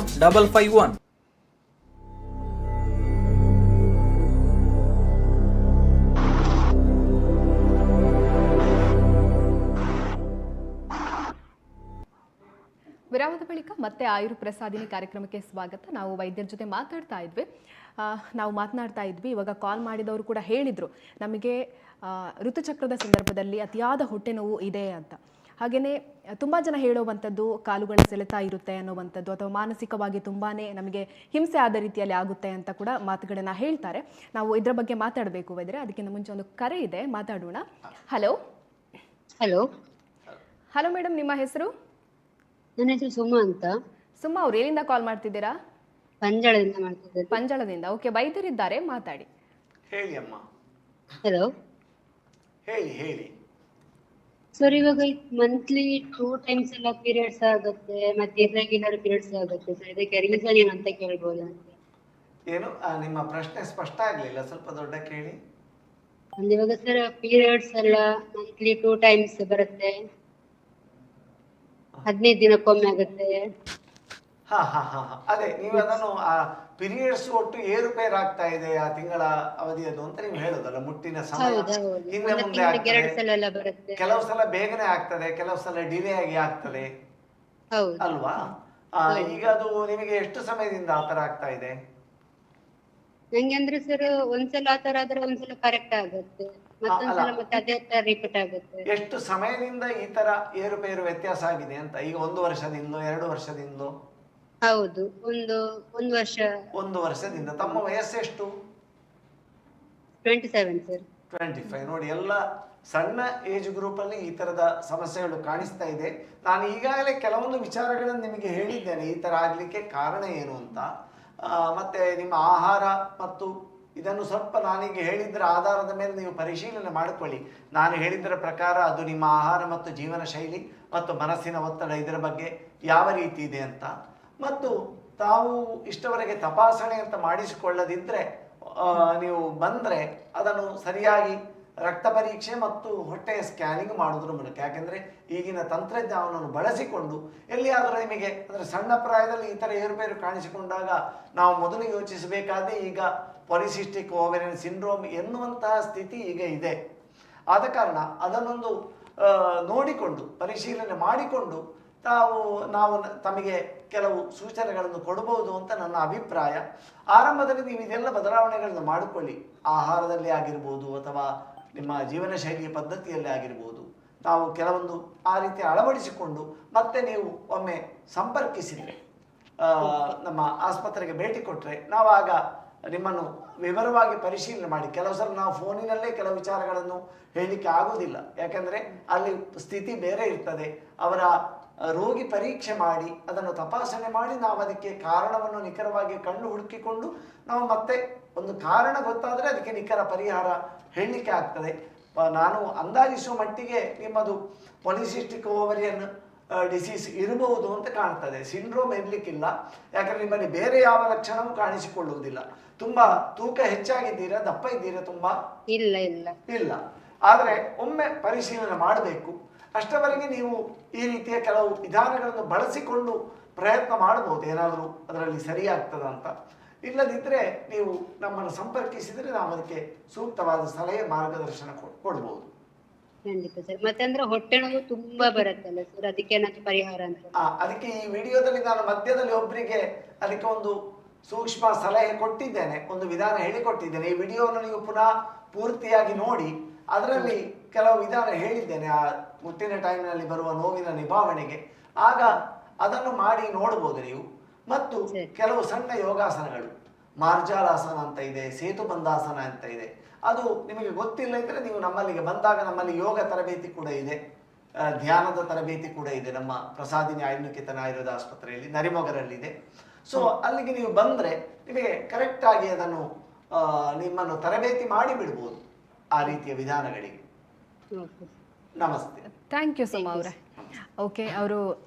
ವಿರಾಮದ ಬಳಿಕ ಮತ್ತೆ ಆಯುರ್ ಪ್ರಸಾದಿನಿ ಕಾರ್ಯಕ್ರಮಕ್ಕೆ ಸ್ವಾಗತ. ನಾವು ವೈದ್ಯರ ಜೊತೆ ಮಾತಾಡ್ತಾ ಇದ್ವಿ. ಇವಾಗ ಕಾಲ್ ಮಾಡಿದವರು ಕೂಡ ಹೇಳಿದರು ನಮಗೆ ಋತುಚಕ್ರದ ಸಂದರ್ಭದಲ್ಲಿ ಅತಿಯಾದ ಹೊಟ್ಟೆ ನೋವು ಇದೆ ಅಂತ. ಹಾಗೆಯೇ ತುಂಬ ಜನ ಹೇಳುವಂಥದ್ದು ಕಾಲುಗಳ ಸೆಳೆತ ಇರುತ್ತೆ ಅನ್ನುವಂಥದ್ದು, ಅಥವಾ ಮಾನಸಿಕವಾಗಿ ತುಂಬಾ ನಮಗೆ ಹಿಂಸೆ ಆದ ರೀತಿಯಲ್ಲಿ ಆಗುತ್ತೆ ಅಂತ ಕೂಡ ಮಾತುಗಳನ್ನು ಹೇಳ್ತಾರೆ. ನಾವು ಇದರ ಬಗ್ಗೆ ಮಾತಾಡಬೇಕು ವೈದ್ಯರೆ. ಅದಕ್ಕಿಂತ ಮುಂಚೆ ಒಂದು ಕರೆ ಇದೆ, ಮಾತಾಡೋಣ. ಹಲೋ ಹಲೋ ಹಲೋ ಮೇಡಮ್, ನಿಮ್ಮ ಹೆಸರು? ನನ್ನ ಹೆಸರು ಸುಮಾ ಅಂತ. ಸುಮಾ ಅವ್ರು ಎಲ್ಲಿಂದ ಕಾಲ್ ಮಾಡ್ತಿದ್ದೀರಾ? ಪಂಜಾಳದಿಂದ ಮಾಡ್ತಿದ್ದಾರೆ. ಪಂಜಾಳದಿಂದ. ಓಕೆ, ವೈದ್ಯರಿದ್ದಾರೆ, ಮಾತಾಡಿ. ಹೇಳಿ ಅಮ್ಮ. ಹಲೋ, ಹೇಳಿ ಸರ್. ಇವಾಗ ಮಂತ್ಲಿ 2 times ಎಲ್ಲ ಪೀರಿಯಡ್ಸ್ ಆಗುತ್ತೆ, ಮತ್ತೆ ಇರ್ರೆಗ್ಯುಲರ್ ಪೀರಿಯಡ್ಸ್ ಆಗುತ್ತೆ ಸರ್. ಇದಕ್ಕೆ ರೀಸನ್ ಏನಂತ ಕೇಳ್ಬೋದಾ? ಏನು ನಿಮ್ಮ ಪ್ರಶ್ನೆ ಸ್ಪಷ್ಟ ಆಗ್ಲಿಲ್ಲ, ಸ್ವಲ್ಪ ದೊಡ್ಡ ಕೇಳಿ. ಇವಾಗ ಸರ್ ಪೀರಿಯಡ್ಸ್ ಎಲ್ಲ ಮಂತ್ಲಿ 2 times ಬರುತ್ತೆ, 15 ದಿನಕ್ಕೊಮ್ಮೆ ಆಗುತ್ತೆ. ಅದೇ ನೀವು ಅದನ್ನು ಪೀರಿಯಡ್ಸ್ ಒಟ್ಟು ಏರುಪೇರು ಆಗ್ತಾ ಇದೆ ಆ ತಿಂಗಳ ಅವಧಿಯದು ಅಂತ ನೀವು ಹೇಳೋದಲ್ಲ. ಮುಟ್ಟಿನ ಸಮಯ ಹಿಂದೆ ಮುಂದೆ ಆಗ್ತದೆ, ಕೆಲವು ಸಲ ಬೇಗನೆ ಆಗ್ತದೆ, ಕೆಲವು ಸಲ ಡಿಲೇ ಆಗಿ ಆಗ್ತದೆ ಅಲ್ವಾ? ಈಗ ಅದು ನಿಮಗೆ ಎಷ್ಟು ಸಮಯದಿಂದ ಆತರ ಆಗ್ತಾ ಇದೆ? ನಂಗೆ ಅಂದ್ರೆ ಸರ್ ಒಂದ್ಸಲ ಆತರ ಆದ್ರೆ ಒಂದ್ಸಲ ಕರೆಕ್ಟ್ ಆಗುತ್ತೆ, ಮತ್ತೊಂದ್ಸಲ ಮತ್ತೆ ಅದೇ ತರ ರಿಪೀಟ್ ಆಗುತ್ತೆ. ಎಷ್ಟು ಸಮಯದಿಂದ ಈ ತರ ಏರುಪೇರು ವ್ಯತ್ಯಾಸ ಆಗಿದೆ ಅಂತ? ಈಗ 1 ವರ್ಷದಿಂದಲೋ 2 ವರ್ಷದಿಂದಲೋ? ಹೌದು, ಒಂದು ವರ್ಷ. 1 ವರ್ಷದಿಂದ. ತಮ್ಮ ವಯಸ್ಸೆಷ್ಟು? 27 ಸರ್. 25. ನೋಡಿ, ಎಲ್ಲ ಸಣ್ಣ ಏಜ್ ಗ್ರೂಪ್ ಅಲ್ಲಿ ಈ ತರದ ಸಮಸ್ಯೆಗಳು ಕಾಣಿಸ್ತಾ ಇದೆ. ನಾನು ಈಗಾಗಲೇ ಕೆಲವೊಂದು ವಿಚಾರಗಳನ್ನು ನಿಮಗೆ ಹೇಳಿದ್ದೇನೆ, ಈ ತರ ಆಗ್ಲಿಕ್ಕೆ ಕಾರಣ ಏನು ಅಂತ. ಮತ್ತೆ ನಿಮ್ಮ ಆಹಾರ ಮತ್ತು ಇದನ್ನು ಸ್ವಲ್ಪ ನಾನೀಗ ಹೇಳಿದ್ದರ ಆಧಾರದ ಮೇಲೆ ನೀವು ಪರಿಶೀಲನೆ ಮಾಡಿಕೊಳ್ಳಿ. ನಾನು ಹೇಳಿದ್ದರ ಪ್ರಕಾರ ಅದು ನಿಮ್ಮ ಆಹಾರ ಮತ್ತು ಜೀವನ ಶೈಲಿ ಮತ್ತು ಮನಸ್ಸಿನ ಒತ್ತಡ ಇದರ ಬಗ್ಗೆ ಯಾವ ರೀತಿ ಇದೆ ಅಂತ. ಮತ್ತು ತಾವು ಇಷ್ಟವರೆಗೆ ತಪಾಸಣೆ ಅಂತ ಮಾಡಿಸಿಕೊಳ್ಳದಿದ್ದರೆ ನೀವು ಬಂದರೆ ಅದನ್ನು ಸರಿಯಾಗಿ ರಕ್ತ ಪರೀಕ್ಷೆ ಮತ್ತು ಹೊಟ್ಟೆಯ ಸ್ಕ್ಯಾನಿಂಗ್ ಮಾಡೋದ್ರ ಮೂಲಕ, ಯಾಕೆಂದರೆ ಈಗಿನ ತಂತ್ರಜ್ಞಾನವನ್ನು ಬಳಸಿಕೊಂಡು ಎಲ್ಲಿಯಾದರೂ ನಿಮಗೆ ಅಂದರೆ ಸಣ್ಣ ಪ್ರಾಯದಲ್ಲಿ ಈ ಥರ ಏರುಪೇರು ಕಾಣಿಸಿಕೊಂಡಾಗ ನಾವು ಮೊದಲು ಯೋಚಿಸಬೇಕಾದ್ರೆ ಈಗ ಪಾಲಿಸಿಸ್ಟಿಕ್ ಓವೇರಿಯನ್ ಸಿಂಡ್ರೋಮ್ ಎನ್ನುವಂತಹ ಸ್ಥಿತಿ ಈಗ ಇದೆ. ಆದ ಕಾರಣ ಅದನ್ನೊಂದು ನೋಡಿಕೊಂಡು ಪರಿಶೀಲನೆ ಮಾಡಿಕೊಂಡು ನಾವು ತಮಗೆ ಕೆಲವು ಸೂಚನೆಗಳನ್ನು ಕೊಡಬಹುದು ಅಂತ ನನ್ನ ಅಭಿಪ್ರಾಯ. ಆರಂಭದಲ್ಲಿ ನೀವು ಇದೆಲ್ಲ ಬದಲಾವಣೆಗಳನ್ನು ಮಾಡಿಕೊಳ್ಳಿ, ಆಹಾರದಲ್ಲಿ ಆಗಿರ್ಬೋದು ಅಥವಾ ನಿಮ್ಮ ಜೀವನ ಶೈಲಿಯ ಪದ್ಧತಿಯಲ್ಲಿ ಆಗಿರ್ಬೋದು. ನಾವು ಕೆಲವೊಂದು ಆ ರೀತಿ ಅಳವಡಿಸಿಕೊಂಡು ಮತ್ತೆ ನೀವು ಒಮ್ಮೆ ಸಂಪರ್ಕಿಸಿದರೆ, ನಮ್ಮ ಆಸ್ಪತ್ರೆಗೆ ಭೇಟಿ ಕೊಟ್ಟರೆ ನಾವಾಗ ನಿಮ್ಮನ್ನು ವಿವರವಾಗಿ ಪರಿಶೀಲನೆ ಮಾಡಿ. ಕೆಲವು ಸಲ ನಾವು ಫೋನಿನಲ್ಲೇ ಕೆಲವು ವಿಚಾರಗಳನ್ನು ಹೇಳಲಿಕ್ಕೆ ಆಗೋದಿಲ್ಲ, ಯಾಕೆಂದರೆ ಅಲ್ಲಿ ಸ್ಥಿತಿ ಬೇರೆ ಇರ್ತದೆ. ಅವರ ರೋಗಿ ಪರೀಕ್ಷೆ ಮಾಡಿ ಅದನ್ನು ತಪಾಸಣೆ ಮಾಡಿ ನಾವು ಅದಕ್ಕೆ ಕಾರಣವನ್ನು ನಿಖರವಾಗಿ ಕಂಡು ಹುಡುಕಿಕೊಂಡು ನಾವು ಮತ್ತೆ ಒಂದು ಕಾರಣ ಗೊತ್ತಾದರೆ ಅದಕ್ಕೆ ನಿಖರ ಪರಿಹಾರ ಹೇಳಲಿಕ್ಕೆ ಆಗ್ತದೆ. ನಾನು ಅಂದಾಜಿಸುವ ಮಟ್ಟಿಗೆ ನಿಮ್ಮದು ಪಾಲಿಸಿಸ್ಟಿಕ್ ಓವರಿಯನ್ ಡಿಸೀಸ್ ಇರಬಹುದು ಅಂತ ಕಾಣ್ತದೆ. ಸಿಂಡ್ರೋಮ್ ಇರಲಿಕ್ಕಿಲ್ಲ, ಯಾಕಂದರೆ ನಿಮ್ಮಲ್ಲಿ ಬೇರೆ ಯಾವ ಲಕ್ಷಣವೂ ಕಾಣಿಸಿಕೊಳ್ಳುವುದಿಲ್ಲ. ತುಂಬಾ ತೂಕ ಹೆಚ್ಚಾಗಿದ್ದೀರಾ, ದಪ್ಪ ಇದ್ದೀರಾ? ತುಂಬಾ ಇಲ್ಲ. ಆದರೆ ಒಮ್ಮೆ ಪರಿಶೀಲನೆ ಮಾಡಬೇಕು. ಅಷ್ಟವರೆಗೆ ನೀವು ಈ ರೀತಿಯ ಕೆಲವು ವಿಧಾನಗಳನ್ನು ಬಳಸಿಕೊಂಡು ಪ್ರಯತ್ನ ಮಾಡಬಹುದು, ಏನಾದರೂ ಅದರಲ್ಲಿ ಸರಿಯಾಗ್ತದ ಅಂತ. ಇಲ್ಲದಿದ್ದರೆ ನೀವು ನಮ್ಮನ್ನು ಸಂಪರ್ಕಿಸಿದರೆ ನಾವು ಅದಕ್ಕೆ ಸೂಕ್ತವಾದ ಸಲಹೆ ಮಾರ್ಗದರ್ಶನ ಕೊಡ್ಬೋದು. ಮತ್ತೆ ಹೊಟ್ಟೆ ನೋವು ತುಂಬಾ ಬರುತ್ತಲ್ಲ ಸರ್, ಅದಕ್ಕೆ ಪರಿಹಾರ ಅಂತ? ಅದಕ್ಕೆ ಈ ವಿಡಿಯೋದಲ್ಲಿ ನಾನು ಮಧ್ಯದಲ್ಲಿ ಒಬ್ಬರಿಗೆ ಅದಕ್ಕೆ ಒಂದು ಸೂಕ್ಷ್ಮ ಸಲಹೆ ಕೊಟ್ಟಿದ್ದೇನೆ, ಒಂದು ವಿಧಾನ ಹೇಳಿಕೊಟ್ಟಿದ್ದೇನೆ. ಈ ವಿಡಿಯೋವನ್ನು ನೀವು ಪುನಃ ಪೂರ್ತಿಯಾಗಿ ನೋಡಿ, ಅದರಲ್ಲಿ ಕೆಲವು ವಿಧಾನ ಹೇಳಿದ್ದೇನೆ ಆ ಮುಟ್ಟಿನ ಟೈಮ್ನಲ್ಲಿ ಬರುವ ನೋವಿನ ನಿಭಾವಣೆಗೆ. ಆಗ ಅದನ್ನು ಮಾಡಿ ನೋಡ್ಬೋದು ನೀವು. ಮತ್ತು ಕೆಲವು ಸಣ್ಣ ಯೋಗಾಸನಗಳು, ಮಾರ್ಜಾಲಾಸನ ಅಂತ ಇದೆ, ಸೇತುಬಂಧಾಸನ ಅಂತ ಇದೆ. ಅದು ನಿಮಗೆ ಗೊತ್ತಿಲ್ಲ ಇದ್ದರೆ ನೀವು ನಮ್ಮಲ್ಲಿಗೆ ಬಂದಾಗ ನಮ್ಮಲ್ಲಿ ಯೋಗ ತರಬೇತಿ ಕೂಡ ಇದೆ, ಧ್ಯಾನದ ತರಬೇತಿ ಕೂಡ ಇದೆ. ನಮ್ಮ ಪ್ರಸಾದಿನಿ ಆಯುರ್ನಿಕೇತನ ಆಯುರ್ವೇದ ಆಸ್ಪತ್ರೆಯಲ್ಲಿ ನರಿಮೊಗರಲ್ಲಿದೆ. ಸೊ ಅಲ್ಲಿಗೆ ನೀವು ಬಂದರೆ ನಿಮಗೆ ಕರೆಕ್ಟಾಗಿ ಅದನ್ನು ನಿಮ್ಮನ್ನು ತರಬೇತಿ ಮಾಡಿ ಬಿಡ್ಬೋದು ಆ ರೀತಿಯ ವಿಧಾನಗಳಿಗೆ. ನಮಸ್ತೆ. ಥ್ಯಾಂಕ್ ಯು ಸುಮಾ ಅವರೇ. ಓಕೆ, ಅವರು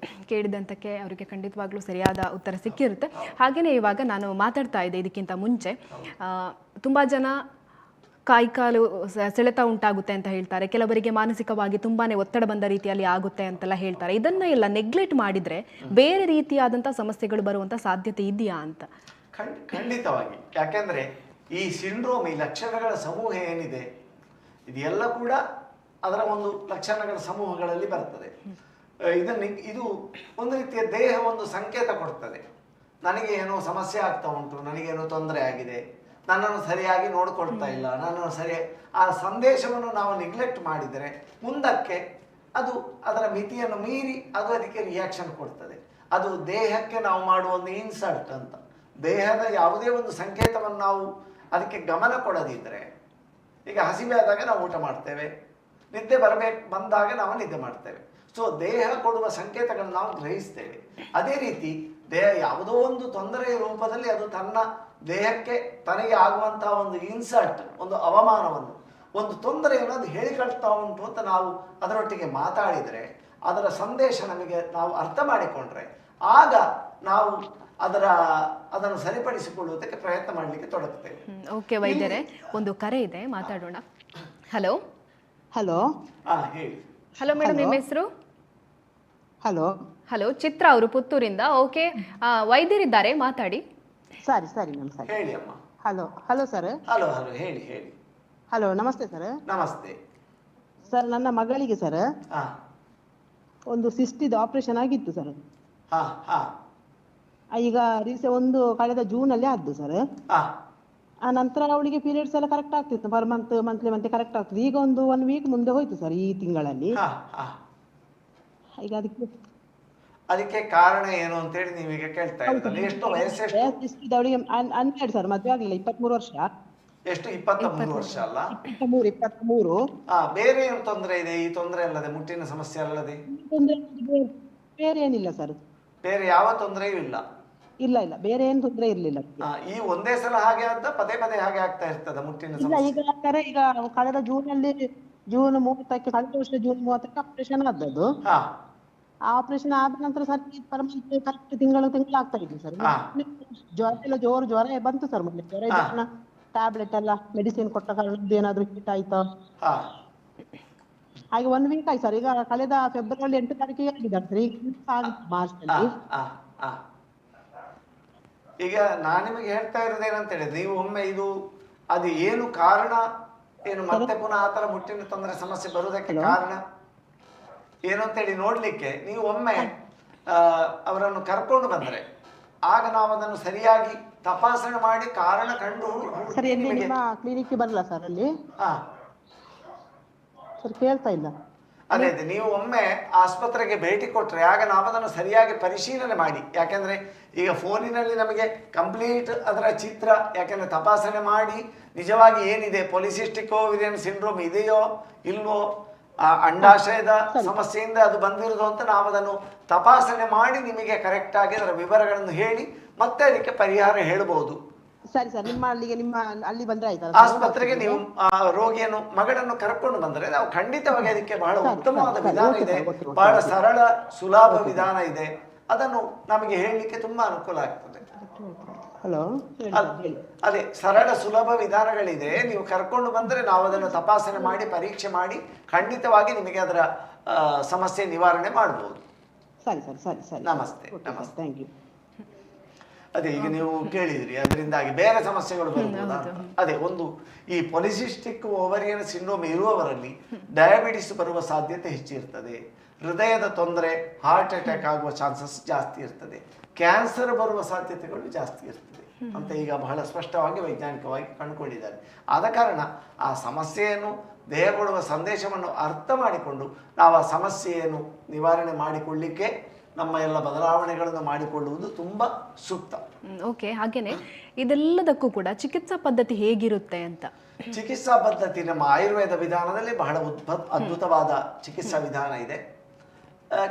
ಕೇಳಿದಂತಕ್ಕೆ ಅವರಿಗೆ ಖಂಡಿತವಾಗ್ಲೂ ಸರಿಯಾದ ಉತ್ತರ ಸಿಕ್ಕಿರುತ್ತೆ. ಹಾಗೆಯೇ ಇವಾಗ ನಾನು ಮಾತಾಡ್ತಾ ಇದ್ದೆ ಇದಕ್ಕಿಂತ ಮುಂಚೆ, ತುಂಬ ಜನ ಕಾಲು ಸೆಳೆತ ಉಂಟಾಗುತ್ತೆ ಅಂತ ಹೇಳ್ತಾರೆ, ಕೆಲವರಿಗೆ ಮಾನಸಿಕವಾಗಿ ತುಂಬಾ ಒತ್ತಡ ಬಂದ ರೀತಿಯಲ್ಲಿ ಆಗುತ್ತೆ ಅಂತೆಲ್ಲ ಹೇಳ್ತಾರೆ. ಇದನ್ನ ಎಲ್ಲ ನೆಗ್ಲೆಕ್ಟ್ ಮಾಡಿದರೆ ಬೇರೆ ರೀತಿಯಾದಂಥ ಸಮಸ್ಯೆಗಳು ಬರುವಂಥ ಸಾಧ್ಯತೆ ಇದೆಯಾ ಅಂತ? ಖಂಡಿತವಾಗಿ. ಯಾಕೆಂದರೆ ಈ ಸಿಂಡ್ರೋಮ್, ಈ ಲಕ್ಷಣಗಳ ಸಮೂಹ ಏನಿದೆ, ಇದೆಲ್ಲ ಕೂಡ ಅದರ ಒಂದು ಲಕ್ಷಣಗಳ ಸಮೂಹಗಳಲ್ಲಿ ಬರ್ತದೆ. ಇದು ಒಂದು ರೀತಿಯ ದೇಹ ಒಂದು ಸಂಕೇತ ಕೊಡ್ತದೆ, ನನಗೆ ಏನೋ ಸಮಸ್ಯೆ ಆಗ್ತಾ ಉಂಟು, ನನಗೇನೋ ತೊಂದರೆ ಆಗಿದೆ, ನನ್ನನ್ನು ಸರಿಯಾಗಿ ನೋಡ್ಕೊಳ್ತಾ ಇಲ್ಲ, ನನ್ನನ್ನು ಆ ಸಂದೇಶವನ್ನು ನಾವು ನೆಗ್ಲೆಕ್ಟ್ ಮಾಡಿದರೆ ಮುಂದಕ್ಕೆ ಅದು ಅದರ ಮಿತಿಯನ್ನು ಮೀರಿ ಅದು ಅದಕ್ಕೆ ರಿಯಾಕ್ಷನ್ ಕೊಡ್ತದೆ. ಅದು ದೇಹಕ್ಕೆ ನಾವು ಮಾಡುವ ಒಂದು ಇನ್ಸಲ್ಟ್ ಅಂತ. ದೇಹದ ಯಾವುದೇ ಒಂದು ಸಂಕೇತವನ್ನು ನಾವು ಅದಕ್ಕೆ ಗಮನ ಕೊಡದಿದ್ದರೆ, ಈಗ ಹಸಿವೆ ಆದಾಗ ನಾವು ಊಟ ಮಾಡ್ತೇವೆ, ನಿದ್ದೆ ಬಂದಾಗ ನಾವು ನಿದ್ದೆ ಮಾಡ್ತೇವೆ. ಸೊ ದೇಹ ಕೊಡುವ ಸಂಕೇತಗಳನ್ನು ನಾವು ಗ್ರಹಿಸ್ತೇವೆ. ಅದೇ ರೀತಿ ದೇಹ ಯಾವುದೋ ಒಂದು ತೊಂದರೆಯ ರೂಪದಲ್ಲಿ ಅದು ತನ್ನ ದೇಹಕ್ಕೆ ತನಗೆ ಆಗುವಂತಹ ಒಂದು ಇನ್ಸಲ್ಟ್, ಒಂದು ಅವಮಾನವನ್ನು, ಒಂದು ತೊಂದರೆಯನ್ನು ಅದು ಹೇಳಿಕೊಳ್ತಾ ಉಂಟು ಅಂತ ನಾವು ಅದರೊಟ್ಟಿಗೆ ಮಾತಾಡಿದರೆ, ಅದರ ಸಂದೇಶ ನಮಗೆ ನಾವು ಅರ್ಥ ಮಾಡಿಕೊಂಡ್ರೆ, ಆಗ ನಾವು ಅದನ್ನು ಸರಿಪಡಿಸಿಕೊಳ್ಳುವುದಕ್ಕೆ ಪ್ರಯತ್ನ ಮಾಡಲಿಕ್ಕೆ ತೊಡಗುತ್ತೇವೆ. ಓಕೆ ವೈದ್ಯರೇ, ಒಂದು ಕರೆ ಇದೆ, ಮಾತಾಡೋಣ. ಹಲೋ. ಹಲೋ. ಹೇಳಿ. ಹಲೋ ಮೇಡಮ್, ನಿಮ್ಮ ಹೆಸರು? ಹಲೋ. ಹಲೋ, ಚಿತ್ರ ಅವರು ಪುತ್ತೂರಿಂದ. ಓಕೆ, ವೈದ್ಯರಿದ್ದಾರೆ, ಮಾತಾಡಿ. ಸರಿ ಸರಿ ಮ್ಯಾಮ್, ಸರಿ. ಹೇಳಿ ಅಮ್ಮ. Hello. Hello sir. Hello hello, ಹೇಳಿ ಹೇಳಿ. ಹಲೋ, ನಮಸ್ತೆ ಸರ್. ನಮಸ್ತೆ ಸರ್. ನನ್ನ ಮಗಳಿಗೆ ಸರ್ ಒಂದು ಸಿಸ್ಟಿದ ಆಪರೇಷನ್ ಆಗಿತ್ತು ಸರ್. ಈಗ ಒಂದು ಕಳೆದ ಜೂನ್ ಅಲ್ಲಿ ಆದ್ದು ಸರ್. ಆ ನಂತರ ಅವಳಿಗೆ ಪೀರಿಯಡ್ಸ್ ಎಲ್ಲ ಕರೆಕ್ಟ್ ಆಗ್ತಿತ್ತು, ಪರ್ ಮಂತ್ಲಿ ಕರೆಕ್ಟ್ ಆಗ್ತದೆ. ಈಗ ಒಂದು 1 ವೀಕ್ ಮುಂದೆ ಹೋಯ್ತು ಸರ್, ಈ ತಿಂಗಳಲ್ಲಿ. ಈಗ ಅದಕ್ಕೆ ಕಾರಣ ಏನು ಅಂತೇಳಿ ನೀವೀಗ ಕೇಳ್ತಾ ಇದ್ದೀರಿ. ಎಷ್ಟು ವಯಸ್ಸೆಷ್ಟು? ಅವಳಿಗೆ 12 ಸರ್, ಮದುವೆ ಆಗಲಿಲ್ಲ, 23 ವರ್ಷ. ಎಷ್ಟು? 23 ವರ್ಷ ಅಲ್ಲ? 23. ಬೇರೆ ಏನು ತೊಂದರೆ ಇದೆ? ಈ ತೊಂದರೆ ಅಲ್ಲದೆ, ಮುಟ್ಟಿನ ಸಮಸ್ಯೆ ಅಲ್ಲದೆ ಬೇರೆ ಏನಿಲ್ಲ ಸರ್. ಬೇರೆ ಯಾವ ತೊಂದರೆಯೂ ಇಲ್ಲ? ಇಲ್ಲ ಇಲ್ಲ, ಬೇರೆ ಏನು ತೊಂದರೆ ಇರ್ಲಿಲ್ಲ. ಈ ಒಂದೇ ಸಲ ಹಾಗೆ ಅಂತ ಪದೇ ಪದೇ ಹಾಗೆ ಆಗ್ತಾ ಇರ್ತದ ಮುಟ್ಟಿನ ಸಮಸ್ಯೆ? ಈಗ ಕಳೆದ ಜೂನ್ 30ಕ್ಕೆ, ಕಳೆದ ವರ್ಷ ಜೂನ್ 30ಕ್ಕೆ ಆಪರೇಷನ್ ಆದದ್ದು. ಆ ಆಪರೇಷನ್ ಆದ ನಂತರ ಸರ್ ಪರ್ ಮಂತ್ ಕರೆಕ್ಟ್ ತಿಂಗಳು ಆಗ್ತಾ ಇದೆ ಸರ್. ಜ್ವರ ಎಲ್ಲ ಜ್ವರ ಬಂತು ಸರ್. ಮೊದಲು ಜ್ವರ ಇದ್ದ ಟ್ಯಾಬ್ಲೆಟ್ ಎಲ್ಲ ಮೆಡಿಸಿನ್ ಕೊಟ್ಟ ಕಾರಣ ಏನಾದ್ರು ಹಿಟ್ ಆಯ್ತಾ ಹಾಗೆ 1 ವೀಕ್ ಆಯ್ತು ಸರ್. ಈಗ ಕಳೆದ ಫೆಬ್ರವರಿ 8 ತಾರೀಕಿಗೆ ಆಗಿದ್ದಾರೆ ಸರ್. ಈಗ ಮಾರ್ಚ್ ಅಲ್ಲಿ. ಈಗ ನಾನು ನಿಮಗೆ ಹೇಳ್ತಾ ಇರೋದು ಏನಂತೇಳಿ, ನೀವು ಒಮ್ಮೆ ಅದು ಏನು ಕಾರಣ, ಏನು ಮತ್ತೆ ಪುನಃ ಆತರ ಮುಟ್ಟಿನ ತೊಂದರೆ ಸಮಸ್ಯೆ ಬರುವುದಕ್ಕೆ ಕಾರಣ ಏನು ಅಂತೇಳಿ ನೋಡ್ಲಿಕ್ಕೆ ನೀವು ಒಮ್ಮೆ ಅವರನ್ನು ಕರ್ಕೊಂಡು ಬಂದರೆ, ಆಗ ನಾವು ಅದನ್ನು ಸರಿಯಾಗಿ ತಪಾಸಣೆ ಮಾಡಿ ಕಾರಣ ಕಂಡು ಕ್ಲಿನಿಕ್ ಬರಲ್ಲ ಸರ್ ಅಲ್ಲಿ. ಸರ್ ಕೇಳ್ತಾ ಇಲ್ಲ. ಅದೇ ನೀವು ಒಮ್ಮೆ ಆಸ್ಪತ್ರೆಗೆ ಭೇಟಿ ಕೊಟ್ರೆ ಆಗ ನಾವು ಅದನ್ನು ಸರಿಯಾಗಿ ಪರಿಶೀಲನೆ ಮಾಡಿ. ಯಾಕೆಂದ್ರೆ ಈಗ ಫೋನಿನಲ್ಲಿ ನಮಗೆ ಕಂಪ್ಲೀಟ್ ಅದರ ಚಿತ್ರ, ಯಾಕೆಂದ್ರೆ ತಪಾಸಣೆ ಮಾಡಿ ನಿಜವಾಗಿ ಏನಿದೆ, ಪಾಲಿಸಿಸ್ಟಿಕ್ ಓವೇರಿಯನ್ ಸಿಂಡ್ರೋಮ್ ಇದೆಯೋ ಇಲ್ವೋ, ಅಂಡಾಶಯದ ಸಮಸ್ಯೆಯಿಂದ ಅದು ಬಂದಿರೋದು ಅಂತ ನಾವು ಅದನ್ನು ತಪಾಸಣೆ ಮಾಡಿ ನಿಮಗೆ ಕರೆಕ್ಟ್ ಆಗಿ ಅದರ ವಿವರಗಳನ್ನು ಹೇಳಿ ಮತ್ತೆ ಅದಕ್ಕೆ ಪರಿಹಾರ ಹೇಳಬಹುದು. ಸರಿ ಸರ್, ನಿಮ್ಮ ಅಲ್ಲಿ ಬಂದ್ರೆ ಆಯ್ತಲ್ಲ, ಆಸ್ಪತ್ರೆಗೆ ನೀವು ರೋಗಿಯನ್ನು ಮಗಳನ್ನು ಕರ್ಕೊಂಡು ಬಂದರೆ ನಾವು ಖಂಡಿತವಾಗಿ ಅದಕ್ಕೆ ಬಹಳ ಉತ್ತಮವಾದ ವಿಧಾನ ಇದೆ, ಬಹಳ ಸರಳ ಸುಲಭ ವಿಧಾನ ಇದೆ. ಅದನ್ನು ನಮಗೆ ಹೇಳಲಿಕ್ಕೆ ತುಂಬಾ ಅನುಕೂಲ ಆಗ್ತದೆ. ಹಲೋ, ಅದೇ ಸರಳ ಸುಲಭ ವಿಧಾನಗಳಿದೆ. ನೀವು ಕರ್ಕೊಂಡು ಬಂದ್ರೆ ನಾವು ಅದನ್ನು ತಪಾಸಣೆ ಮಾಡಿ ಪರೀಕ್ಷೆ ಮಾಡಿ ಖಂಡಿತವಾಗಿ ನಿಮಗೆ ಅದರ ಸಮಸ್ಯೆ ನಿವಾರಣೆ ಮಾಡಬಹುದು. ಸರಿ ಸರ್, ಸರಿ ಸರಿ. ನಮಸ್ತೆ. ನಮಸ್ತೆ, ಥ್ಯಾಂಕ್ ಯು. ಅದೇ ಈಗ ನೀವು ಕೇಳಿದ್ರಿ, ಅದರಿಂದಾಗಿ ಬೇರೆ ಸಮಸ್ಯೆಗಳು ಬರ್ಬೋದಾ? ಅದೇ ಒಂದು ಈ ಪಾಲಿಸಿಸ್ಟಿಕ್ ಓವರಿಯನ್ ಸಿಂಡ್ರೋಮ್ ಇರುವವರಲ್ಲಿ ಡಯಾಬಿಟಿಸ್ ಬರುವ ಸಾಧ್ಯತೆ ಹೆಚ್ಚಿರ್ತದೆ, ಹೃದಯದ ತೊಂದರೆ, ಹಾರ್ಟ್ ಅಟ್ಯಾಕ್ ಆಗುವ ಚಾನ್ಸಸ್ ಜಾಸ್ತಿ ಇರ್ತದೆ, ಕ್ಯಾನ್ಸರ್ ಬರುವ ಸಾಧ್ಯತೆಗಳು ಜಾಸ್ತಿ ಇರ್ತದೆ ಅಂತ ಈಗ ಬಹಳ ಸ್ಪಷ್ಟವಾಗಿ ವೈಜ್ಞಾನಿಕವಾಗಿ ಕಂಡುಕೊಂಡಿದ್ದಾರೆ. ಆದ ಕಾರಣ ಆ ಸಮಸ್ಯೆಯನ್ನು, ದೇಹ ಕೊಡುವ ಸಂದೇಶವನ್ನು ಅರ್ಥ ಮಾಡಿಕೊಂಡು ನಾವು ಆ ಸಮಸ್ಯೆಯನ್ನು ನಿವಾರಣೆ ಮಾಡಿಕೊಳ್ಳಿಕ್ಕೆ ನಮ್ಮ ಎಲ್ಲ ಬದಲಾವಣೆಗಳನ್ನು ಮಾಡಿಕೊಳ್ಳುವುದು ತುಂಬ ಸೂಕ್ತ. ಓಕೆ, ಹಾಗೇನೆ ಇದೆಲ್ಲದಕ್ಕೂ ಕೂಡ ಚಿಕಿತ್ಸಾ ಪದ್ಧತಿ ಹೇಗಿರುತ್ತೆ ಅಂತ? ಚಿಕಿತ್ಸಾ ಪದ್ಧತಿ ನಮ್ಮ ಆಯುರ್ವೇದ ವಿಧಾನದಲ್ಲಿ ಬಹಳ ಅದ್ಭುತವಾದ ಚಿಕಿತ್ಸಾ ವಿಧಾನ ಇದೆ.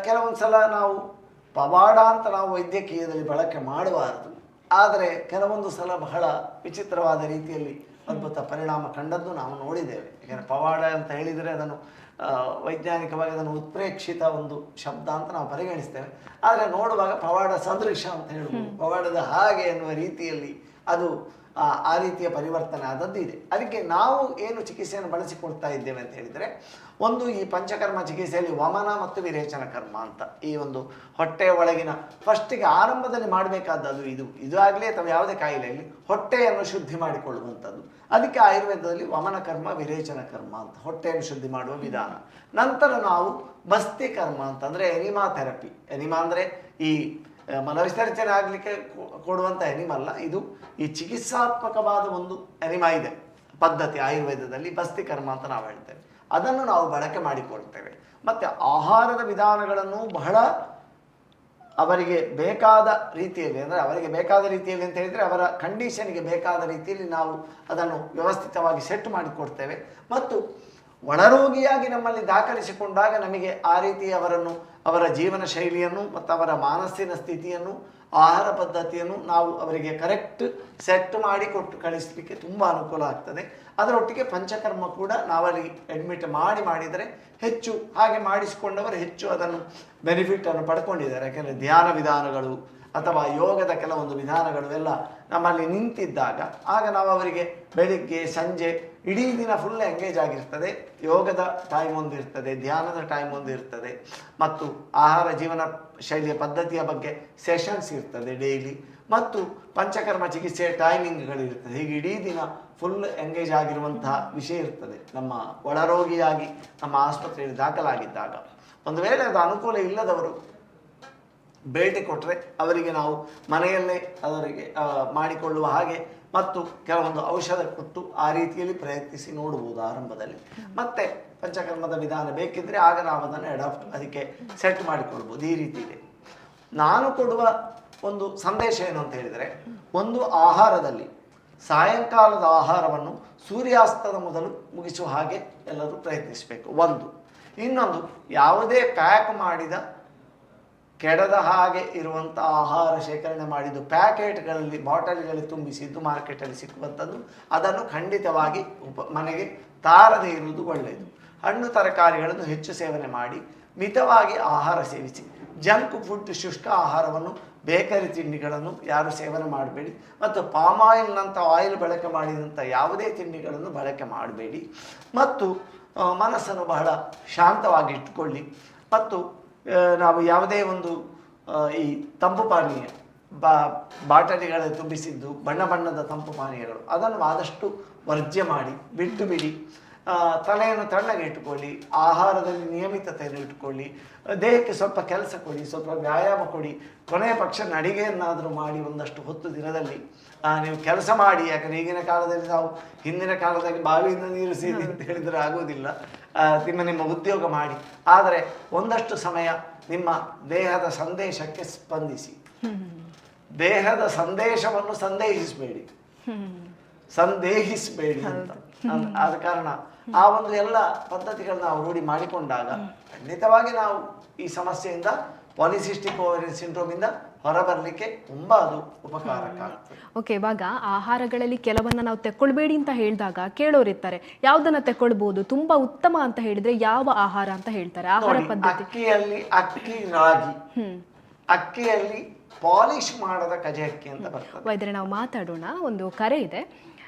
ಕೆಲವೊಂದು ಸಲ ನಾವು ಪವಾಡ ಅಂತ ನಾವು ವೈದ್ಯಕೀಯದಲ್ಲಿ ಬಳಕೆ ಮಾಡಬಾರದು. ಆದರೆ ಕೆಲವೊಂದು ಸಲ ಬಹಳ ವಿಚಿತ್ರವಾದ ರೀತಿಯಲ್ಲಿ ಅದ್ಭುತ ಪರಿಣಾಮ ಕಂಡದ್ದು ನಾವು ನೋಡಿದ್ದೇವೆ. ಯಾಕಂದರೆ ಪವಾಡ ಅಂತ ಹೇಳಿದರೆ ಅದನ್ನು ವೈಜ್ಞಾನಿಕವಾಗಿ ಅದನ್ನು ಉತ್ಪ್ರೇಕ್ಷಿತ ಒಂದು ಶಬ್ದ ಅಂತ ನಾವು ಪರಿಗಣಿಸ್ತೇವೆ. ಆದರೆ ನೋಡುವಾಗ ಪವಾಡ ಸದೃಶ ಅಂತ ಹೇಳ್ಬೋದು, ಪವಾಡದ ಹಾಗೆ ಎನ್ನುವ ರೀತಿಯಲ್ಲಿ ಅದು ಆ ರೀತಿಯ ಪರಿವರ್ತನೆ ಆದದ್ದು ಇದೆ. ಅದಕ್ಕೆ ನಾವು ಏನು ಚಿಕಿತ್ಸೆಯನ್ನು ಬಳಸಿಕೊಡ್ತಾ ಇದ್ದೇವೆ ಅಂತ ಹೇಳಿದರೆ, ಒಂದು ಈ ಪಂಚಕರ್ಮ ಚಿಕಿತ್ಸೆಯಲ್ಲಿ ವಮನ ಮತ್ತು ವಿರೇಚನ ಕರ್ಮ ಅಂತ ಈ ಒಂದು ಹೊಟ್ಟೆಯ ಒಳಗಿನ ಫಸ್ಟಿಗೆ ಆರಂಭದಲ್ಲಿ ಮಾಡಬೇಕಾದದ್ದು ಇದು ಆಗಲಿ ಅಥವಾ ಯಾವುದೇ ಕಾಯಿಲೆಯಲ್ಲಿ ಹೊಟ್ಟೆಯನ್ನು ಶುದ್ಧಿ ಮಾಡಿಕೊಳ್ಳುವಂಥದ್ದು. ಅದಕ್ಕೆ ಆಯುರ್ವೇದದಲ್ಲಿ ವಮನ ಕರ್ಮ ವಿರೇಚನ ಕರ್ಮ ಅಂತ ಹೊಟ್ಟೆಯನ್ನು ಶುದ್ಧಿ ಮಾಡುವ ವಿಧಾನ. ನಂತರ ನಾವು ಬಸ್ತಿ ಕರ್ಮ ಅಂತಂದರೆ ಎನಿಮಾ ಥೆರಪಿ. ಎನಿಮಾ ಅಂದರೆ ಈ ಮನೋವಿಸರ್ಜನೆ ಆಗಲಿಕ್ಕೆ ಕೊಡುವಂಥ ಎನಿಮಲ್ಲ, ಇದು ಈ ಚಿಕಿತ್ಸಾತ್ಮಕವಾದ ಒಂದು ಎನಿಮಾ ಇದೆ ಪದ್ಧತಿ ಆಯುರ್ವೇದದಲ್ಲಿ, ಬಸ್ತಿ ಕರ್ಮ ಅಂತ ನಾವು ಹೇಳ್ತೇವೆ. ಅದನ್ನು ನಾವು ಬಳಕೆ ಮಾಡಿಕೊಳ್ತೇವೆ. ಮತ್ತು ಆಹಾರದ ವಿಧಾನಗಳನ್ನು ಬಹಳ ಅವರಿಗೆ ಬೇಕಾದ ರೀತಿಯಲ್ಲಿ, ಅಂದರೆ ಅವರಿಗೆ ಬೇಕಾದ ರೀತಿಯಲ್ಲಿ ಅಂತ ಹೇಳಿದರೆ ಅವರ ಕಂಡೀಷನ್ಗೆ ಬೇಕಾದ ರೀತಿಯಲ್ಲಿ ನಾವು ಅದನ್ನು ವ್ಯವಸ್ಥಿತವಾಗಿ ಸೆಟ್ ಮಾಡಿಕೊಡ್ತೇವೆ. ಮತ್ತು ಒಳರೋಗಿಯಾಗಿ ನಮ್ಮಲ್ಲಿ ದಾಖಲಿಸಿಕೊಂಡಾಗ ನಮಗೆ ಆ ರೀತಿ ಅವರ ಜೀವನ ಶೈಲಿಯನ್ನು ಮತ್ತು ಅವರ ಮಾನಸಿಕ ಸ್ಥಿತಿಯನ್ನು, ಆಹಾರ ಪದ್ಧತಿಯನ್ನು ನಾವು ಅವರಿಗೆ ಕರೆಕ್ಟ್ ಸೆಟ್ ಮಾಡಿ ಕೊಟ್ಟು ಕಳಿಸಲಿಕ್ಕೆ ತುಂಬ ಅನುಕೂಲ ಆಗ್ತದೆ. ಅದರೊಟ್ಟಿಗೆ ಪಂಚಕರ್ಮ ಕೂಡ ನಾವಲ್ಲಿ ಅಡ್ಮಿಟ್ ಮಾಡಿದರೆ ಹೆಚ್ಚು, ಹಾಗೆ ಮಾಡಿಸಿಕೊಂಡವರು ಹೆಚ್ಚು ಅದನ್ನು ಬೆನಿಫಿಟನ್ನು ಪಡ್ಕೊಂಡಿದ್ದಾರೆ. ಯಾಕೆಂದರೆ ಧ್ಯಾನ ವಿಧಾನಗಳು ಅಥವಾ ಯೋಗದ ಕೆಲವೊಂದು ವಿಧಾನಗಳು ಎಲ್ಲ ನಮ್ಮಲ್ಲಿ ನಿಂತಿದ್ದಾಗ ಆಗ ನಾವು ಅವರಿಗೆ ಬೆಳಿಗ್ಗೆ ಸಂಜೆ ಇಡೀ ದಿನ ಫುಲ್ ಎಂಗೇಜ್ ಆಗಿರ್ತದೆ. ಯೋಗದ ಟೈಮ್ ಒಂದು ಇರ್ತದೆ, ಧ್ಯಾನದ ಟೈಮ್ ಒಂದು ಇರ್ತದೆ, ಮತ್ತು ಆಹಾರ ಜೀವನ ಶೈಲಿಯ ಪದ್ಧತಿಯ ಬಗ್ಗೆ ಸೆಷನ್ಸ್ ಇರ್ತದೆ ಡೈಲಿ, ಮತ್ತು ಪಂಚಕರ್ಮ ಚಿಕಿತ್ಸೆಯ ಟೈಮಿಂಗ್ಗಳಿರ್ತದೆ. ಹೀಗೆ ಇಡೀ ದಿನ ಫುಲ್ ಎಂಗೇಜ್ ಆಗಿರುವಂತಹ ವಿಷಯ ಇರ್ತದೆ. ನಮ್ಮ ಒಳರೋಗಿಯಾಗಿ ನಮ್ಮ ಆಸ್ಪತ್ರೆಯಲ್ಲಿ ದಾಖಲಾಗಿದ್ದಾಗ ಒಂದು ವೇಳೆ ಅದು ಅನುಕೂಲ ಇಲ್ಲದವರು ಭೇಟಿ ಕೊಟ್ಟರೆ ಅವರಿಗೆ ನಾವು ಮನೆಯಲ್ಲೇ ಅವರಿಗೆ ಮಾಡಿಕೊಳ್ಳುವ ಹಾಗೆ ಮತ್ತು ಕೆಲವೊಂದು ಔಷಧ ಕೊಟ್ಟು ಆ ರೀತಿಯಲ್ಲಿ ಪ್ರಯತ್ನಿಸಿ ನೋಡ್ಬೋದು ಆರಂಭದಲ್ಲಿ. ಮತ್ತೆ ಪಂಚಕರ್ಮದ ವಿಧಾನ ಬೇಕಿದ್ದರೆ ಆಗ ನಾವು ಅದನ್ನು ಅದಕ್ಕೆ ಸೆಟ್ ಮಾಡಿಕೊಳ್ಬೋದು. ಈ ರೀತಿ ಇದೆ. ನಾನು ಕೊಡುವ ಒಂದು ಸಂದೇಶ ಏನು ಅಂತ ಹೇಳಿದರೆ, ಒಂದು ಆಹಾರದಲ್ಲಿ ಸಾಯಂಕಾಲದ ಆಹಾರವನ್ನು ಸೂರ್ಯಾಸ್ತದ ಮೊದಲು ಮುಗಿಸುವ ಹಾಗೆ ಎಲ್ಲರೂ ಪ್ರಯತ್ನಿಸಬೇಕು. ಇನ್ನೊಂದು, ಯಾವುದೇ ಪ್ಯಾಕ್ ಮಾಡಿದ ಕೆಡದ ಹಾಗೆ ಇರುವಂಥ ಆಹಾರ ಶೇಖರಣೆ ಮಾಡಿದ್ದು ಪ್ಯಾಕೆಟ್ಗಳಲ್ಲಿ ಬಾಟಲ್ಗಳಲ್ಲಿ ತುಂಬಿಸಿದ್ದು ಮಾರ್ಕೆಟಲ್ಲಿ ಸಿಕ್ಕುವಂಥದ್ದು ಅದನ್ನು ಖಂಡಿತವಾಗಿ ಮನೆಗೆ ತಾರದೇ ಇರುವುದು ಒಳ್ಳೆಯದು. ಹಣ್ಣು ತರಕಾರಿಗಳನ್ನು ಹೆಚ್ಚು ಸೇವನೆ ಮಾಡಿ ಮಿತವಾಗಿ ಆಹಾರ ಸೇವಿಸಿ. ಜಂಕ್ ಫುಡ್, ಶುಷ್ಕ ಆಹಾರವನ್ನು, ಬೇಕರಿ ತಿಂಡಿಗಳನ್ನು ಯಾರು ಸೇವನೆ ಮಾಡಬೇಡಿ. ಮತ್ತು ಪಾಮಾಯಿಲ್ನಂಥ ಆಯಿಲ್ ಬಳಕೆ ಮಾಡಿದಂಥ ಯಾವುದೇ ತಿಂಡಿಗಳನ್ನು ಬಳಕೆ ಮಾಡಬೇಡಿ. ಮತ್ತು ಮನಸ್ಸನ್ನು ಬಹಳ ಶಾಂತವಾಗಿ ಇಟ್ಟುಕೊಳ್ಳಿ. ಮತ್ತು ನಾವು ಯಾವುದೇ ಒಂದು ಈ ತಂಪು ಪಾನೀಯ ಬಾಟಲಿಗಳಲ್ಲಿ ತುಂಬಿಸಿದ್ದು ಬಣ್ಣ ಬಣ್ಣದ ತಂಪು ಪಾನೀಯಗಳು ಅದನ್ನು ಆದಷ್ಟು ವರ್ಜ್ಯ ಮಾಡಿ ಬಿಡಿ. ತಲೆಯನ್ನು ತಣ್ಣಗೆ ಇಟ್ಟುಕೊಳ್ಳಿ. ಆಹಾರದಲ್ಲಿ ನಿಯಮಿತತೆಯನ್ನು ಇಟ್ಟುಕೊಳ್ಳಿ. ದೇಹಕ್ಕೆ ಸ್ವಲ್ಪ ಕೆಲಸ ಕೊಡಿ, ಸ್ವಲ್ಪ ವ್ಯಾಯಾಮ ಕೊಡಿ. ಕೊನೆಯ ಪಕ್ಷ ನಡಿಗೆಯನ್ನಾದರೂ ಮಾಡಿ ಒಂದಷ್ಟು ಹೊತ್ತು ದಿನದಲ್ಲಿ ನೀವು ಕೆಲಸ ಮಾಡಿ. ಯಾಕಂದರೆ ಈಗಿನ ಕಾಲದಲ್ಲಿ ನಾವು ಹಿಂದಿನ ಕಾಲದಲ್ಲಿ ಬಾವಿಯಿಂದ ನೀರು ಸೇದಿ ಅಂತ ಹೇಳಿದರೆ ಆಗೋದಿಲ್ಲ. ನಿಮ್ಮ ಉದ್ಯೋಗ ಮಾಡಿ, ಆದರೆ ಒಂದಷ್ಟು ಸಮಯ ನಿಮ್ಮ ದೇಹದ ಸಂದೇಶಕ್ಕೆ ಸ್ಪಂದಿಸಿ. ದೇಹದ ಸಂದೇಶವನ್ನು ಸಂದೇಹಿಸಬೇಡಿ ಅಂತ. ಆದ ಕಾರಣ ಆ ಒಂದು ಎಲ್ಲ ಪದ್ಧತಿಗಳನ್ನ ನಾವು ರೂಢಿ ಮಾಡಿಕೊಂಡಾಗ ಖಂಡಿತವಾಗಿ ನಾವು ಈ ಸಮಸ್ಯೆಯಿಂದ ಪಾಲಿಸಿಸ್ಟಿಕ್ ಓವರಿಯನ್ ಸಿಂಡ್ರೋಮ್ ಇಂದ ಹೊರಬರಲಿಕ್ಕೆ ತುಂಬಾ ಅದು ಉಪಕಾರಕ ಆಗ್ತದೆ. ಓಕೆ, ಇವಾಗ ಆಹಾರಗಳಲ್ಲಿ ಕೆಲವನ್ನ ನಾವು ತೆಕ್ಕೊಳ್ಬೇಡಿ ಅಂತ ಹೇಳಿದಾಗ ಕೇಳೋರಿರ್ತಾರೆ, ಯಾವ್ದನ್ನ ತೆಕ್ಕೊಳ್ಬಹುದು, ತುಂಬಾ ಉತ್ತಮ ಅಂತ ಹೇಳಿದ್ರೆ ಯಾವ ಆಹಾರ ಅಂತ ಹೇಳ್ತಾರೆ? ಆಹಾರ ಪದ್ಧತಿ ಅಕ್ಕಿಯಲ್ಲಿ ಪಾಲಿಶ್ ಮಾಡದ ಕಜೆ ಅಕ್ಕಿ ಅಂತ ಬರ್ತದೆ. ವೈದ್ಯರೇ, ನಾವು ಮಾತಾಡೋಣ. ಒಂದು ಕರೆ ಇದೆ.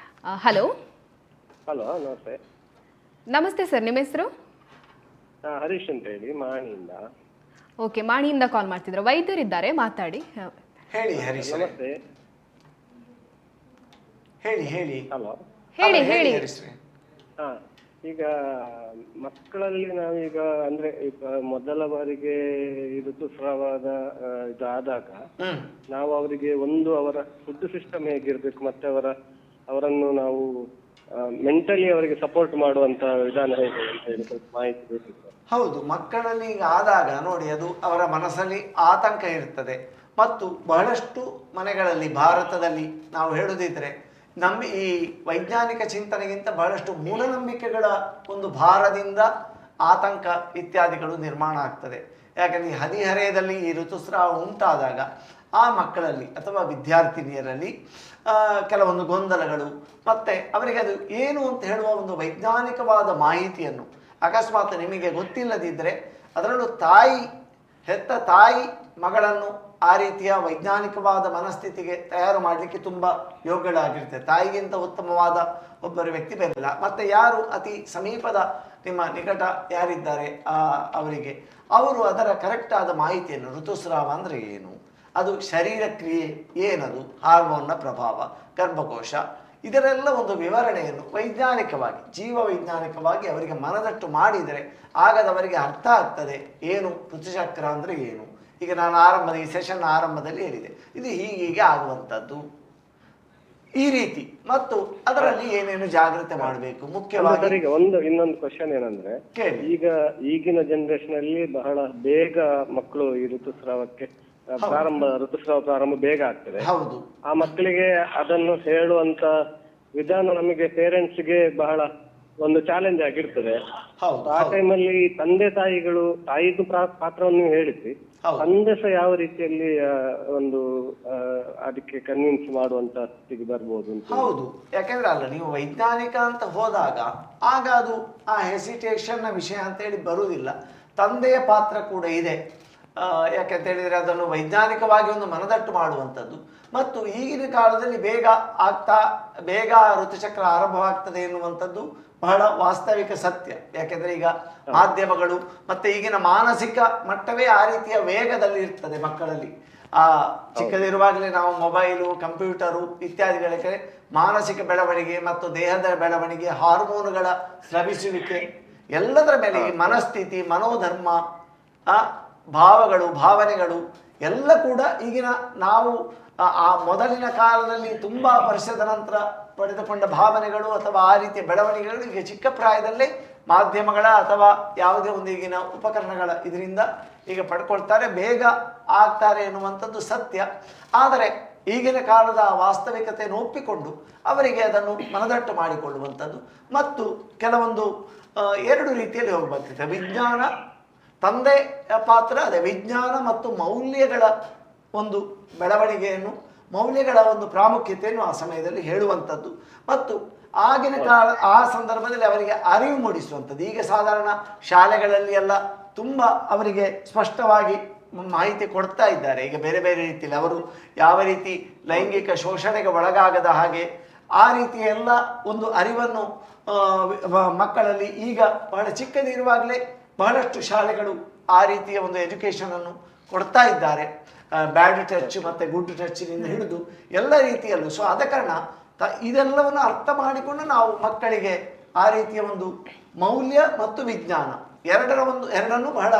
ಹಲೋ. ನಮಸ್ತೆ. ನಮಸ್ತೆ ಸರ್, ನಿಮ್ಮ ಹೆಸರು? ಹರೀಶ್ ಅಂತ ಹೇಳಿ, ಮಾಣಿಯಿಂದ. ಓಕೆ, ಮಾಣಿಯಿಂದ ಕಾಲ್ ಮಾಡ್ತಿದ್ರು. ವೈದ್ಯರಿದ್ದಾರೆ, ಮಾತಾಡಿ. ಹೇಳಿ ಹರೀಶ್. ನಮಸ್ತೆ. ಹೇಳಿ. ಹಲೋ. ಹೇಳಿ. ಈಗ ಮಕ್ಕಳಲ್ಲಿ ನಾವೀಗ ಅಂದ್ರೆ ಈಗ ಮೊದಲ ಬಾರಿಗೆ ಋತುಸ್ರಾವದ ಇದಾದಾಗ ನಾವು ಅವರಿಗೆ ಅವರ ಫುಡ್ ಸಿಸ್ಟಮ್ ಹೇಗಿರ್ಬೇಕು, ಮತ್ತೆ ಅವರನ್ನು ನಾವು ಮೆಂಟಲಿ ಅವರಿಗೆ ಸಪೋರ್ಟ್ ಮಾಡುವಂತ ವಿಧಾನ ಹೇಗೆ ಅಂತ ಹೇಳಿ ಸ್ವಲ್ಪ ಮಾಹಿತಿ ಬೇಕಿತ್ತು. ಹೌದು, ಮಕ್ಕಳಲ್ಲಿ ಈಗ ಆದಾಗ ನೋಡಿ, ಅದು ಅವರ ಮನಸ್ಸಲ್ಲಿ ಆತಂಕ ಇರ್ತದೆ. ಮತ್ತು ಬಹಳಷ್ಟು ಮನೆಗಳಲ್ಲಿ ಭಾರತದಲ್ಲಿ ನಾವು ಹೇಳುದಿದ್ರೆ ಈ ವೈಜ್ಞಾನಿಕ ಚಿಂತನೆಗಿಂತ ಬಹಳಷ್ಟು ಮೂಢನಂಬಿಕೆಗಳ ಒಂದು ಭಾರದಿಂದ ಆತಂಕ ಇತ್ಯಾದಿಗಳು ನಿರ್ಮಾಣ ಆಗ್ತದೆ. ಯಾಕಂದರೆ ಹದಿಹರೆಯದಲ್ಲಿ ಈ ಋತುಸ್ರಾವ ಉಂಟಾದಾಗ ಆ ಮಕ್ಕಳಲ್ಲಿ ಅಥವಾ ವಿದ್ಯಾರ್ಥಿನಿಯರಲ್ಲಿ ಕೆಲವೊಂದು ಗೊಂದಲಗಳು, ಮತ್ತು ಅವರಿಗೆ ಅದು ಏನು ಅಂತ ಹೇಳುವ ಒಂದು ವೈಜ್ಞಾನಿಕವಾದ ಮಾಹಿತಿಯನ್ನು ಅಕಸ್ಮಾತ್ ನಿಮಗೆ ಗೊತ್ತಿಲ್ಲದಿದ್ದರೆ, ಅದರಲ್ಲೂ ಹೆತ್ತ ತಾಯಿ ಮಗಳನ್ನು ಆ ರೀತಿಯ ವೈಜ್ಞಾನಿಕವಾದ ಮನಸ್ಥಿತಿಗೆ ತಯಾರು ಮಾಡಲಿಕ್ಕೆ ತುಂಬ ಯೋಗ್ಯಳಾಗಿರ್ತದೆ. ತಾಯಿಗಿಂತ ಉತ್ತಮವಾದ ಒಬ್ಬರು ವ್ಯಕ್ತಿ ಬರಲಿಲ್ಲ. ಮತ್ತು ಯಾರು ಅತಿ ಸಮೀಪದ ನಿಮ್ಮ ನಿಕಟ ಯಾರಿದ್ದಾರೆ ಅವರಿಗೆ ಅವರು ಅದರ ಕರೆಕ್ಟ್ ಆದ ಮಾಹಿತಿಯನ್ನು, ಋತುಸ್ರಾವ ಅಂದರೆ ಏನು, ಅದು ಶರೀರ ಕ್ರಿಯೆ ಏನದು, ಹಾರ್ಮೋನ್ನ ಪ್ರಭಾವ, ಗರ್ಭಕೋಶ, ಇದರೆಲ್ಲ ಒಂದು ವಿವರಣೆಯನ್ನು ವೈಜ್ಞಾನಿಕವಾಗಿ ಜೀವವೈಜ್ಞಾನಿಕವಾಗಿ ಅವರಿಗೆ ಮನದಟ್ಟು ಮಾಡಿದರೆ ಆಗದವರಿಗೆ ಅರ್ಥ ಆಗ್ತದೆ ಏನು ಋತುಚಕ್ರ ಅಂದರೆ ಏನು. ಈಗ ನಾನು ಈ ಸೆಷನ್ ಆರಂಭದಲ್ಲಿ ಹೇಳಿದೆ, ಇದು ಹೀಗೆ ಆಗುವಂಥದ್ದು ಈ ರೀತಿ, ಮತ್ತು ಅದರಲ್ಲಿ ಏನೇನು ಜಾಗ್ರತೆ ಮಾಡಬೇಕು ಮುಖ್ಯವಾಗಿ. ಇನ್ನೊಂದು ಕ್ವಶನ್ ಏನಂದ್ರೆ, ಈಗಿನ ಜನರೇಷನ್ ಅಲ್ಲಿ ಬಹಳ ಬೇಗ ಮಕ್ಕಳು ಈ ಋತುಸ್ರಾವ ಪ್ರಾರಂಭ ಬೇಗ ಆಗ್ತದೆ. ಹೌದು. ಆ ಮಕ್ಕಳಿಗೆ ಅದನ್ನು ಹೇಳುವಂತ ವಿಧಾನ ನಮಗೆ ಪೇರೆಂಟ್ಸ್ ಗೆ ಬಹಳ ಒಂದು ಚಾಲೆಂಜ್ ಆಗಿರ್ತದೆ. ಆ ಟೈಮಲ್ಲಿ ತಾಯಿದು ಪಾತ್ರವನ್ನು ಹೇಳಿದ್ವಿ, ತಂದೆ ಸಹ ಯಾವ ರೀತಿಯಲ್ಲಿ ಒಂದು ಅದಕ್ಕೆ ಕನ್ವಿನ್ಸ್ ಮಾಡುವಂತ ಸ್ಥಿತಿಗೆ ಬರ್ಬೋದು ಅಂತ. ಹೌದು, ಯಾಕೆಂದ್ರೆ ಅಲ್ಲ, ನೀವು ವೈಜ್ಞಾನಿಕ ಅಂತ ಹೋದಾಗ ಆಗ ಅದು ಆ ಹೆಸಿಟೇಷನ್ ನ ವಿಷಯ ಅಂತ ಹೇಳಿ ಬರುವುದಿಲ್ಲ. ತಂದೆಯ ಪಾತ್ರ ಕೂಡ ಇದೆ. ಯಾಕೆಂತ ಹೇಳಿದರೆ ಅದನ್ನು ವೈಜ್ಞಾನಿಕವಾಗಿ ಒಂದು ಮನದಟ್ಟು ಮಾಡುವಂಥದ್ದು, ಮತ್ತು ಈಗಿನ ಕಾಲದಲ್ಲಿ ಬೇಗ ಋತುಚಕ್ರ ಆರಂಭವಾಗ್ತದೆ ಎನ್ನುವಂಥದ್ದು ಬಹಳ ವಾಸ್ತವಿಕ ಸತ್ಯ. ಯಾಕೆಂದರೆ ಈಗ ಮಾಧ್ಯಮಗಳು ಮತ್ತು ಈಗಿನ ಮಾನಸಿಕ ಮಟ್ಟವೇ ಆ ರೀತಿಯ ವೇಗದಲ್ಲಿ ಇರ್ತದೆ ಮಕ್ಕಳಲ್ಲಿ. ಚಿಕ್ಕದಿರುವಾಗಲೇ ನಾವು ಮೊಬೈಲು, ಕಂಪ್ಯೂಟರು ಇತ್ಯಾದಿಗಳಿಗೆ ಮಾನಸಿಕ ಬೆಳವಣಿಗೆ ಮತ್ತು ದೇಹದ ಬೆಳವಣಿಗೆ, ಹಾರ್ಮೋನುಗಳ ಸ್ರವಿಸುವಿಕೆ, ಎಲ್ಲದರ ಮೇಲೆ ಈ ಮನಸ್ಥಿತಿ, ಮನೋಧರ್ಮ, ಭಾವನೆಗಳು ಎಲ್ಲ ಕೂಡ ಈಗಿನ ನಾವು ಆ ಮೊದಲಿನ ಕಾಲದಲ್ಲಿ ತುಂಬ ವರ್ಷದ ನಂತರ ಪಡೆದುಕೊಂಡ ಭಾವನೆಗಳು ಅಥವಾ ಆ ರೀತಿಯ ಬೆಳವಣಿಗೆಗಳು ಈಗ ಚಿಕ್ಕ ಪ್ರಾಯದಲ್ಲೇ ಮಾಧ್ಯಮಗಳ ಅಥವಾ ಯಾವುದೇ ಒಂದು ಈಗಿನ ಉಪಕರಣಗಳ ಇದರಿಂದ ಈಗ ಪಡ್ಕೊಳ್ತಾರೆ, ಬೇಗ ಆಗ್ತಾರೆ ಎನ್ನುವಂಥದ್ದು ಸತ್ಯ. ಆದರೆ ಈಗಿನ ಕಾಲದ ವಾಸ್ತವಿಕತೆಯನ್ನು ಒಪ್ಪಿಕೊಂಡು ಅವರಿಗೆ ಅದನ್ನು ಮನದಟ್ಟು ಮಾಡಿಕೊಳ್ಳುವಂಥದ್ದು, ಮತ್ತು ಕೆಲವೊಂದು ಎರಡು ರೀತಿಯಲ್ಲಿ ಹೋಗಬೇಕಿದೆ. ವಿಜ್ಞಾನ, ತಂದೆ ಪಾತ್ರ ಅದೇ ವಿಜ್ಞಾನ ಮತ್ತು ಮೌಲ್ಯಗಳ ಒಂದು ಬೆಳವಣಿಗೆಯನ್ನು, ಮೌಲ್ಯಗಳ ಒಂದು ಪ್ರಾಮುಖ್ಯತೆಯನ್ನು ಆ ಸಮಯದಲ್ಲಿ ಹೇಳುವಂಥದ್ದು, ಮತ್ತು ಆಗಿನ ಆ ಸಂದರ್ಭದಲ್ಲಿ ಅವರಿಗೆ ಅರಿವು ಮೂಡಿಸುವಂಥದ್ದು. ಈಗ ಸಾಧಾರಣ ಶಾಲೆಗಳಲ್ಲಿ ಎಲ್ಲ ತುಂಬ ಅವರಿಗೆ ಸ್ಪಷ್ಟವಾಗಿ ಮಾಹಿತಿ ಕೊಡ್ತಾ ಇದ್ದಾರೆ. ಈಗ ಬೇರೆ ಬೇರೆ ರೀತಿಯಲ್ಲಿ ಅವರು ಯಾವ ರೀತಿ ಲೈಂಗಿಕ ಶೋಷಣೆಗೆ ಒಳಗಾಗದ ಹಾಗೆ ಆ ರೀತಿಯ ಎಲ್ಲ ಒಂದು ಅರಿವನ್ನು ಮಕ್ಕಳಲ್ಲಿ ಈಗ ಬಹಳ ಚಿಕ್ಕದಿರುವಾಗಲೇ ಬಹಳಷ್ಟು ಶಾಲೆಗಳು ಆ ರೀತಿಯ ಒಂದು ಎಜುಕೇಷನನ್ನು ಕೊಡ್ತಾ ಇದ್ದಾರೆ. ಬ್ಯಾಡ್ ಟಚ್ ಮತ್ತು ಗುಡ್ ಟಚ್ನಿಂದ ಹಿಡಿದು ಎಲ್ಲ ರೀತಿಯಲ್ಲೂ. ಸೊ ಆದ ಕಾರಣ ಇದೆಲ್ಲವನ್ನು ಅರ್ಥ ಮಾಡಿಕೊಂಡು ನಾವು ಮಕ್ಕಳಿಗೆ ಆ ರೀತಿಯ ಒಂದು ಮೌಲ್ಯ ಮತ್ತು ವಿಜ್ಞಾನ ಎರಡನ್ನು ಬಹಳ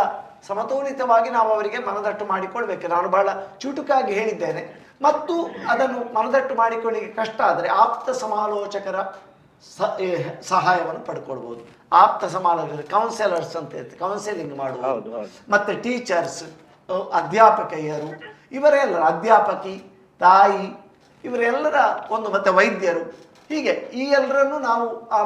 ಸಮತೋಲಿತವಾಗಿ ನಾವು ಅವರಿಗೆ ಮನದಟ್ಟು ಮಾಡಿಕೊಳ್ಬೇಕು. ನಾನು ಬಹಳ ಚುಟುಕಾಗಿ ಹೇಳಿದ್ದೇನೆ. ಮತ್ತು ಅದನ್ನು ಮನದಟ್ಟು ಮಾಡಿಕೊಳ್ಳಿಕ್ಕೆ ಕಷ್ಟ ಆದರೆ ಆಪ್ತ ಸಮಾಲೋಚಕರ ಸಹಾಯವನ್ನು ಪಡ್ಕೊಳ್ಬೋದು. ಆಪ್ತ ಸಮಾಲೋಚಕರು, ಕೌನ್ಸೆಲರ್ಸ್ ಅಂತ ಇರ್ತಾರೆ, ಕೌನ್ಸೆಲಿಂಗ್ ಮಾಡುವುದು, ಮತ್ತು ಟೀಚರ್ಸ್, ಅಧ್ಯಾಪಕಿಯರು, ಇವರೆಲ್ಲರ ಅಧ್ಯಾಪಕಿ, ತಾಯಿ, ಇವರೆಲ್ಲರ ಒಂದು, ಮತ್ತು ವೈದ್ಯರು, ಹೀಗೆ ಈ ಎಲ್ಲರನ್ನು ನಾವು ಆ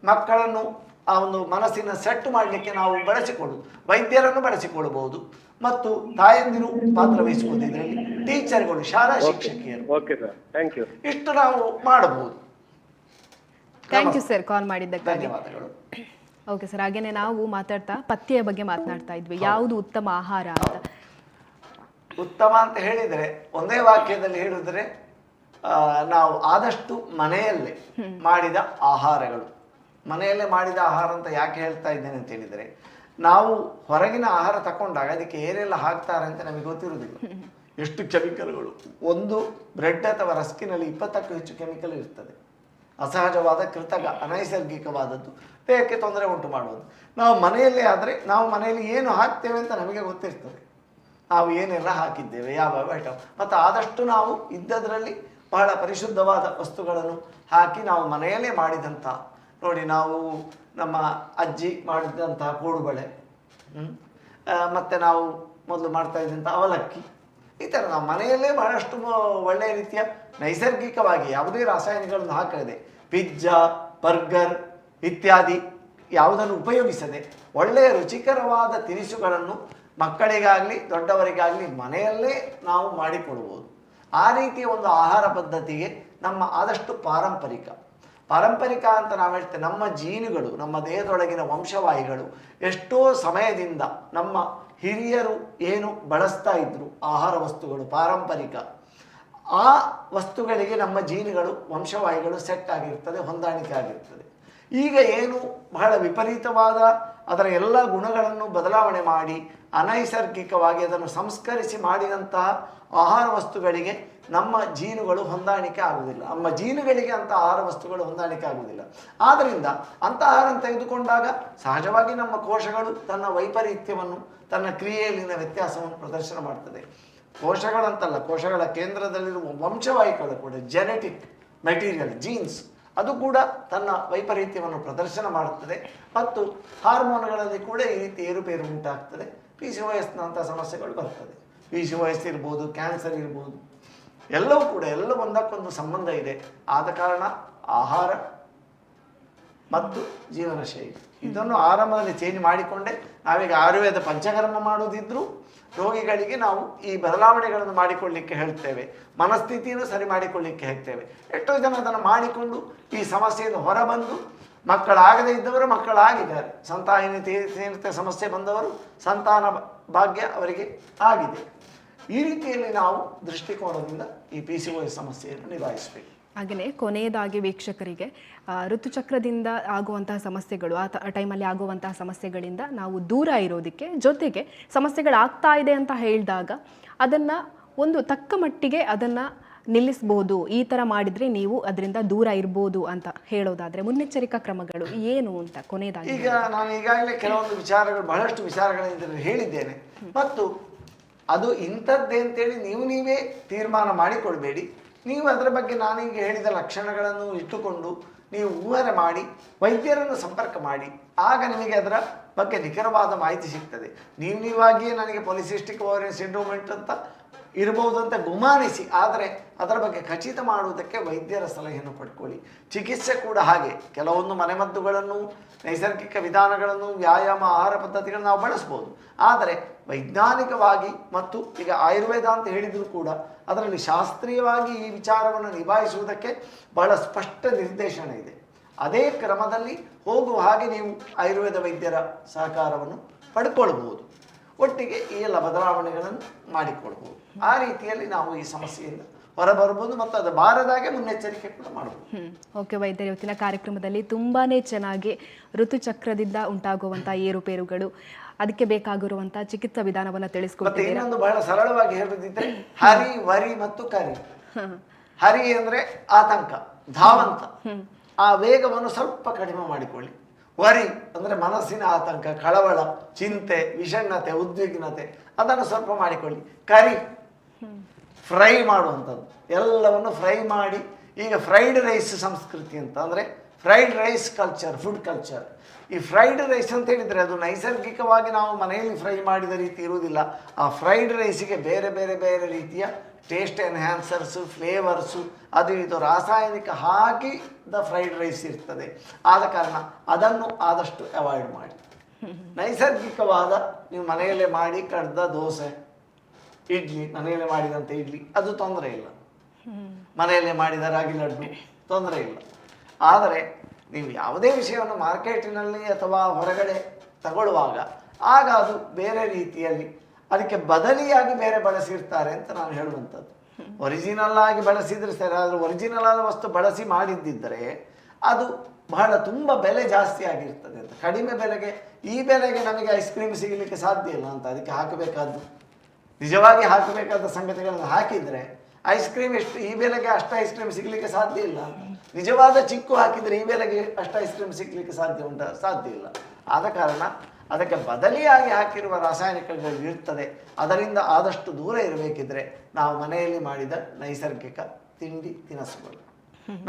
ಮಕ್ಕಳನ್ನು ಆ ಒಂದು ಮನಸ್ಸಿನ ಸೆಟ್ ಮಾಡಲಿಕ್ಕೆ ನಾವು ಬಳಸಿಕೊಳ್ಳುವುದು. ವೈದ್ಯರನ್ನು ಬಳಸಿಕೊಳ್ಳಬಹುದು, ಮತ್ತು ತಾಯಂದಿರು ಪಾತ್ರ ವಹಿಸಬಹುದು ಇದರಲ್ಲಿ, ಟೀಚರ್ಗಳು, ಶಾಲಾ ಶಿಕ್ಷಕಿಯರು, ಇಷ್ಟು ನಾವು ಮಾಡಬಹುದು. ಥ್ಯಾಂಕ್ ಯು ಸರ್, ಕಾಲ್ ಮಾಡಿದ್ದಕ್ಕೆ ಧನ್ಯವಾದಗಳು. ಓಕೆ ಸರ್, ಹಾಗೇನೆ ನಾವು ಮಾತಾಡ್ತಾ ಪಥ್ಯ ಬಗ್ಗೆ ಮಾತನಾಡ್ತಾ ಇದ್ವಿ, ಯಾವುದು ಉತ್ತಮ ಆಹಾರ ಅಂತ. ಉತ್ತಮ ಅಂತ ಹೇಳಿದರೆ ಒಂದೇ ವಾಕ್ಯದಲ್ಲಿ ಹೇಳಿದ್ರೆ ನಾವು ಆದಷ್ಟು ಮನೆಯಲ್ಲೇ ಮಾಡಿದ ಆಹಾರಗಳು. ಮನೆಯಲ್ಲೇ ಮಾಡಿದ ಆಹಾರ ಅಂತ ಯಾಕೆ ಹೇಳ್ತಾ ಇದ್ದೇನೆ ಅಂತ ಹೇಳಿದರೆ, ನಾವು ಹೊರಗಿನ ಆಹಾರ ತಗೊಂಡಾಗ ಅದಕ್ಕೆ ಏನೆಲ್ಲ ಹಾಕ್ತಾರೆ ಅಂತ ನಮಗೆ ಗೊತ್ತಿರುವುದಿಲ್ಲ. ಎಷ್ಟು ಕೆಮಿಕಲ್ಗಳು, ಒಂದು ಬ್ರೆಡ್ ಅಥವಾ ರಸ್ಕಿನಲ್ಲಿ 20ಕ್ಕೂ ಹೆಚ್ಚು ಕೆಮಿಕಲ್ ಇರ್ತದೆ. ಅಸಹಜವಾದ, ಕೃತಕ, ಅನೈಸರ್ಗಿಕವಾದದ್ದು, ದೇಹಕ್ಕೆ ತೊಂದರೆ ಉಂಟು ಮಾಡುವುದು. ನಾವು ಮನೆಯಲ್ಲೇ ಆದರೆ ನಾವು ಮನೆಯಲ್ಲಿ ಏನು ಹಾಕ್ತೇವೆ ಅಂತ ನಮಗೆ ಗೊತ್ತಿರ್ತದೆ, ನಾವು ಏನೆಲ್ಲ ಹಾಕಿದ್ದೇವೆ, ಯಾವ ಐಟಮ್, ಮತ್ತು ಆದಷ್ಟು ನಾವು ಇದ್ದದರಲ್ಲಿ ಬಹಳ ಪರಿಶುದ್ಧವಾದ ವಸ್ತುಗಳನ್ನು ಹಾಕಿ ನಾವು ಮನೆಯಲ್ಲೇ ಮಾಡಿದಂಥ, ನೋಡಿ ನಾವು ನಮ್ಮ ಅಜ್ಜಿ ಮಾಡಿದಂತಹ ಕೋಡುಬಳೆ, ಮತ್ತು ನಾವು ಮೊದಲು ಮಾಡ್ತಾ ಇದ್ದಂಥ ಅವಲಕ್ಕಿ, ಈ ಥರ ನಾವು ಮನೆಯಲ್ಲೇ ಬಹಳಷ್ಟು ಒಳ್ಳೆಯ ರೀತಿಯ ನೈಸರ್ಗಿಕವಾಗಿ ಯಾವುದೇ ರಾಸಾಯನಿಕಗಳನ್ನು ಹಾಕದೆ, ಪಿಜ್ಜಾ, ಬರ್ಗರ್ ಇತ್ಯಾದಿ ಯಾವುದನ್ನು ಉಪಯೋಗಿಸದೆ ಒಳ್ಳೆಯ ರುಚಿಕರವಾದ ತಿನಿಸುಗಳನ್ನು ಮಕ್ಕಳಿಗಾಗಲಿ ದೊಡ್ಡವರಿಗಾಗಲಿ ಮನೆಯಲ್ಲೇ ನಾವು ಮಾಡಿಕೊಡ್ಬೋದು. ಆ ರೀತಿಯ ಒಂದು ಆಹಾರ ಪದ್ಧತಿಗೆ ನಮ್ಮ ಆದಷ್ಟು ಪಾರಂಪರಿಕ ಅಂತ ನಾವು ಹೇಳ್ತೇವೆ. ನಮ್ಮ ಜೀನುಗಳು, ನಮ್ಮ ದೇಹದೊಳಗಿನ ವಂಶವಾಹಿಗಳು ಎಷ್ಟೋ ಸಮಯದಿಂದ ನಮ್ಮ ಹಿರಿಯರು ಏನು ಬಳಸ್ತಾ ಇದ್ರು ಆಹಾರ ವಸ್ತುಗಳು ಪಾರಂಪರಿಕ, ಆ ವಸ್ತುಗಳಿಗೆ ನಮ್ಮ ಜೀನುಗಳು ವಂಶವಾಹಿಗಳು ಸೆಟ್ ಆಗಿರ್ತದೆ, ಹೊಂದಾಣಿಕೆ ಆಗಿರ್ತದೆ. ಈಗ ಏನು ಬಹಳ ವಿಪರೀತವಾದ ಅದರ ಎಲ್ಲ ಗುಣಗಳನ್ನು ಬದಲಾವಣೆ ಮಾಡಿ ಅನೈಸರ್ಗಿಕವಾಗಿ ಅದನ್ನು ಸಂಸ್ಕರಿಸಿ ಮಾಡಿದಂತಹ ಆಹಾರ ವಸ್ತುಗಳಿಗೆ ನಮ್ಮ ಜೀನುಗಳು ಹೊಂದಾಣಿಕೆ ಆಗುವುದಿಲ್ಲ, ನಮ್ಮ ಜೀನುಗಳಿಗೆ ಅಂಥ ಆಹಾರ ವಸ್ತುಗಳು ಹೊಂದಾಣಿಕೆ ಆಗುವುದಿಲ್ಲ. ಆದ್ದರಿಂದ ಅಂಥ ಆಹಾರವನ್ನು ತೆಗೆದುಕೊಂಡಾಗ ಸಹಜವಾಗಿ ನಮ್ಮ ಕೋಶಗಳು ತನ್ನ ವೈಪರೀತ್ಯವನ್ನು, ತನ್ನ ಕ್ರಿಯೆಯಲ್ಲಿನ ವ್ಯತ್ಯಾಸವನ್ನು ಪ್ರದರ್ಶನ ಮಾಡ್ತದೆ. ಕೋಶಗಳಂತಲ್ಲ, ಕೋಶಗಳ ಕೇಂದ್ರದಲ್ಲಿರುವ ವಂಶವಾಹಿಗಳು ಕೂಡ, ಜೆನೆಟಿಕ್ ಮೆಟೀರಿಯಲ್, ಜೀನ್ಸ್, ಅದು ಕೂಡ ತನ್ನ ವೈಪರೀತ್ಯವನ್ನು ಪ್ರದರ್ಶನ ಮಾಡುತ್ತದೆ. ಮತ್ತು ಹಾರ್ಮೋನ್ಗಳಲ್ಲಿ ಕೂಡ ಈ ರೀತಿ ಏರುಪೇರು ಉಂಟಾಗ್ತದೆ. PCOSನಂಥ ಸಮಸ್ಯೆಗಳು ಬರ್ತದೆ. PCOS ಇರ್ಬೋದು, ಕ್ಯಾನ್ಸರ್ ಇರ್ಬೋದು, ಎಲ್ಲವೂ ಕೂಡ ಎಲ್ಲ ಒಂದಕ್ಕೊಂದು ಸಂಬಂಧ ಇದೆ. ಆದ ಕಾರಣ ಆಹಾರ ಮತ್ತು ಜೀವನ ಶೈಲಿ ಇದನ್ನು ಆರಂಭದಲ್ಲಿ ಚೇಂಜ್ ಮಾಡಿಕೊಂಡೆ ನಾವೀಗ ಆಯುರ್ವೇದ ಪಂಚಕರ್ಮ ಮಾಡೋದಿದ್ರೂ ರೋಗಿಗಳಿಗೆ ನಾವು ಈ ಬದಲಾವಣೆಗಳನ್ನು ಮಾಡಿಕೊಳ್ಳಿಕ್ಕೆ ಹೇಳ್ತೇವೆ, ಮನಸ್ಥಿತಿಯನ್ನು ಸರಿ ಮಾಡಿಕೊಳ್ಳಿಕ್ಕೆ ಹೇಳ್ತೇವೆ. ಎಷ್ಟೋ ಜನ ಅದನ್ನು ಮಾಡಿಕೊಂಡು ಈ ಸಮಸ್ಯೆಯಿಂದ ಹೊರಬಂದು ಮಕ್ಕಳಾಗದೇ ಇದ್ದವರು ಮಕ್ಕಳಾಗಿದ್ದಾರೆ, ಸಂತಾನಹೀನತೆ ಸಮಸ್ಯೆ ಬಂದವರು ಸಂತಾನ ಭಾಗ್ಯ ಅವರಿಗೆ ಆಗಿದೆ. ಈ ರೀತಿಯಲ್ಲಿ ನಾವು ದೃಷ್ಟಿಕೋನದಿಂದ ಈ PCOS ಸಮಸ್ಯೆಯನ್ನು ನಿಭಾಯಿಸಬೇಕು. ಹಾಗೆಯೇ ಕೊನೆಯದಾಗಿ ವೀಕ್ಷಕರಿಗೆ ಋತುಚಕ್ರದಿಂದ ಆಗುವಂತಹ ಸಮಸ್ಯೆಗಳು, ಆ ಟೈಮಲ್ಲಿ ಆಗುವಂತಹ ಸಮಸ್ಯೆಗಳಿಂದ ನಾವು ದೂರ ಇರೋದಕ್ಕೆ, ಜೊತೆಗೆ ಸಮಸ್ಯೆಗಳಾಗ್ತಾ ಇದೆ ಅಂತ ಹೇಳಿದಾಗ ಅದನ್ನು ಒಂದು ತಕ್ಕ ಮಟ್ಟಿಗೆ ಅದನ್ನು ನಿಲ್ಲಿಸ್ಬೋದು, ಈ ಥರ ಮಾಡಿದರೆ ನೀವು ಅದರಿಂದ ದೂರ ಇರ್ಬೋದು ಅಂತ ಹೇಳೋದಾದರೆ ಮುನ್ನೆಚ್ಚರಿಕಾ ಕ್ರಮಗಳು ಏನು ಅಂತ ಕೊನೆಯದಾಗಿ? ಈಗ ನಾನು ಈಗಾಗಲೇ ಕೆಲವೊಂದು ವಿಚಾರಗಳು, ಬಹಳಷ್ಟು ವಿಚಾರಗಳಿಂದ ಹೇಳಿದ್ದೇನೆ. ಮತ್ತು ಅದು ಇಂಥದ್ದೇ ಅಂತೇಳಿ ನೀವೇ ತೀರ್ಮಾನ ಮಾಡಿಕೊಳ್ಬೇಡಿ. ನೀವು ಅದರ ಬಗ್ಗೆ ನಾನೀಗ ಹೇಳಿದ ಲಕ್ಷಣಗಳನ್ನು ಇಟ್ಟುಕೊಂಡು ನೀವು ಊಹನೆ ಮಾಡಿ ವೈದ್ಯರನ್ನು ಸಂಪರ್ಕ ಮಾಡಿ, ಆಗ ನಿಮಗೆ ಅದರ ಬಗ್ಗೆ ನಿಖರವಾದ ಮಾಹಿತಿ ಸಿಗ್ತದೆ. ನೀವಾಗಿಯೇ ನನಗೆ ಪಾಲಿಸಿಸ್ಟಿಕ್ ಓವರಿಯನ್ ಸಿಂಡ್ರೋಮ್ ಅಂತ ಇರಬಹುದು ಅಂತ ಗುಮಾನಿಸಿ, ಆದರೆ ಅದರ ಬಗ್ಗೆ ಖಚಿತ ಮಾಡುವುದಕ್ಕೆ ವೈದ್ಯರ ಸಲಹೆಯನ್ನು ಪಡ್ಕೊಳ್ಳಿ. ಚಿಕಿತ್ಸೆ ಕೂಡ ಹಾಗೆ, ಕೆಲವೊಂದು ಮನೆಮದ್ದುಗಳನ್ನು, ನೈಸರ್ಗಿಕ ವಿಧಾನಗಳನ್ನು, ವ್ಯಾಯಾಮ, ಆಹಾರ ಪದ್ಧತಿಗಳನ್ನು ನಾವು ಬಳಸ್ಬೋದು. ಆದರೆ ವೈಜ್ಞಾನಿಕವಾಗಿ ಮತ್ತು ಈಗ ಆಯುರ್ವೇದ ಅಂತ ಹೇಳಿದರೂ ಕೂಡ ಅದರಲ್ಲಿ ಶಾಸ್ತ್ರೀಯವಾಗಿ ಈ ವಿಚಾರವನ್ನು ನಿಭಾಯಿಸುವುದಕ್ಕೆ ಬಹಳ ಸ್ಪಷ್ಟ ನಿರ್ದೇಶನ ಇದೆ. ಅದೇ ಕ್ರಮದಲ್ಲಿ ಹೋಗುವ ಹಾಗೆ ನೀವು ಆಯುರ್ವೇದ ವೈದ್ಯರ ಸಹಕಾರವನ್ನು ಪಡ್ಕೊಳ್ಬೋದು. ಒಟ್ಟಿಗೆ ಈ ಎಲ್ಲ ಬದಲಾವಣೆಗಳನ್ನು ಮಾಡಿಕೊಳ್ಬೋದು. ಆ ರೀತಿಯಲ್ಲಿ ನಾವು ಈ ಸಮಸ್ಯೆಯಿಂದ ಹೊರಬರ್ಬೋದು ಮತ್ತು ಅದು ಬಾರದಾಗೆ ಮುನ್ನೆಚ್ಚರಿಕೆ ಕೂಡ ಮಾಡಬಹುದು. ಓಕೆ ವೈದ್ಯರು, ಇವತ್ತಿನ ಕಾರ್ಯಕ್ರಮದಲ್ಲಿ ತುಂಬಾ ಚೆನ್ನಾಗಿ ಋತುಚಕ್ರದಿಂದ ಉಂಟಾಗುವಂಥ ಏರುಪೇರುಗಳು, ಅದಕ್ಕೆ ಬೇಕಾಗಿರುವಂಥ ಚಿಕಿತ್ಸಾ ವಿಧಾನವನ್ನು ತಿಳಿಸ್ಕೊಡ್ತೀವಿ. ಇನ್ನೊಂದು ಬಹಳ ಸರಳವಾಗಿ ಹೇಳುದಿದ್ರೆ ಹರಿ, ವರಿ ಮತ್ತು ಕರಿ. ಹರಿ ಅಂದರೆ ಆತಂಕ, ಧಾವಂತ, ಆ ವೇಗವನ್ನು ಸ್ವಲ್ಪ ಕಡಿಮೆ ಮಾಡಿಕೊಳ್ಳಿ. ವರಿ ಅಂದರೆ ಮನಸ್ಸಿನ ಆತಂಕ, ಕಳವಳ, ಚಿಂತೆ, ವಿಷಣ್ಣತೆ, ಉದ್ವಿಗ್ನತೆ, ಅದನ್ನು ಸ್ವಲ್ಪ ಮಾಡಿಕೊಳ್ಳಿ. ಕರಿ ಫ್ರೈ ಮಾಡುವಂಥದ್ದು, ಎಲ್ಲವನ್ನು ಫ್ರೈ ಮಾಡಿ. ಈಗ ಫ್ರೈಡ್ ರೈಸ್ ಸಂಸ್ಕೃತಿ ಅಂತ ಅಂದರೆ fried rice culture, food culture. ಈ ಫ್ರೈಡ್ ರೈಸ್ ಅಂತ ಹೇಳಿದರೆ ಅದು ನೈಸರ್ಗಿಕವಾಗಿ ನಾವು ಮನೆಯಲ್ಲಿ ಫ್ರೈ ಮಾಡಿದ ರೀತಿ ಇರುವುದಿಲ್ಲ. ಆ ಫ್ರೈಡ್ ರೈಸಿಗೆ ಬೇರೆ ಬೇರೆ ಬೇರೆ ರೀತಿಯ ಟೇಸ್ಟ್ ಎನ್ಹ್ಯಾನ್ಸರ್ಸು, ಫ್ಲೇವರ್ಸು, ಅದು ಇದು ರಾಸಾಯನಿಕ ಹಾಕಿದ ಫ್ರೈಡ್ ರೈಸ್ ಇರ್ತದೆ. ಆದ ಕಾರಣ ಅದನ್ನು ಆದಷ್ಟು ಅವಾಯ್ಡ್ ಮಾಡಿ. ನೈಸರ್ಗಿಕವಾದ ನೀವು ಮನೆಯಲ್ಲೇ ಮಾಡಿ ಕಡ್ದ ದೋಸೆ, ಇಡ್ಲಿ, ಮನೆಯಲ್ಲೇ ಮಾಡಿದಂಥ ಇಡ್ಲಿ, ಅದು ತೊಂದರೆ ಇಲ್ಲ. ಮನೆಯಲ್ಲೇ ಮಾಡಿದ ರಾಗಿ ಲಡ್ಡು ತೊಂದರೆ ಇಲ್ಲ. ಆದರೆ ನೀವು ಯಾವುದೇ ವಿಷಯವನ್ನು ಮಾರ್ಕೆಟಿನಲ್ಲಿ ಅಥವಾ ಹೊರಗಡೆ ತಗೊಳ್ಳುವಾಗ ಆಗ ಅದು ಬೇರೆ ರೀತಿಯಲ್ಲಿ ಅದಕ್ಕೆ ಬದಲಿಯಾಗಿ ಬೇರೆ ಬಳಸಿರ್ತಾರೆ ಅಂತ ನಾನು ಹೇಳುವಂಥದ್ದು. ಒರಿಜಿನಲ್ ಆಗಿ ಬಳಸಿದರೆ ಸರಿ, ಆದರೆ ಒರಿಜಿನಲ್ ಆದ ವಸ್ತು ಬಳಸಿ ಮಾಡಿದ್ದಿದ್ದರೆ ಅದು ಬಹಳ ತುಂಬ ಬೆಲೆ ಜಾಸ್ತಿ ಆಗಿರ್ತದೆ ಅಂತ. ಕಡಿಮೆ ಬೆಲೆಗೆ, ಈ ಬೆಲೆಗೆ ನಮಗೆ ಐಸ್ ಕ್ರೀಮ್ ಸಿಗಲಿಕ್ಕೆ ಸಾಧ್ಯ ಇಲ್ಲ ಅಂತ. ಅದಕ್ಕೆ ಹಾಕಬೇಕಾದ್ದು, ನಿಜವಾಗಿ ಹಾಕಬೇಕಾದ ಸಂಗತಿಗಳನ್ನು ಹಾಕಿದರೆ ಐಸ್ ಕ್ರೀಮ್ ಎಷ್ಟು ಈ ಬೆಲೆಗೆ ಅಷ್ಟು ಐಸ್ ಕ್ರೀಮ್ ಸಿಗಲಿಕ್ಕೆ ಸಾಧ್ಯ ಇಲ್ಲ. ನಿಜವಾದ ಚಿಕ್ಕು ಹಾಕಿದರೆ ಈ ಬೆಲೆಗೆ ಅಷ್ಟು ಐಸ್ ಕ್ರೀಮ್ ಸಿಗಲಿಕ್ಕೆ ಸಾಧ್ಯ ಇಲ್ಲ. ಆದ ಕಾರಣ ಅದಕ್ಕೆ ಬದಲಿಯಾಗಿ ಹಾಕಿರುವ ರಾಸಾಯನಿಕಗಳು ಇರ್ತದೆ. ಅದರಿಂದ ಆದಷ್ಟು ದೂರ ಇರಬೇಕಿದ್ರೆ ನಾವು ಮನೆಯಲ್ಲಿ ಮಾಡಿದ ನೈಸರ್ಗಿಕ ತಿಂಡಿ ತಿನಿಸುಗಳು,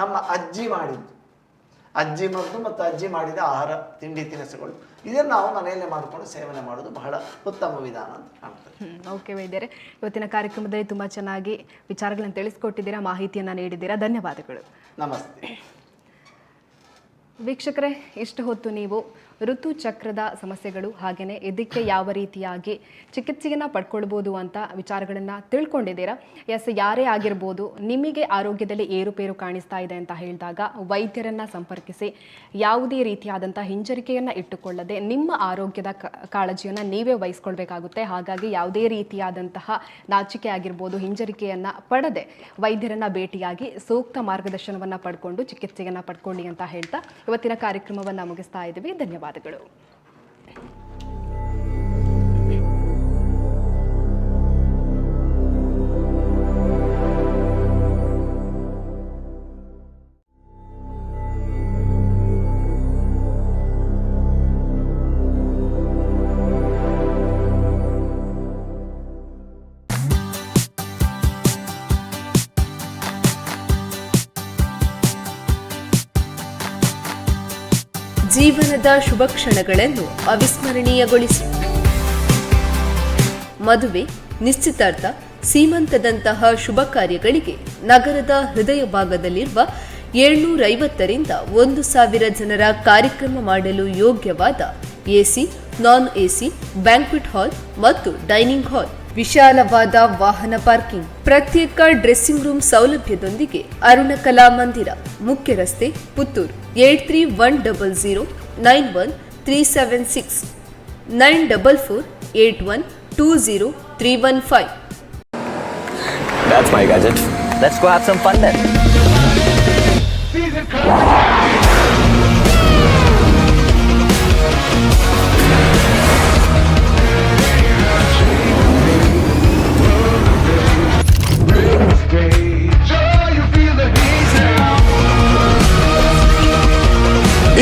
ನಮ್ಮ ಅಜ್ಜಿ ಮಾಡಿದ್ದು, ಅಜ್ಜಿ ಮದ್ದು ಮತ್ತು ಅಜ್ಜಿ ಮಾಡಿದ ಆಹಾರ ತಿಂಡಿ ತಿನಿಸುಗಳು, ಇದನ್ನು ನಾವು ಮನೆಯಲ್ಲೇ ಮಾಡಿಕೊಂಡು ಸೇವನೆ ಮಾಡೋದು ಬಹಳ ಉತ್ತಮ ವಿಧಾನ ಅಂತ ಕಾಣ್ತದೆ. ಓಕೆ ವೈದ್ಯರೇ, ಇವತ್ತಿನ ಕಾರ್ಯಕ್ರಮದಲ್ಲಿ ತುಂಬ ಚೆನ್ನಾಗಿ ವಿಚಾರಗಳನ್ನು ತಿಳಿಸ್ಕೊಟ್ಟಿದ್ದೀರಾ, ಮಾಹಿತಿಯನ್ನು ನೀಡಿದ್ದೀರಾ. ಧನ್ಯವಾದಗಳು. ನಮಸ್ತೆ ವೀಕ್ಷಕರೇ, ಇಷ್ಟು ಹೊತ್ತು ನೀವು ಋತುಚಕ್ರದ ಸಮಸ್ಯೆಗಳು ಹಾಗೆಯೇ ಇದಕ್ಕೆ ಯಾವ ರೀತಿಯಾಗಿ ಚಿಕಿತ್ಸೆಯನ್ನು ಪಡ್ಕೊಳ್ಬೋದು ಅಂತ ವಿಚಾರಗಳನ್ನು ತಿಳ್ಕೊಂಡಿದ್ದೀರಾ. ಎಸ್, ಯಾರೇ ಆಗಿರ್ಬೋದು, ನಿಮಗೆ ಆರೋಗ್ಯದಲ್ಲಿ ಏರುಪೇರು ಕಾಣಿಸ್ತಾ ಇದೆ ಅಂತ ಹೇಳಿದಾಗ ವೈದ್ಯರನ್ನು ಸಂಪರ್ಕಿಸಿ ಯಾವುದೇ ರೀತಿಯಾದಂಥ ಹಿಂಜರಿಕೆಯನ್ನು ಇಟ್ಟುಕೊಳ್ಳದೆ ನಿಮ್ಮ ಆರೋಗ್ಯದ ಕಾಳಜಿಯನ್ನು ನೀವೇ ವಹಿಸ್ಕೊಳ್ಬೇಕಾಗುತ್ತೆ. ಹಾಗಾಗಿ ಯಾವುದೇ ರೀತಿಯಾದಂತಹ ನಾಚಿಕೆ ಆಗಿರ್ಬೋದು, ಹಿಂಜರಿಕೆಯನ್ನು ಪಡದೆ ವೈದ್ಯರನ್ನು ಭೇಟಿಯಾಗಿ ಸೂಕ್ತ ಮಾರ್ಗದರ್ಶನವನ್ನು ಪಡ್ಕೊಂಡು ಚಿಕಿತ್ಸೆಯನ್ನು ಪಡ್ಕೊಳ್ಳಿ ಅಂತ ಹೇಳ್ತಾ ಇವತ್ತಿನ ಕಾರ್ಯಕ್ರಮವನ್ನು ಮುಗಿಸ್ತಾ ಇದ್ದೀವಿ. ಧನ್ಯವಾದಗಳು. ಜೀವನದ ಶುಭ ಕ್ಷಣಗಳನ್ನು ಅವಿಸ್ಮರಣೀಯಗೊಳಿಸಿ. ಮದುವೆ, ನಿಶ್ಚಿತಾರ್ಥ, ಸೀಮಂತದಂತಹ ಶುಭ ಕಾರ್ಯಗಳಿಗೆ ನಗರದ ಹೃದಯ ಭಾಗದಲ್ಲಿರುವ 750ರಿಂದ 1000 ಜನರ ಕಾರ್ಯಕ್ರಮ ಮಾಡಲು ಯೋಗ್ಯವಾದ ಎಸಿ, ನಾನ್ ಎಸಿ, ಬ್ಯಾಂಕ್ವೆಟ್ ಹಾಲ್ ಮತ್ತು ಡೈನಿಂಗ್ ಹಾಲ್, ವಿಶಾಲವಾದ ವಾಹನ ಪಾರ್ಕಿಂಗ್, ಪ್ರತ್ಯೇಕ ಡ್ರೆಸ್ಸಿಂಗ್ ರೂಮ್ ಸೌಲಭ್ಯದೊಂದಿಗೆ ಅರುಣ ಕಲಾ ಮಂದಿರ, ಮುಖ್ಯ ರಸ್ತೆ, Puttur. 8310091376 9448120315. That's my gadget. Let's go have some fun then.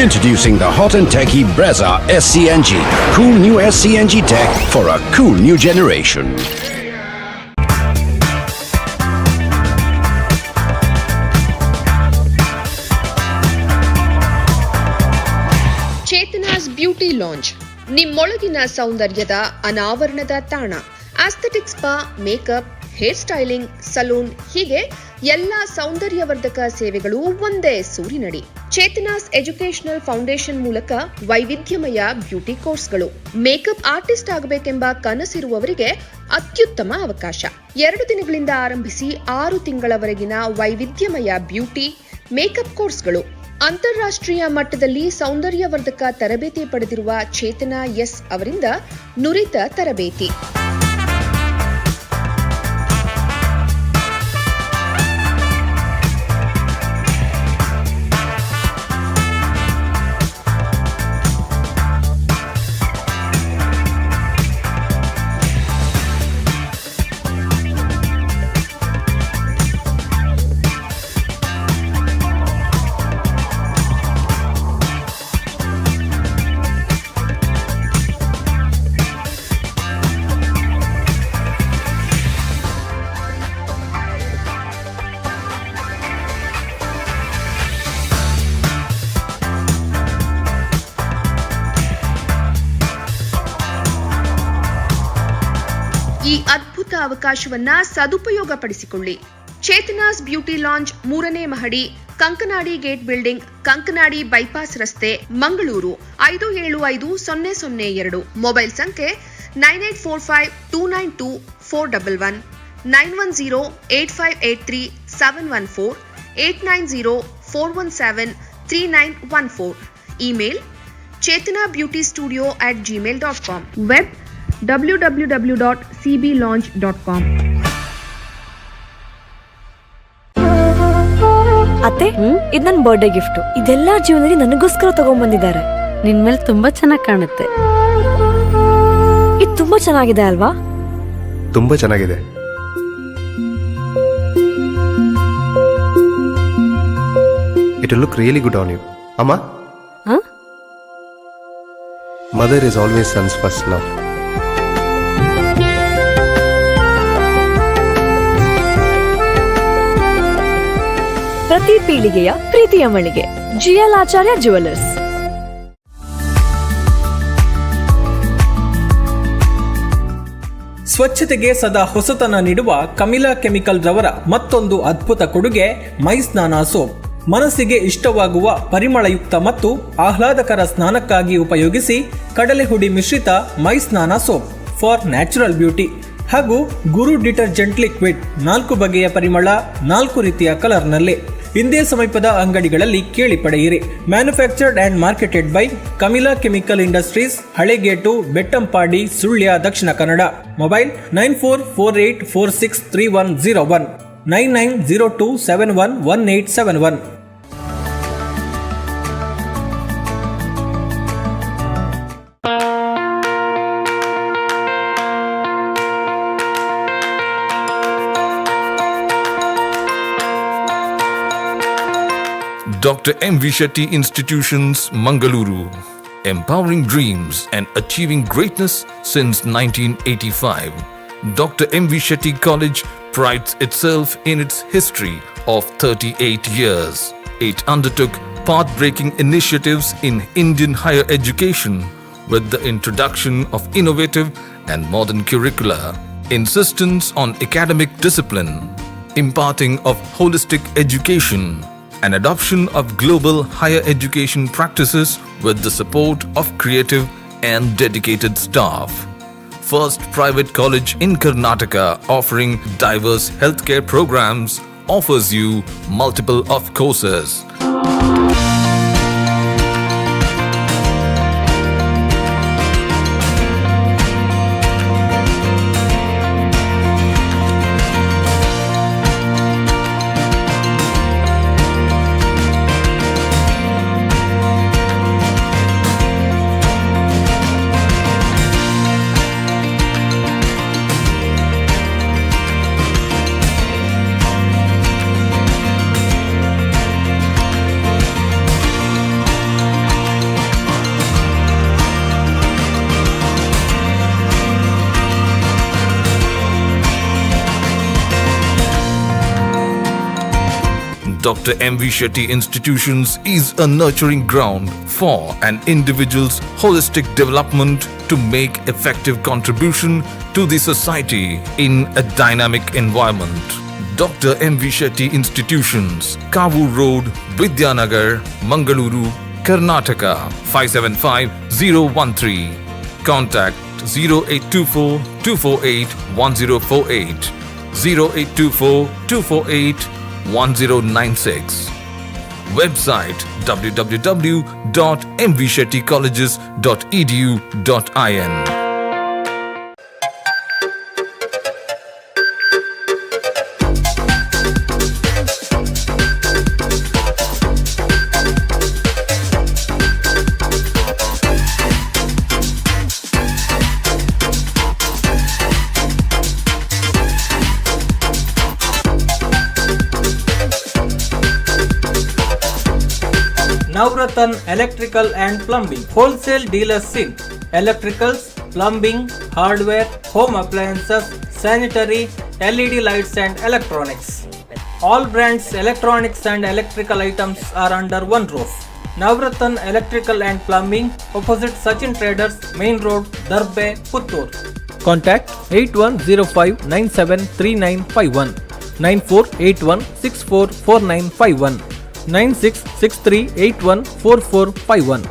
Introducing the hot and techy Brezza SCNG. Cool new SCNG tech for a cool new generation. Chetana's beauty lounge, ನಿಮ್ಮೊಳಗಿನ ಸೌಂದರ್ಯದ ಅನಾವರಣದ ತಾಣ. Aesthetic spa, makeup, hair styling, salon, ಹೀಗೆ ಎಲ್ಲ ಸೌಂದರ್ಯವರ್ಧಕ ಸೇವೆಗಳು ಒಂದೇ ಸೂರಿನಡಿ. ಚೇತನಾಸ್ ಎಜುಕೇಶನಲ್ ಫೌಂಡೇಶನ್ ಮೂಲಕ ವೈವಿಧ್ಯಮಯ ಬ್ಯೂಟಿ ಕೋರ್ಸ್ಗಳು. ಮೇಕಪ್ ಆರ್ಟಿಸ್ಟ್ ಆಗಬೇಕೆಂಬ ಕನಸಿರುವವರಿಗೆ ಅತ್ಯುತ್ತಮ ಅವಕಾಶ. 2 ದಿನಗಳಿಂದ ಆರಂಭಿಸಿ 6 ತಿಂಗಳವರೆಗಿನ ವೈವಿಧ್ಯಮಯ ಬ್ಯೂಟಿ, ಮೇಕಪ್ ಕೋರ್ಸ್ಗಳು. ಅಂತಾರಾಷ್ಟ್ರೀಯ ಮಟ್ಟದಲ್ಲಿ ಸೌಂದರ್ಯವರ್ಧಕ ತರಬೇತಿ ಪಡೆದಿರುವ ಚೇತನಾ ಎಸ್ ಅವರಿಂದ ನುರಿತ ತರಬೇತಿ. ಈ ಅದ್ಭುತ ಅವಕಾಶವನ್ನ ಸದುಪಯೋಗಪಡಿಸಿಕೊಳ್ಳಿ. ಚೇತನಾಸ್ ಬ್ಯೂಟಿ ಲಾಂಜ್ 3ನೇ ಮಹಡಿ, Kankanadi gate building, Kankanadi bypass ರಸ್ತೆ, ಮಂಗಳೂರು 575002. ಮೊಬೈಲ್ ಸಂಖ್ಯೆ 9845292411, 9108583714, 8904173914. Email chetanabeautystudio@gmail.com. Web www.cblaunch.com. ಅತ್ತೆ, ಇದು ನನ್ನ ಬರ್ಡೇ ಗಿಫ್ಟ್. ಇದೆಲ್ಲ ಜೀವನದಲ್ಲಿ ನನಗೋಸ್ಕರ ತಗೊಂಡ್ಬಂದಿದ್ದಾರೆ. ನಿನ್ ಮೇಲೆ ತುಂಬಾ ಚೆನ್ನಾಗಿ ಕಾಣುತ್ತೆ. ಇದು ತುಂಬಾ ಚೆನ್ನಾಗಿದೆ ಅಲ್ವಾ? ತುಂಬಾ ಚೆನ್ನಾಗಿದೆ. It will look really good on you. Amma? Huh? Mother is always son's first love. ಪ್ರತಿ ಪೀಳಿಗೆಯ ಪ್ರೀತಿಯ ಮಳಿಗೆ, GL ಆಚಾರ್ಯ ಜುವೆಲ್ಲರ್ಸ್. ಸ್ವಚ್ಛತೆಗೆ ಸದಾ ಹೊಸತನ ನೀಡುವ ಕಮಿಲಾ ಕೆಮಿಕಲ್ ರವರ ಮತ್ತೊಂದು ಅದ್ಭುತ ಕೊಡುಗೆ ಮೈ ಸ್ನಾನ ಸೋಪ್. ಮನಸ್ಸಿಗೆ ಇಷ್ಟವಾಗುವ ಪರಿಮಳಯುಕ್ತ ಮತ್ತು ಆಹ್ಲಾದಕರ ಸ್ನಾನಕ್ಕಾಗಿ ಉಪಯೋಗಿಸಿ ಕಡಲೆ ಹುಡಿ ಮಿಶ್ರಿತ ಮೈ ಸ್ನಾನ ಸೋಪ್ ಫಾರ್ ನ್ಯಾಚುರಲ್ ಬ್ಯೂಟಿ ಹಾಗೂ ಗುರು ಡಿಟರ್ಜೆಂಟ್ ಲಿಕ್ವಿಡ್ 4 ಬಗೆಯ ಪರಿಮಳ 4 ರೀತಿಯ ಕಲರ್ನಲ್ಲಿ ಇಂದೇ ಸಮೀಪದ ಅಂಗಡಿಗಳಲ್ಲಿ ಕೇಳಿ ಪಡೆಯಿರಿ. Manufactured and marketed by Kamila chemical industries, Halegate, Bettampady, Sullia, Dakshina Kannada. Mobile 9448463101 9902711871. Dr. M.V. Shetty Institutions, Mangalore. Empowering dreams and achieving greatness since 1985. Dr. M.V. Shetty College prides itself in its history of 38 years. It undertook path-breaking initiatives in Indian higher education with the introduction of innovative and modern curricula, insistence on academic discipline, imparting of holistic education, and adoption of global higher education practices with the support of creative and dedicated staff. First private college in Karnataka offering diverse healthcare programs, offers you multiple of courses. Dr. M.V. Shetty Institutions is a nurturing ground for an individual's holistic development to make effective contribution to the society in a dynamic environment. Dr. M.V. Shetty Institutions, Kavu Road, Vidyanagar, Mangaluru, Karnataka 575013. Contact 0824 248 1048 0824 248 1096. Website www.mvshettycolleges.edu.in. Navratan Electrical and Plumbing, wholesale dealers in electricals, plumbing, hardware, home appliances, sanitary, LED lights and electronics. All brands electronics and electrical items are under one roof. Navratan Electrical and Plumbing, opposite Sachin Traders, Main Road, Darbe, Puttur. Contact 8105973951 9481644951 9663814451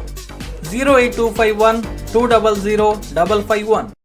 08251 200 551.